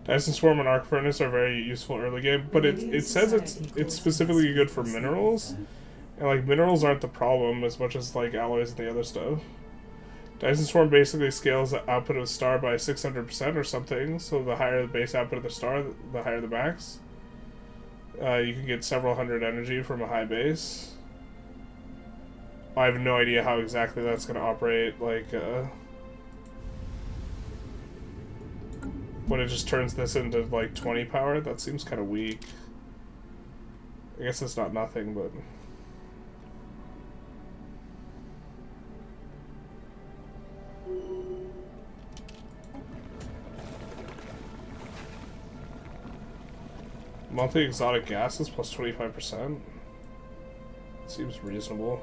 Dyson Swarm and Arc Furnace are very useful early game, but it says it's specifically good for minerals, and like minerals aren't the problem as much as like alloys and the other stuff. Dyson Swarm basically scales the output of the star by 600% or something, so the higher the base output of the star, the higher the max. You can get several hundred energy from a high base. I have no idea how exactly that's going to operate, like, when it just turns this into, like, 20 power. That seems kind of weak. I guess it's not nothing, but... Monthly exotic gases plus 25%. Seems reasonable.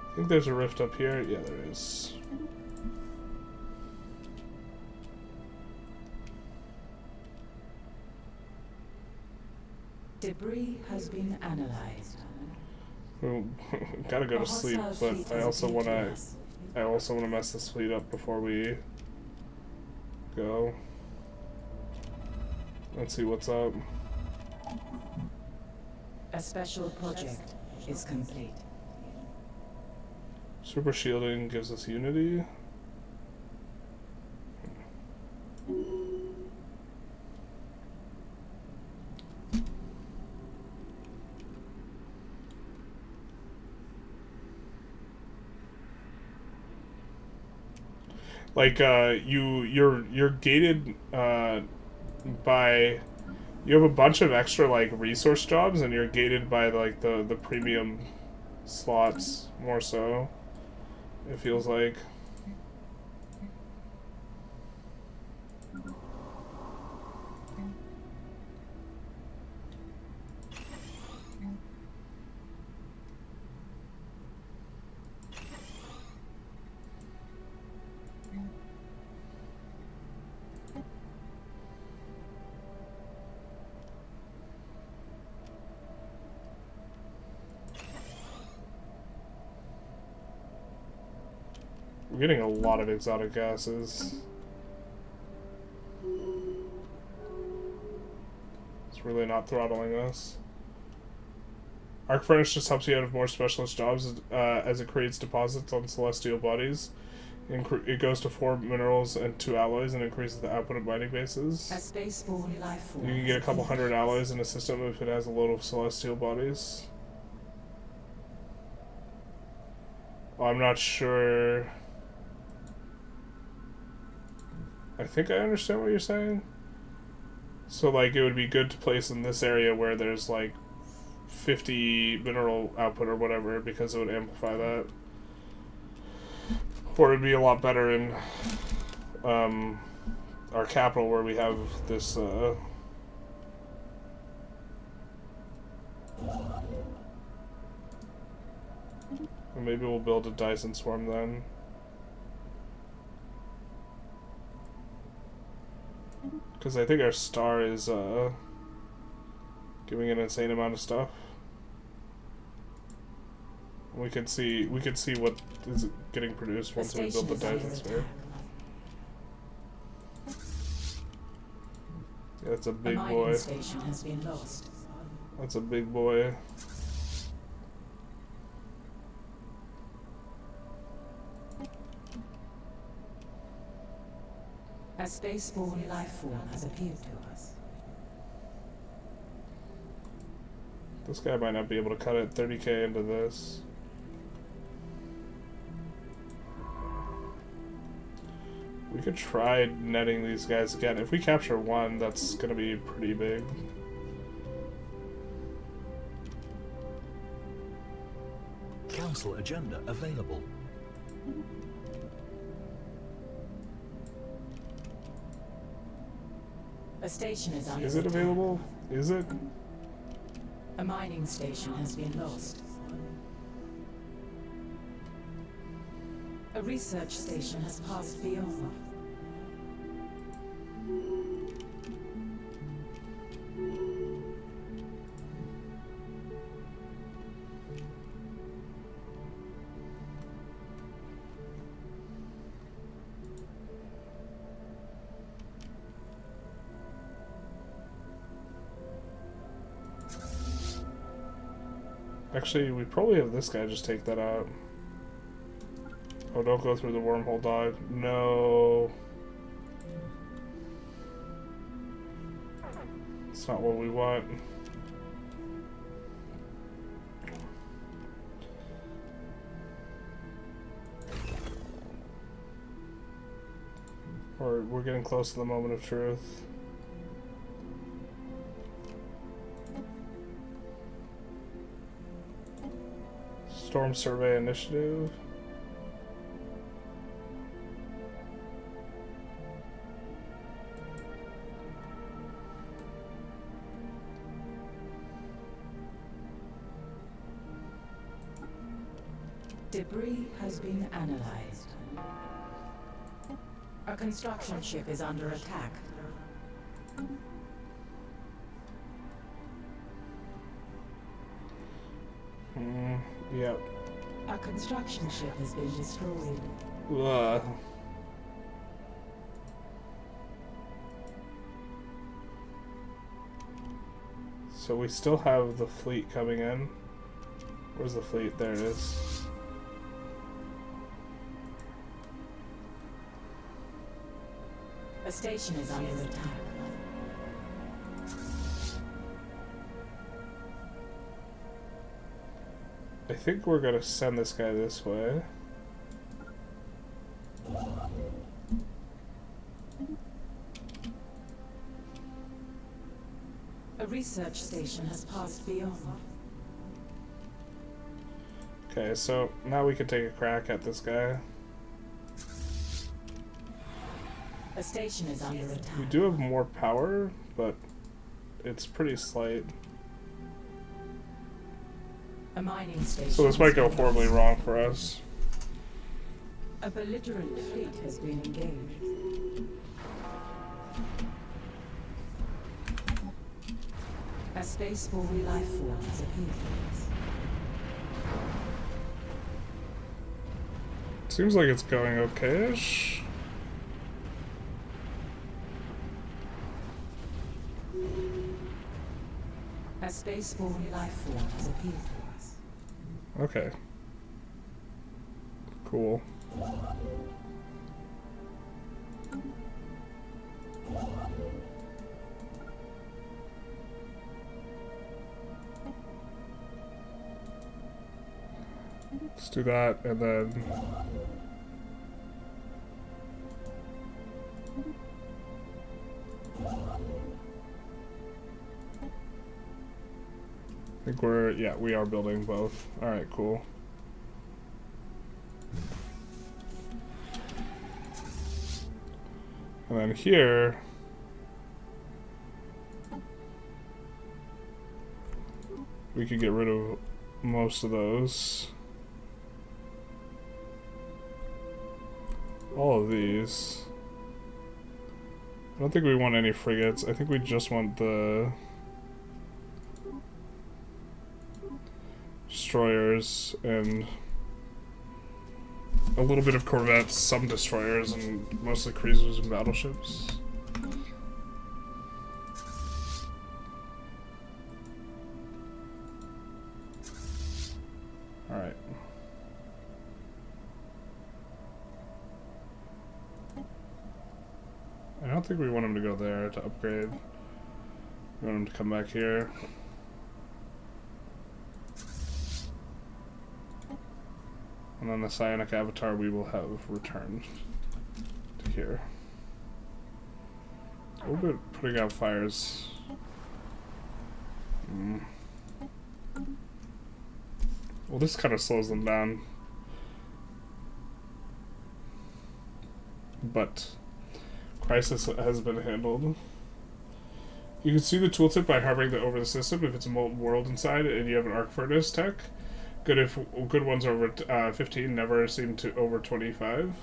I think there's a rift up here. Yeah, there is. Debris has been analyzed. Gotta go to sleep, but I also wanna mess this fleet up before we go. Let's see what's up. A special project is complete. Super shielding gives us unity. Like you're gated by, you have a bunch of extra like resource jobs, and you're gated by like the premium slots more so. It feels like. We're getting a lot of exotic gases. It's really not throttling us. Arc Furnace just helps you out of more specialist jobs as it creates deposits on celestial bodies. It goes to 4 minerals and 2 alloys and increases the output of mining bases. A spaceborne life form. You can get a couple hundred alloys in a system if it has a load of celestial bodies. Oh, I'm not sure. I think I understand what you're saying. So, like, it would be good to place in this area where there's, like, 50 mineral output or whatever, because it would amplify that. Or it'd be a lot better in our capital where we have this or maybe we'll build a Dyson swarm then. Because I think our star is giving an insane amount of stuff. We can see what is getting produced once we build the Dyson sphere. Yeah, that's a big boy. Station has been lost. That's a big boy. A spaceborne life form has appeared to us. This guy might not be able to cut it 30k into this. We could try netting these guys again. If we capture one, that's gonna be pretty big. Council agenda available. A station is under Is it attack. available? Is it? A mining station has been lost. A research station has passed beyond. Actually, we probably have this guy just take that out. Oh, don't go through the wormhole, dog. No. It's not what we want. Or we're getting close to the moment of truth. Storm Survey Initiative. Debris has been analyzed. A construction ship is under attack. Yep. A construction ship has been destroyed. Ugh. So we still have the fleet coming in. Where's the fleet? There it is. A station is under attack. I think we're gonna send this guy this way. A research station has passed beyond. Okay, so now we can take a crack at this guy. A station is under attack. We do have more power, but it's pretty slight. A mining station. So this might go horribly wrong for us. A belligerent fleet has been engaged. A spaceborne life form has appeared. Seems like it's going okay-ish. A spaceborne life form has appeared to us. Okay. Cool. Let's do that, and then... I think we're... yeah, we are building both. Alright, cool. And then here... we could get rid of most of those. All of these. I don't think we want any frigates. I think we just want the destroyers and a little bit of corvettes, some destroyers, and mostly cruisers and battleships. Alright. I don't think we want him to go there to upgrade. We want him to come back here. And then the psionic avatar we will have returned to here. A little bit putting out fires. Well, this kind of slows them down. But crisis has been handled. You can see the tooltip by hovering over the system if it's a molten world inside and you have an arc furnace tech. Good if good ones are over 15, never seem to over 25.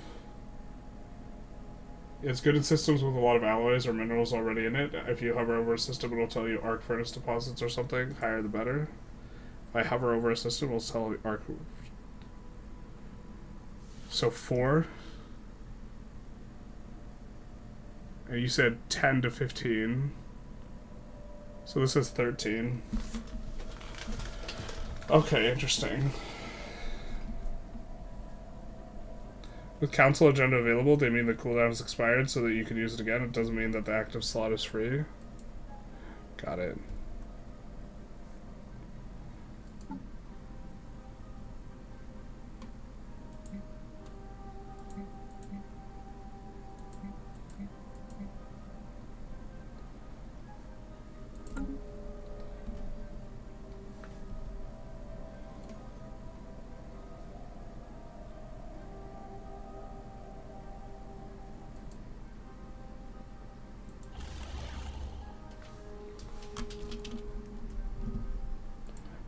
It's good in systems with a lot of alloys or minerals already in it. If you hover over a system, it'll tell you arc furnace deposits or something. Higher the better. If I hover over a system, it'll tell the arc. So 4. And you said 10 to 15. So this is 13. Okay, interesting. With council agenda available, they mean the cooldown is expired so that you can use it again. It doesn't mean that the active slot is free. Got it.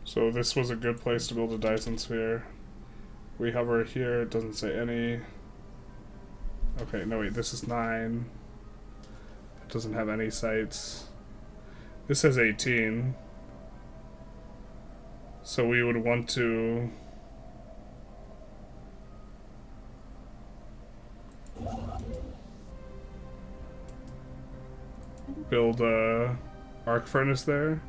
So this was a good place to build a Dyson sphere. We hover here, it doesn't say any. Okay, no wait, this is 9. It doesn't have any sites. This says 18. So we would want to build a arc furnace there.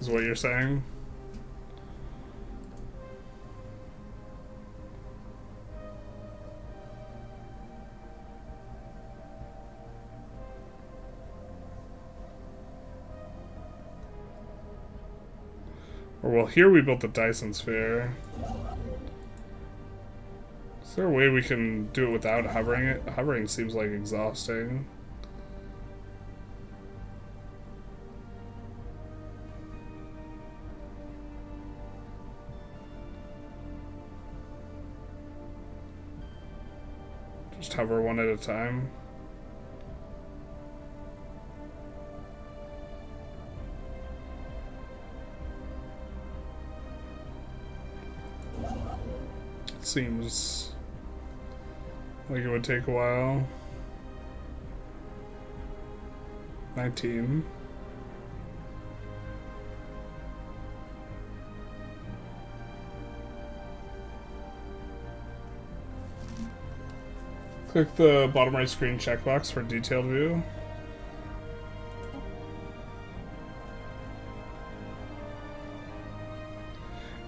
Is what you're saying? Or well, here we built the Dyson sphere. Is there a way we can do it without hovering it? Hovering seems like exhausting. Just hover one at a time. It seems like it would take a while. 19. Click the bottom right screen checkbox for detailed view.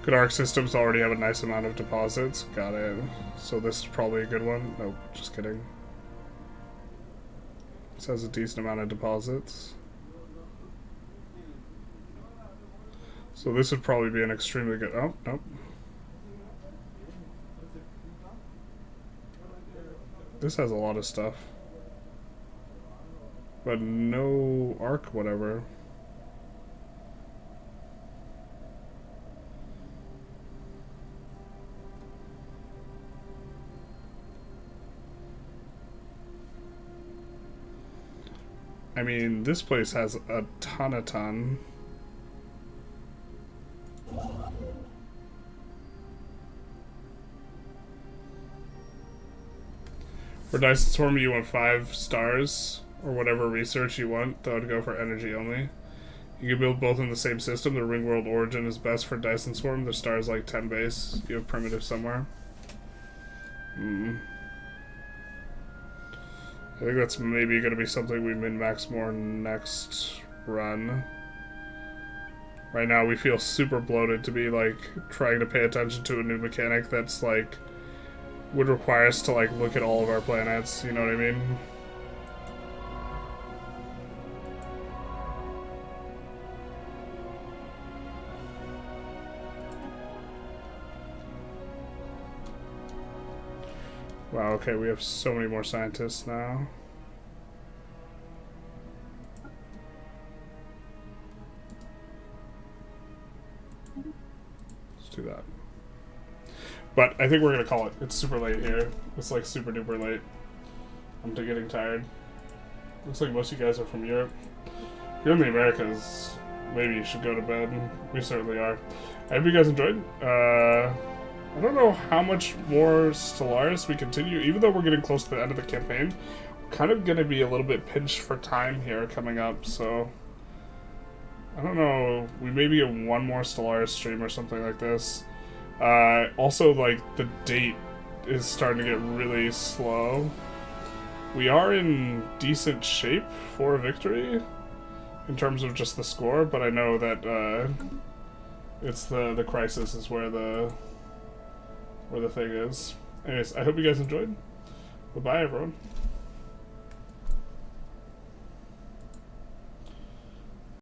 Good arc systems already have a nice amount of deposits. Got it. So this is probably a good one. Nope, just kidding. This has a decent amount of deposits. So this would probably be an extremely good... Oh, nope. This has a lot of stuff. But no arc, whatever. I mean, this place has a ton. For Dyson Swarm, you want 5 stars, or whatever research you want. That would go for energy only. You can build both in the same system. The Ring World Origin is best for Dyson Swarm. The star is like 10 base. You have primitive somewhere. I think that's maybe going to be something we min-max more next run. Right now we feel super bloated to be like trying to pay attention to a new mechanic that's like would require us to like look at all of our planets, you know what I mean? Wow, okay, we have so many more scientists now. Let's do that. But I think we're gonna call it. It's super late here. It's like super duper late. I'm getting tired. Looks like most of you guys are from Europe. If you're in the Americas, maybe you should go to bed. We certainly are. I hope you guys enjoyed. I don't know how much more Stellaris we continue, even though we're getting close to the end of the campaign. We're kind of going to be a little bit pinched for time here coming up, so I don't know. We maybe get one more Stellaris stream or something like this. Also, like, the date is starting to get really slow. We are in decent shape for a victory in terms of just the score, but I know that it's the crisis is where the thing is. Anyways, I hope you guys enjoyed. Bye-bye, everyone.